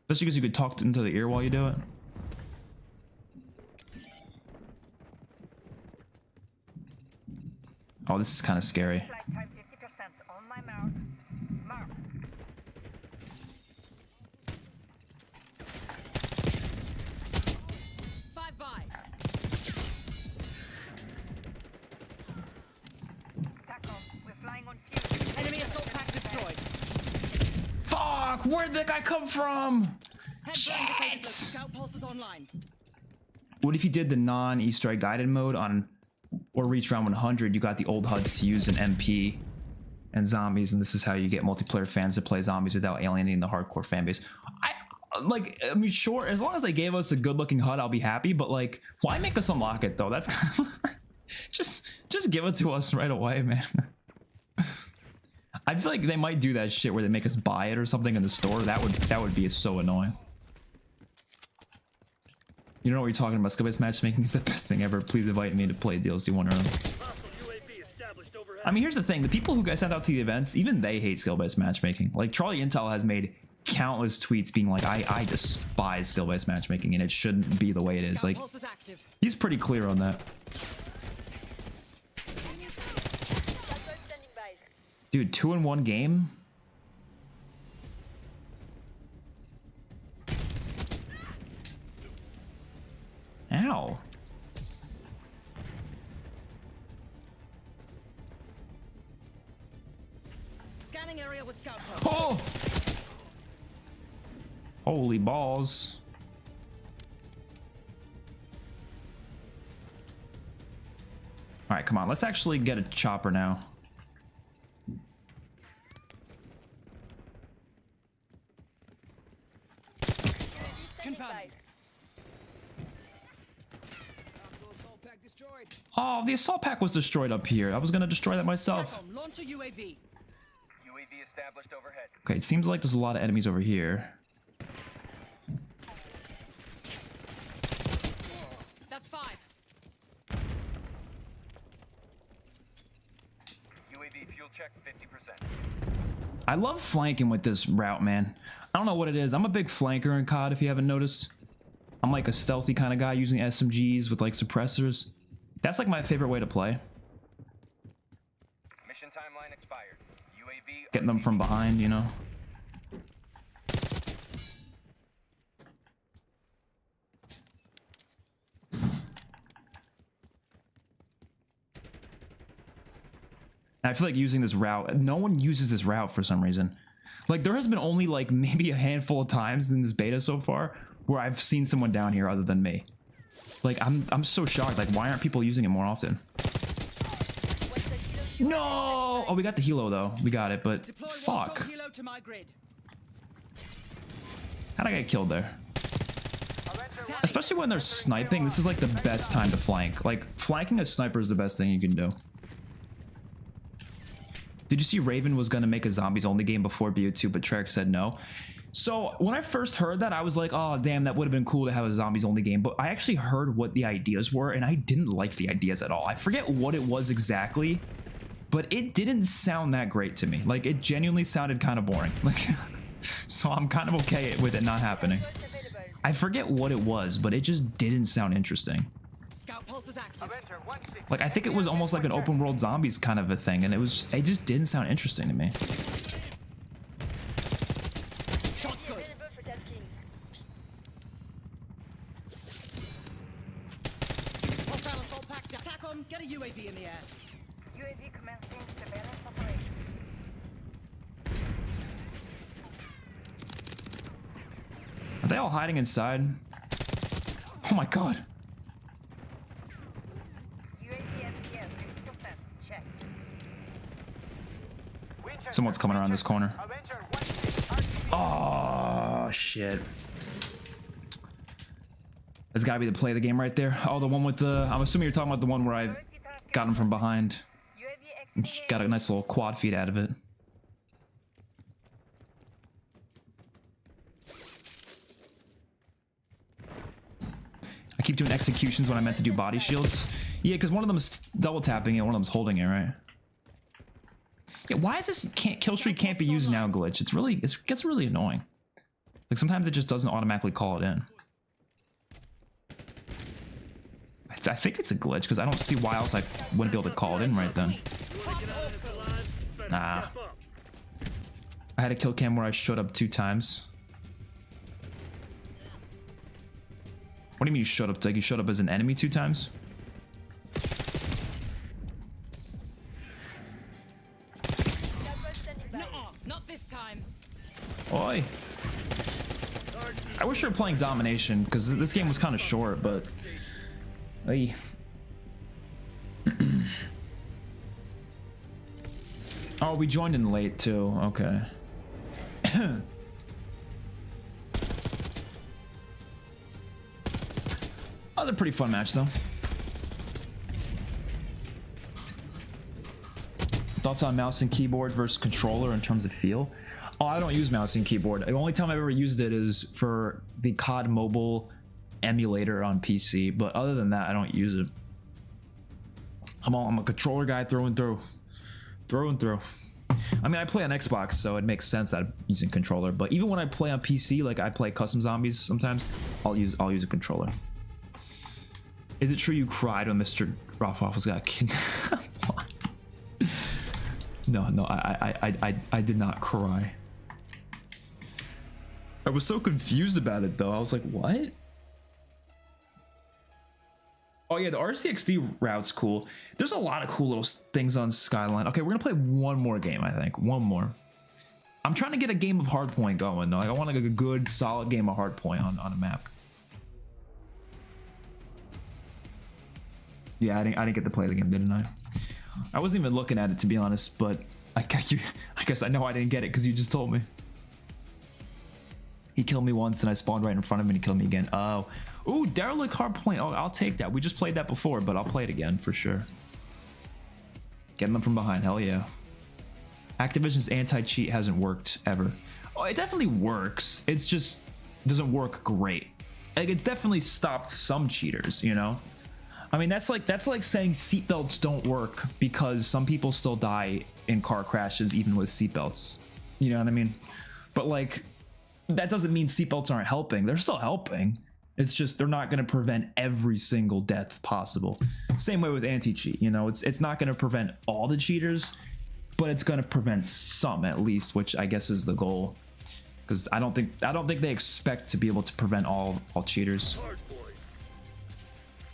Especially because you could talk into the ear while you do it. Oh, this is kind of scary. Enemy assault pack destroyed. Fuck! Where'd that guy come from? Shit! Scout pulse is online. What if you did the non-Easter egg guided mode on, or reach round 100? You got the old HUDs to use an MP and zombies, and this is how you get multiplayer fans to play zombies without alienating the hardcore fan base. I mean, sure, as long as they gave us a good-looking HUD, I'll be happy. But like, why make us unlock it though? That's kind of just give it to us right away, man. I feel like they might do that shit where they make us buy it or something in the store. That would be so annoying. You know what you're talking about? Skill-based matchmaking is the best thing ever. Please invite me to play DLC 1 round. I mean, here's the thing: the people who got sent out to the events, even they hate skill-based matchmaking. Like Charlie Intel has made countless tweets being like, I despise skill-based matchmaking and it shouldn't be the way it is. Like, he's pretty clear on that. Dude, 2-in-1 game? Ow. Scanning area with scout pulse. Oh! Holy balls. All right, come on. Let's actually get a chopper now. Confirmed. Oh, the assault pack was destroyed up here. I was gonna destroy that myself. Launch a UAV. UAV established overhead. Okay, it seems like there's a lot of enemies over here. That's 5. UAV fuel check 50%. I love flanking with this route, man. I don't know what it is. I'm a big flanker in COD, if you haven't noticed. I'm like a stealthy kind of guy using SMGs with like suppressors. That's like my favorite way to play. Mission timeline expired. UAV Getting them from behind, you know. I feel like using this route, no one uses this route for some reason. Like there has been only like maybe a handful of times in this beta so far where I've seen someone down here other than me. Like I'm so shocked. Like why aren't people using it more often? No! Oh, we got the helo though. We got it, but Deploy fuck. one helo to my grid. How'd I get killed there? Especially when they're sniping, this is like the best time to flank. Like flanking a sniper is the best thing you can do. Did you see Raven was gonna make a zombies only game before BO2, but Treyarch said no? So when I first heard that, I was like, oh damn, that would have been cool to have a zombies only game. But I actually heard what the ideas were, and I didn't like the ideas at all. I forget what it was exactly, but it didn't sound that great to me. Like it genuinely sounded kind of boring. Like, so I'm kind of okay with it not happening. I forget what it was, but it just didn't sound interesting. Scout pulse is active. Like I think it was almost like an open world zombies kind of a thing, and it just didn't sound interesting to me. Shot good. Available for tasking. Hostile assault pack. Attack on. Get a UAV in the air. UAV commencing surveillance operation. Are they all hiding inside? Oh my god. UAV FPS 50%. Check. Someone's coming around this corner. Oh shit. That's gotta be the play of the game right there. Oh, the one with the, I'm assuming you're talking about the one where I got him from behind. And got a nice little quad feed out of it. I keep doing executions when I meant to do body shields. Yeah, because one of them's double tapping it, one of them's holding it, right? Yeah, why is this kill streak can't be used now glitch? It gets really annoying. Like sometimes it just doesn't automatically call it in. I think it's a glitch because I don't see why else I wouldn't be able to call it in right then. Nah. I had a kill cam where I showed up 2 times. What do you mean you showed up? Like you showed up as an enemy 2 times? Nuh-uh, not this time. Oi. I wish we were playing domination because this game was kind of short, but. Oi. Oh, we joined in late too. Okay. That was a pretty fun match though. Thoughts on mouse and keyboard versus controller in terms of feel? Oh, I don't use mouse and keyboard. The only time I've ever used it is for the COD mobile emulator on PC, but other than that, I don't use it. I'm a controller guy through and through. Through and through. I mean, I play on Xbox, so it makes sense that I'm using controller, but even when I play on PC, like I play custom zombies sometimes, I'll use a controller. Is it true you cried when Mr. Rothhoff got kidnapped? What? No, I did not cry. I was so confused about it though. I was like, what? Oh yeah, the RCXD route's cool. There's a lot of cool little things on Skyline. Okay, we're gonna play one more game, I think. One more. I'm trying to get a game of Hardpoint going though. Like, I want like a good, solid game of Hardpoint on a map. Yeah, I didn't get to play the game, didn't I? I wasn't even looking at it to be honest, but I guess I know I didn't get it because you just told me. He killed me once, then I spawned right in front of him and he killed me again. Oh. Ooh, derelict hardpoint. Oh, I'll take that. We just played that before, but I'll play it again for sure. Getting them from behind, hell yeah. Activision's anti-cheat hasn't worked ever. Oh, it definitely works. It's just doesn't work great. Like, it's definitely stopped some cheaters, you know? I mean, that's like saying seatbelts don't work because some people still die in car crashes even with seatbelts. You know what I mean? But like, that doesn't mean seatbelts aren't helping. They're still helping. It's just they're not going to prevent every single death possible. Same way with anti-cheat. You know, it's not going to prevent all the cheaters, but it's going to prevent some at least, which I guess is the goal. Because I don't think they expect to be able to prevent all cheaters. Hard point.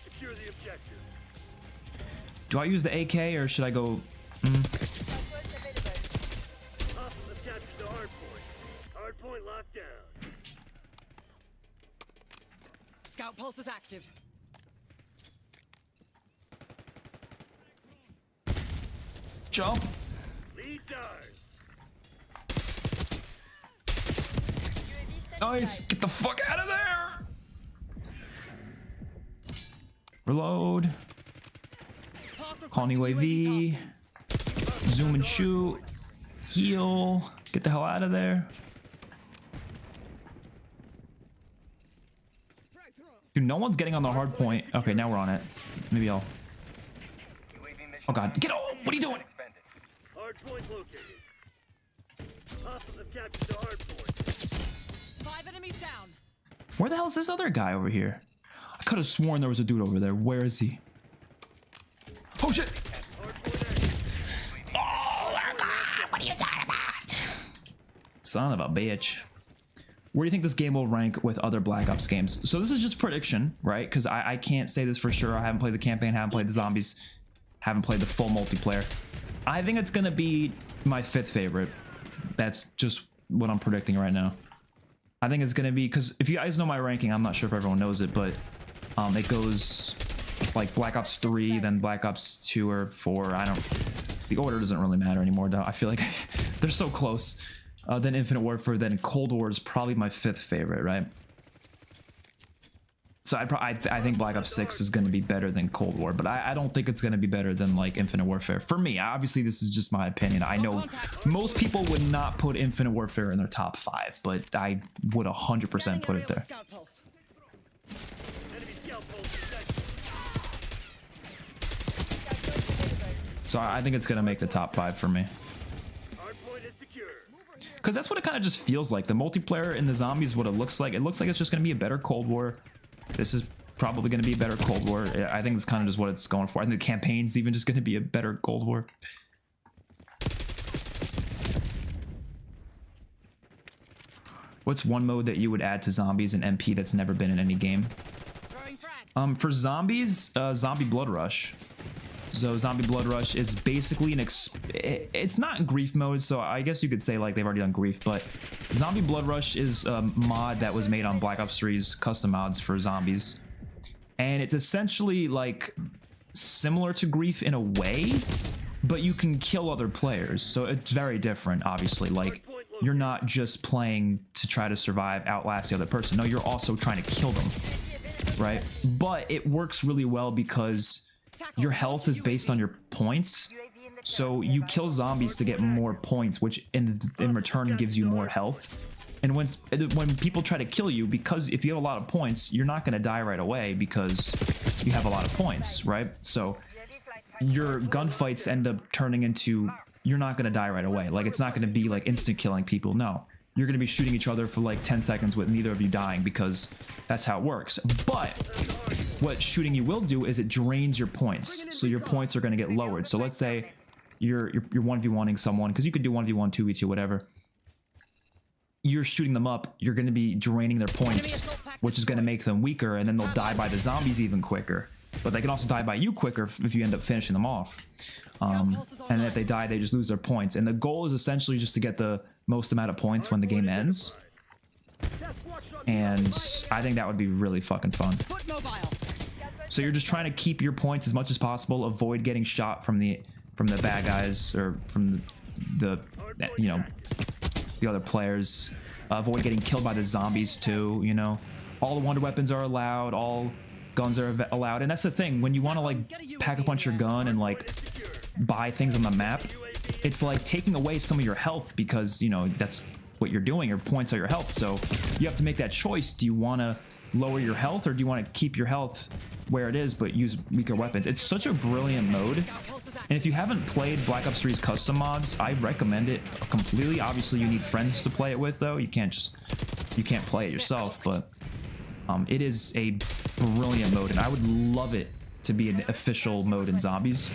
Secure the objective. Do I use the AK or should I go? Passwords available. Hostiles have captured the hard point. Hard point locked down. Scout pulse is active. Jump. Lead dive. Nice. Get the fuck out of there. Reload. Call an UAV. Zoom and shoot. Heal. Get the hell out of there. Dude, no one's getting on the hard point. Okay, now we're on it. Maybe I'll. UAV mission. Oh god. Get. Oh, what are you doing? Expended. Hard point located. Hostiles have captured the hard point. 5 enemies down. Where the hell is this other guy over here? I could have sworn there was a dude over there. Where is he? Oh shit! Hard point active. Oh my god! What are you talking about? Son of a bitch. Where do you think this game will rank with other Black Ops games? So this is just prediction, right? Because I can't say this for sure. I haven't played the campaign, haven't played the zombies, haven't played the full multiplayer. I think it's gonna be my 5th favorite. That's just what I'm predicting right now. I think it's gonna be, because if you guys know my ranking, I'm not sure if everyone knows it, but it goes like Black Ops 3, then Black Ops 2 or 4. I don't. The order doesn't really matter anymore, though. I feel like they're so close. Then Infinite Warfare, then Cold War is probably my 5th favorite, right? So I think Black Ops 6 is going to be better than Cold War, but I don't think it's going to be better than like Infinite Warfare. For me, obviously this is just my opinion. I know most people would not put Infinite Warfare in their top 5, but I would 100% put it there. Scout pulse. Enemy scout pulse detected. So I think it's going to make the top 5 for me. Hard point is secure. Because that's what it kind of just feels like. The multiplayer in the zombies, what it looks like it's just going to be a better Cold War. This is probably going to be a better Cold War. I think it's kind of just what it's going for. I think the campaign's even just going to be a better Cold War. What's one mode that you would add to zombies and MP that's never been in any game? Throwing frag. For zombies, Zombie Blood Rush. So Zombie Blood Rush is basically it's not grief mode, so I guess you could say like they've already done grief, but Zombie Blood Rush is a mod that was made on Black Ops 3's custom mods for zombies. And it's essentially like similar to grief in a way, but you can kill other players. So it's very different, obviously. Like you're not just playing to try to survive, outlast the other person. No, you're also trying to kill them, right? But it works really well because your health is based on your points, so you kill zombies to get more points, which in return gives you more health. And when people try to kill you, because if you have a lot of points, you're not going to die right away because you have a lot of points, right? So your gunfights end up turning into, you're not going to die right away. Like it's not going to be like instant killing people. No, you're going to be shooting each other for like 10 seconds with neither of you dying because that's how it works. But what shooting you will do is it drains your points, so your points are going to get lowered. So let's say you're 1v1ing someone, because you could do 1v1, 2v2, whatever. You're shooting them up, you're going to be draining their points, which is going to make them weaker, and then they'll die by the zombies even quicker. But they can also die by you quicker if you end up finishing them off. And if they die, they just lose their points. And the goal is essentially just to get the most amount of points when the game ends. And I think that would be really fucking fun. Foot mobile. So you're just trying to keep your points as much as possible, avoid getting shot from the bad guys or from the you know, the other players. Avoid getting killed by the zombies too, you know. All the wonder weapons are allowed, all guns are allowed. And that's the thing, when you want to like pack a punch your gun and like buy things on the map, it's like taking away some of your health, because you know that's what you're doing. Your points are your health, so you have to make that choice. Do you want to lower your health, or do you want to keep your health where it is but use weaker weapons? It's such a brilliant mode, and if you haven't played Black Ops 3's custom mods, I recommend it completely. Obviously you need friends to play it with, though. You can't play it yourself, but it is a brilliant mode, and I would love it to be an official mode in Zombies.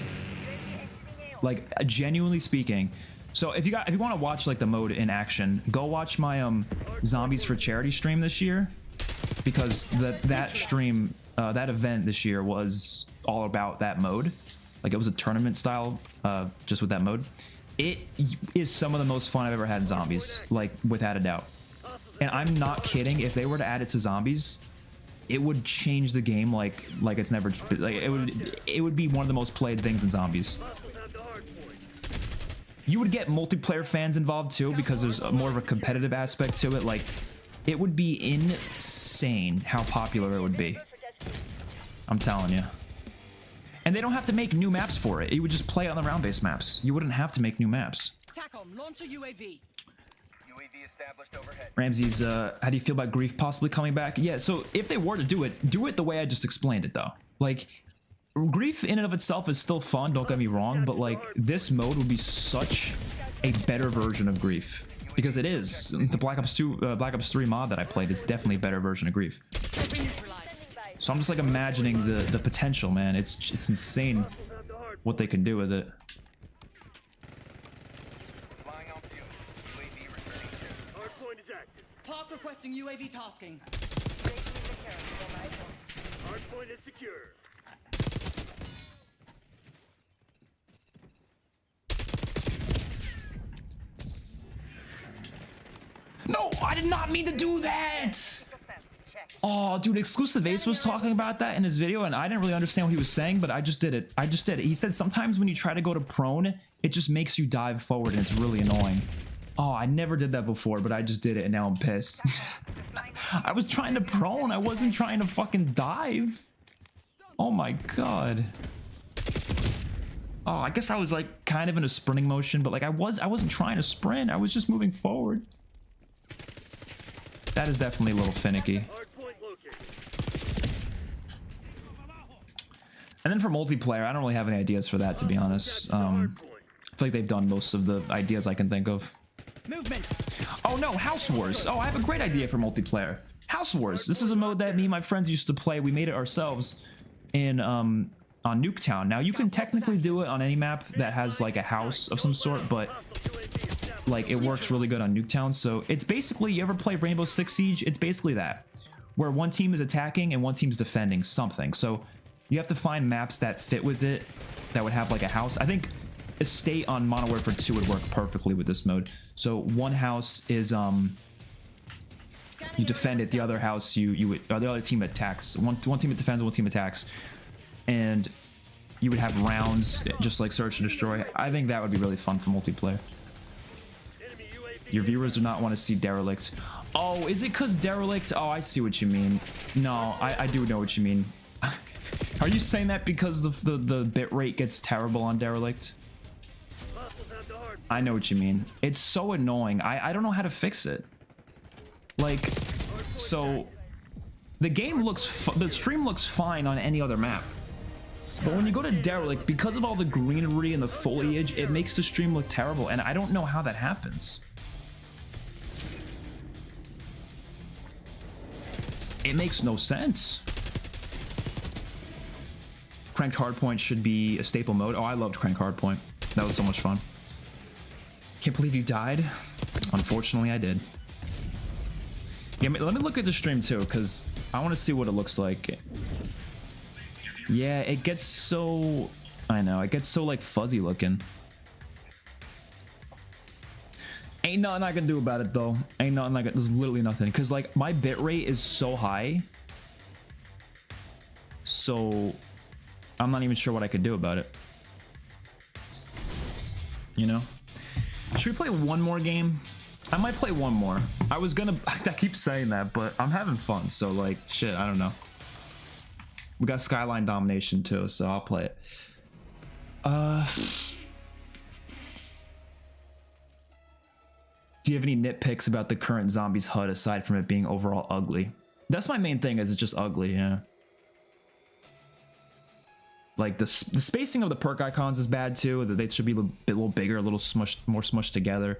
Like, genuinely speaking. So if you want to watch like the mode in action, go watch my Zombies for Charity stream this year, because that stream, that event this year was all about that mode. Like, it was a tournament style, just with that mode. It is some of the most fun I've ever had in Zombies, like, without a doubt. And I'm not kidding. If they were to add it to Zombies, it would change the game like it's never, like, it would be one of the most played things in Zombies. You would get multiplayer fans involved too, because there's more of a competitive aspect to it. Like, it would be insane how popular it would be. I'm telling you. And they don't have to make new maps for it. You would just play on the round-based maps. You wouldn't have to make new maps. TACOM, launch a UAV. UAV established overhead. Ramsey's, how do you feel about Grief possibly coming back? Yeah, so if they were to do it the way I just explained it, though. Like, Grief in and of itself is still fun, don't get me wrong, but like, this mode would be such a better version of Grief. Because it is. The Black Ops 3 mod that I played is definitely a better version of Grief. So I'm just like imagining the potential, man. It's insane what they can do with it. Flying on fuel. UAV returning to. Hardpoint is active. Park requesting UAV tasking. Hardpoint is secure. No, I did not mean to do that! Oh, dude, Exclusive Ace was talking about that in his video, and I didn't really understand what he was saying, but I just did it. I just did it. He said sometimes when you try to go to prone, it just makes you dive forward, and it's really annoying. Oh, I never did that before, but I just did it, and now I'm pissed. I was trying to prone. I wasn't trying to fucking dive. Oh my god. Oh, I guess I was like kind of in a sprinting motion, but like I wasn't trying to sprint. I was just moving forward. That is definitely a little finicky. Hardpoint located. And then for multiplayer, I don't really have any ideas for that, to be honest. I feel like they've done most of the ideas I can think of. Movement. Oh no, House Wars. Oh, I have a great idea for multiplayer. House Wars. This is a mode that me and my friends used to play. We made it ourselves in on Nuketown. Now you can technically do it on any map that has like a house of some sort, but like it works really good on Nuketown. So it's basically, you ever play Rainbow Six Siege? It's basically that, where one team is attacking and one team's defending something. So you have to find maps that fit with it, that would have like a house. I think Estate on Modern Warfare 2 would work perfectly with this mode. So one house is you defend it, the other house the other team attacks. One team defends, one team attacks, and you would have rounds just like Search and Destroy. I think that would be really fun for multiplayer. Your viewers do not want to see Derelict. Oh, is it because Derelict? Oh, I see what you mean. No, I do know what you mean. Are you saying that because the bit rate gets terrible on Derelict? I know what you mean. It's so annoying. I don't know how to fix it. Like, so the game looks, the stream looks fine on any other map. But when you go to Derelict, because of all the greenery and the foliage, it makes the stream look terrible, and I don't know how that happens. It makes no sense. Cranked Hardpoint should be a staple mode. Oh, I loved Cranked Hardpoint. That was so much fun. Can't believe you died. Unfortunately, I did. Yeah, let me look at the stream too, because I want to see what it looks like. Yeah, it gets so... I know, it gets so like fuzzy looking. Ain't nothing I can do about it though. Ain't nothing I can... There's literally nothing, because like my bitrate is so high. So I'm not even sure what I could do about it. You know? Should we play one more game? I might play one more. I was gonna... I keep saying that, but I'm having fun, so like, shit, I don't know. We got Skyline Domination too, so I'll play it. Do you have any nitpicks about the current Zombies HUD aside from it being overall ugly? That's my main thing, is it's just ugly, yeah. Like the spacing of the perk icons is bad too. They should be a little bigger, a little more smushed together.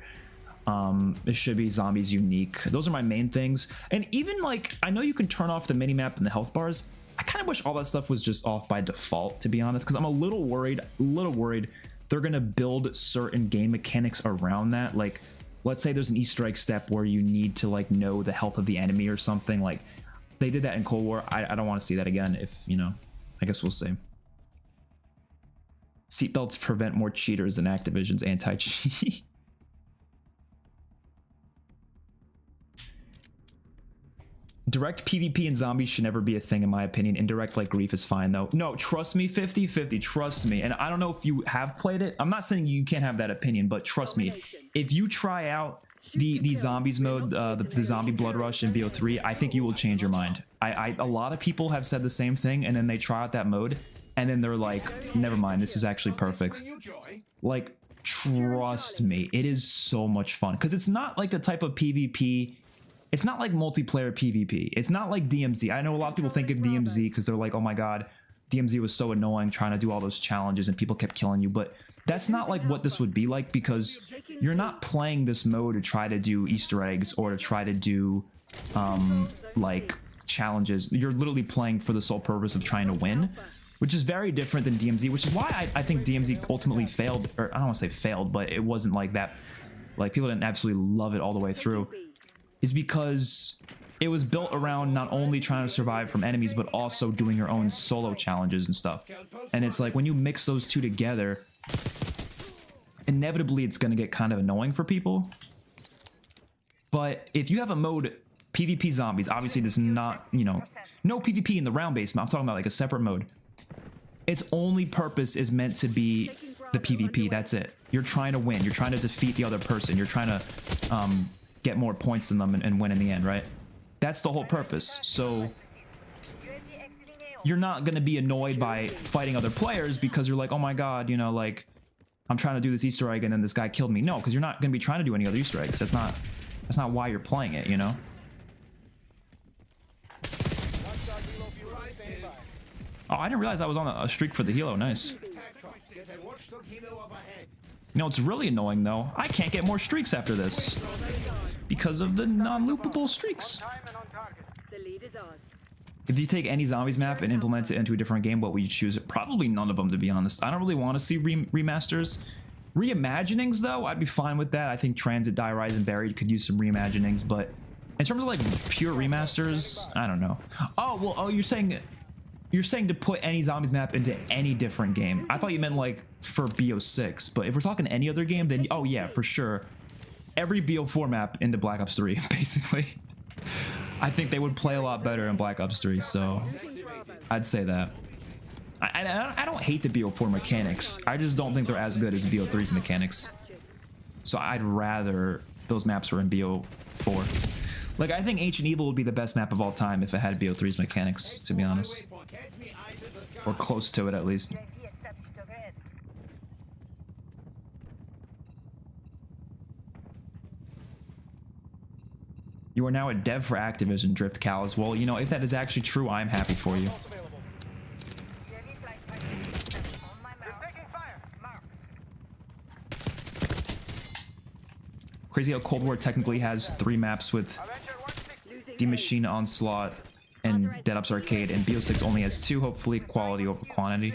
It should be zombies unique. Those are my main things. And even like, I know you can turn off the minimap and the health bars. I kind of wish all that stuff was just off by default, to be honest, because I'm a little worried they're gonna build certain game mechanics around that. Like, let's say there's an Easter egg step where you need to like know the health of the enemy or something. Like they did that in Cold War. I don't want to see that again. If you know, I guess we'll see. Seatbelts prevent more cheaters than Activision's anti-cheat. Direct PvP and zombies should never be a thing, in my opinion. Indirect like grief is fine though. No, trust me, 50-50, trust me. And I don't know if you have played it. I'm not saying you can't have that opinion, but trust me, if you try out the zombies mode, the zombie blood rush in BO3, I think you will change your mind. A lot of people have said the same thing, and then they try out that mode and then they're like, never mind, this is actually perfect. Like, trust me, it is so much fun, because it's not like the type of PvP. It's not like multiplayer PvP. It's not like DMZ. I know a lot of people think of DMZ because they're like, oh my god, DMZ was so annoying trying to do all those challenges and people kept killing you. But that's not like what this would be like, because you're not playing this mode to try to do Easter eggs or to try to do like challenges. You're literally playing for the sole purpose of trying to win, which is very different than DMZ, which is why I think DMZ ultimately failed. Or I don't want to say failed, but it wasn't like that. Like, people didn't absolutely love it all the way through. Is because it was built around not only trying to survive from enemies, but also doing your own solo challenges and stuff. And it's like, when you mix those two together, inevitably it's going to get kind of annoying for people. But if you have a mode, PvP zombies, obviously this is not, you know, no PvP in the round-based mode. I'm talking about like a separate mode. Its only purpose is meant to be the PvP. That's it. You're trying to win. You're trying to defeat the other person. You're trying to get more points than them and win in the end, right? That's the whole purpose. So you're not going to be annoyed by fighting other players because you're like, oh my god, you know, like, I'm trying to do this Easter egg and then this guy killed me. No, because you're not going to be trying to do any other Easter eggs. That's not why you're playing it, you know? Oh, I didn't realize I was on a streak for the helo. Nice. You know, it's really annoying though. I can't get more streaks after this because of the non-loopable streaks. The lead is ours. If you take any zombies map and implement it into a different game, what would you choose? Probably none of them, to be honest. I don't really want to see remasters. Reimaginings though, I'd be fine with that. I think Transit, Die, Rise, and Buried could use some reimaginings, but in terms of like pure remasters, I don't know. Oh, well, oh, you're saying to put any zombies map into any different game. I thought you meant like for BO6, but if we're talking any other game, then oh yeah, for sure. Every BO4 map into Black Ops 3, basically. I think they would play a lot better in Black Ops 3, so I'd say that. I don't hate the BO4 mechanics. I just don't think they're as good as BO3's mechanics. So I'd rather those maps were in BO4. Like, I think Ancient Evil would be the best map of all time if it had BO3's mechanics, to be honest. Or close to it, at least. You are now a dev for Activision, Drift Cows. Well, you know, if that is actually true, I'm happy for you. Crazy how Cold War technically has 3 maps with Die Machine, Onslaught, and Dead Ops Arcade, and BO6 only has 2, hopefully quality over quantity.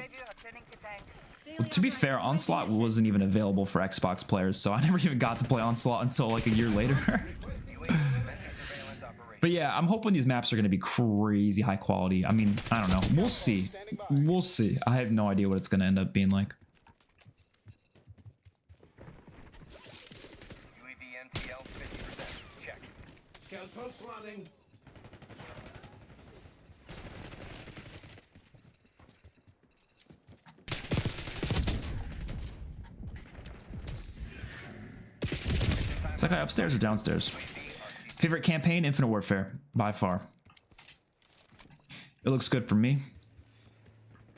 Well, to be fair, Onslaught wasn't even available for Xbox players, so I never even got to play Onslaught until like a year later. But yeah, I'm hoping these maps are going to be crazy high quality. I mean, I don't know. We'll see. We'll see. I have no idea what it's going to end up being like. UAV NTL 50%. Check. Scout post running. Is that guy upstairs or downstairs? Favorite campaign? Infinite Warfare, by far. It looks good for me.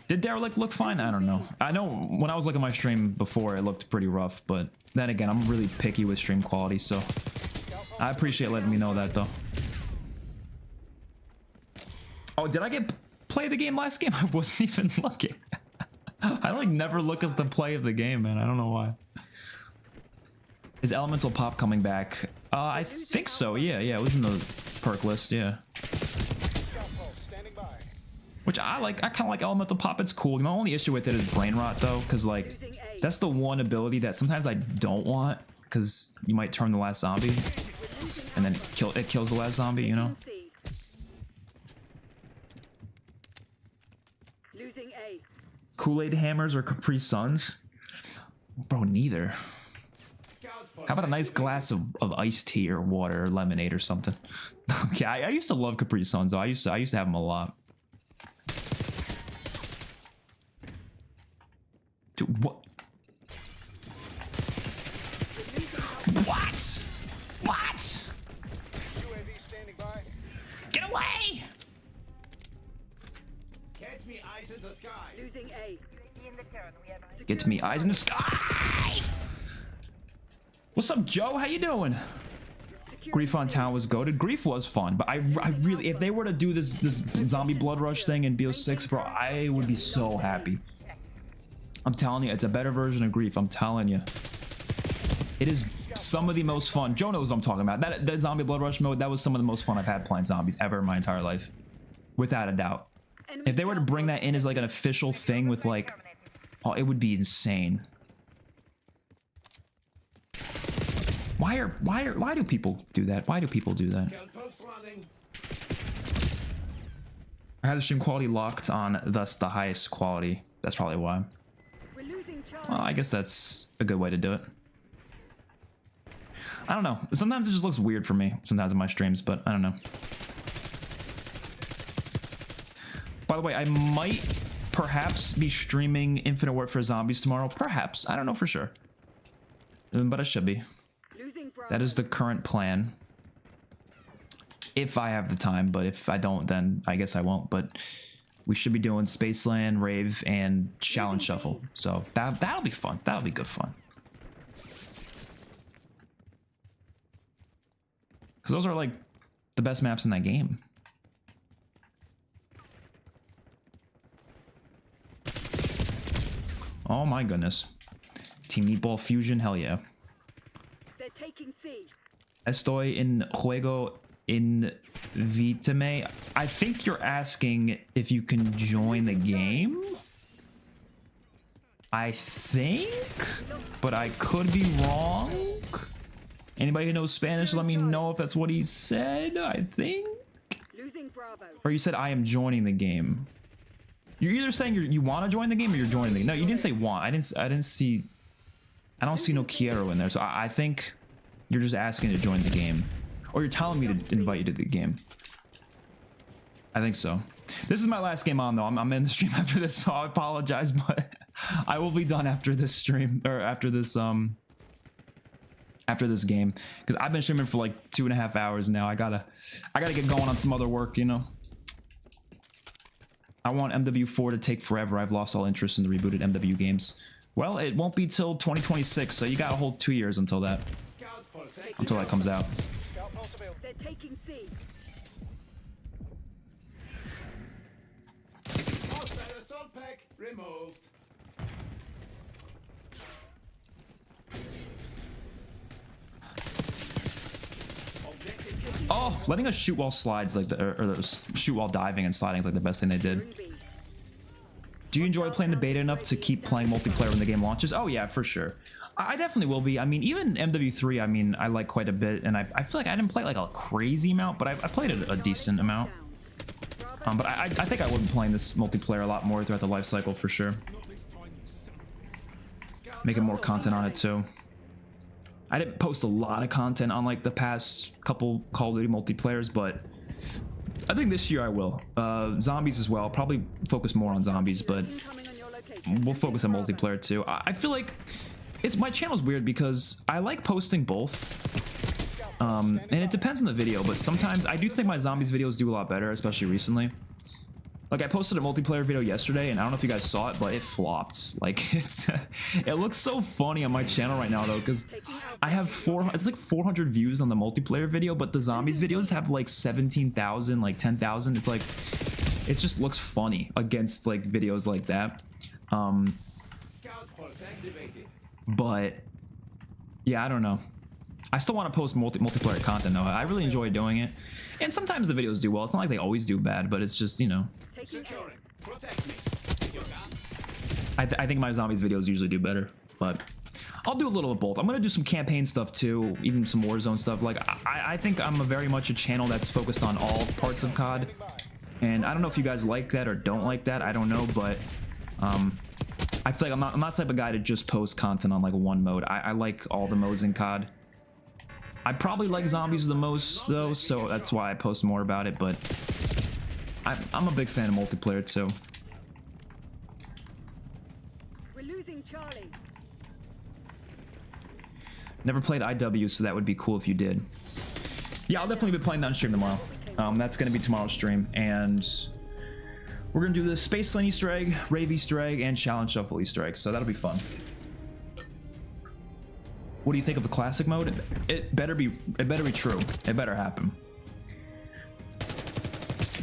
Did Derelict look fine? I don't know. I know when I was looking at my stream before, it looked pretty rough, but then again, I'm really picky with stream quality, so I appreciate letting me know that, though. Oh, did I play the game last game? I wasn't even looking. I like never look at the play of the game, man. I don't know why. Is Elemental Pop coming back? I think so. Yeah, it was in the perk list. Yeah. Which I like. I kind of like Elemental Pop. It's cool. The only issue with it is brain rot, though, because like that's the one ability that sometimes I don't want, because you might turn the last zombie, and then it kills the last zombie. You know. Losing A. Kool-Aid hammers or Capri Suns? Bro, neither. How about a nice glass of iced tea or water or lemonade or something? Okay, I used to love Capri Suns though. I used to have them a lot. Dude, what? What? What? UAV standing by. Get away! Catch me eyes in the sky. Losing A. Get me eyes in the sky! What's up, Joe? How you doing? Grief on Town was goated. Grief was fun, but I really, if they were to do this zombie blood rush thing in BO6, bro, I would be so happy. I'm telling you, it's a better version of Grief. I'm telling you, it is some of the most fun. Joe knows what I'm talking about. That zombie blood rush mode, that was some of the most fun I've had playing zombies ever in my entire life, without a doubt. If they were to bring that in as like an official thing with like, oh, it would be insane. Why do people do that? Why do people do that? I had the stream quality locked on, thus the highest quality. That's probably why. We're losing Charlie. Well, I guess that's a good way to do it. I don't know. Sometimes it just looks weird for me. Sometimes in my streams, but I don't know. By the way, I might perhaps be streaming Infinite Warfare Zombies tomorrow. Perhaps. I don't know for sure. But I should be. That is the current plan. If I have the time, but if I don't, then I guess I won't. But we should be doing Spaceland, Rave, and Challenge Shuffle. So that'll be fun. That'll be good fun. Because those are like the best maps in that game. Oh my goodness. Team Meatball Fusion, hell yeah. They're taking C. Estoy en juego invítame. I think you're asking if you can join the game. I think, but I could be wrong. Anybody who knows Spanish, let me know if that's what he said. I think. Losing Bravo. Or you said I am joining the game. You're either saying you want to join the game or you're joining the game. No, you didn't say want. I don't see no quiero in there. So I think you're just asking to join the game, or you're telling me to invite you to the game. I think so. This is my last game on though. I'm in the stream after this, so I apologize, but I will be done after this stream, or after this game, because I've been streaming for like 2.5 hours now. I gotta get going on some other work, you know. I want MW4 to take forever. I've lost all interest in the rebooted MW games. Well, it won't be till 2026, so you got a whole 2 years until that comes out. They're taking C. Assault pack removed. Oh, letting us shoot while slides like shoot while diving and sliding is like the best thing they did. Do you enjoy playing the beta enough to keep playing multiplayer when the game launches? Oh yeah, for sure. I definitely will be. I mean, even MW3, I mean, I like quite a bit, and I feel like I didn't play like a crazy amount, but I played a decent amount. But I think I would be playing this multiplayer a lot more throughout the life cycle for sure. Making more content on it too. I didn't post a lot of content on like the past couple Call of Duty multiplayers, but I think this year I will. Zombies as well. Probably focus more on zombies, but we'll focus on multiplayer too. I feel like my channel's weird because I like posting both. And it depends on the video, but sometimes I do think my zombies videos do a lot better, especially recently. Like I posted a multiplayer video yesterday, and I don't know if you guys saw it, but it flopped. Like it looks so funny on my channel right now though, because I have it's like 400 views on the multiplayer video, but the zombies videos have like 17,000, like 10,000. It's like it just looks funny against like videos like that. Scout pulse activated. But yeah, I don't know. I still want to post multiplayer content though. I really enjoy doing it, and sometimes the videos do well. It's not like they always do bad, but it's just, you know. Taking aim. Securing. Protect me. With your guns. I think my zombies videos usually do better, but I'll do a little of both. I'm gonna do some campaign stuff too, even some Warzone stuff. Like I think I'm very much a channel that's focused on all parts of COD, and I don't know if you guys like that or don't like that. I don't know, but I feel like I'm not the type of guy to just post content on like one mode. I like all the modes in COD. I probably like zombies the most though, so that's why I post more about it. But I'm a big fan of multiplayer too. We're losing Charlie. Never played IW, so that would be cool if you did. Yeah, I'll definitely be playing that on stream tomorrow. That's gonna be tomorrow's stream, and we're gonna do the Space Lane Easter egg, Rave Easter egg, and Challenge Shuffle Easter egg, so that'll be fun. What do you think of the classic mode? It better be true. It better happen.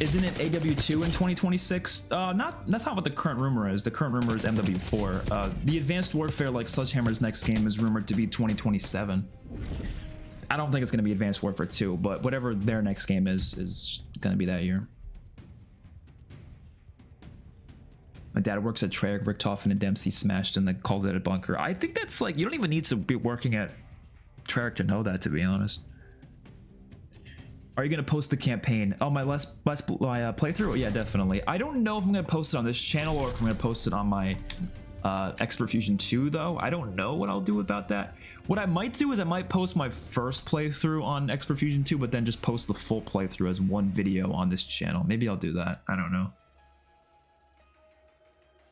Isn't it AW2 in 2026? That's not what the current rumor is. The current rumor is MW4. The Advanced Warfare, like Sledgehammer's next game, is rumored to be 2027. I don't think it's going to be Advanced Warfare 2, but whatever their next game is going to be that year. My dad works at Treyarch, Richtofen and Dempsey smashed and then called it a bunker. I think that's like, you don't even need to be working at Treyarch to know that, to be honest. Are you going to post the campaign? Oh, my playthrough? Yeah, definitely. I don't know if I'm going to post it on this channel or if I'm going to post it on my XpertFusion 2, though. I don't know what I'll do about that. What I might do is I might post my first playthrough on XpertFusion 2, but then just post the full playthrough as one video on this channel. Maybe I'll do that. I don't know.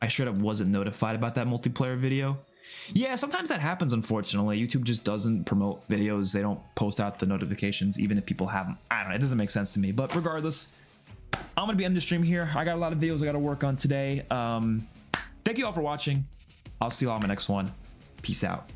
I straight up wasn't notified about that multiplayer video. Yeah, sometimes that happens, unfortunately. YouTube just doesn't promote videos. They don't post out the notifications, even if people have them. I don't know. It doesn't make sense to me. But regardless, I'm going to be ending the stream here. I got a lot of videos I got to work on today. Thank you all for watching. I'll see you all in my next one. Peace out.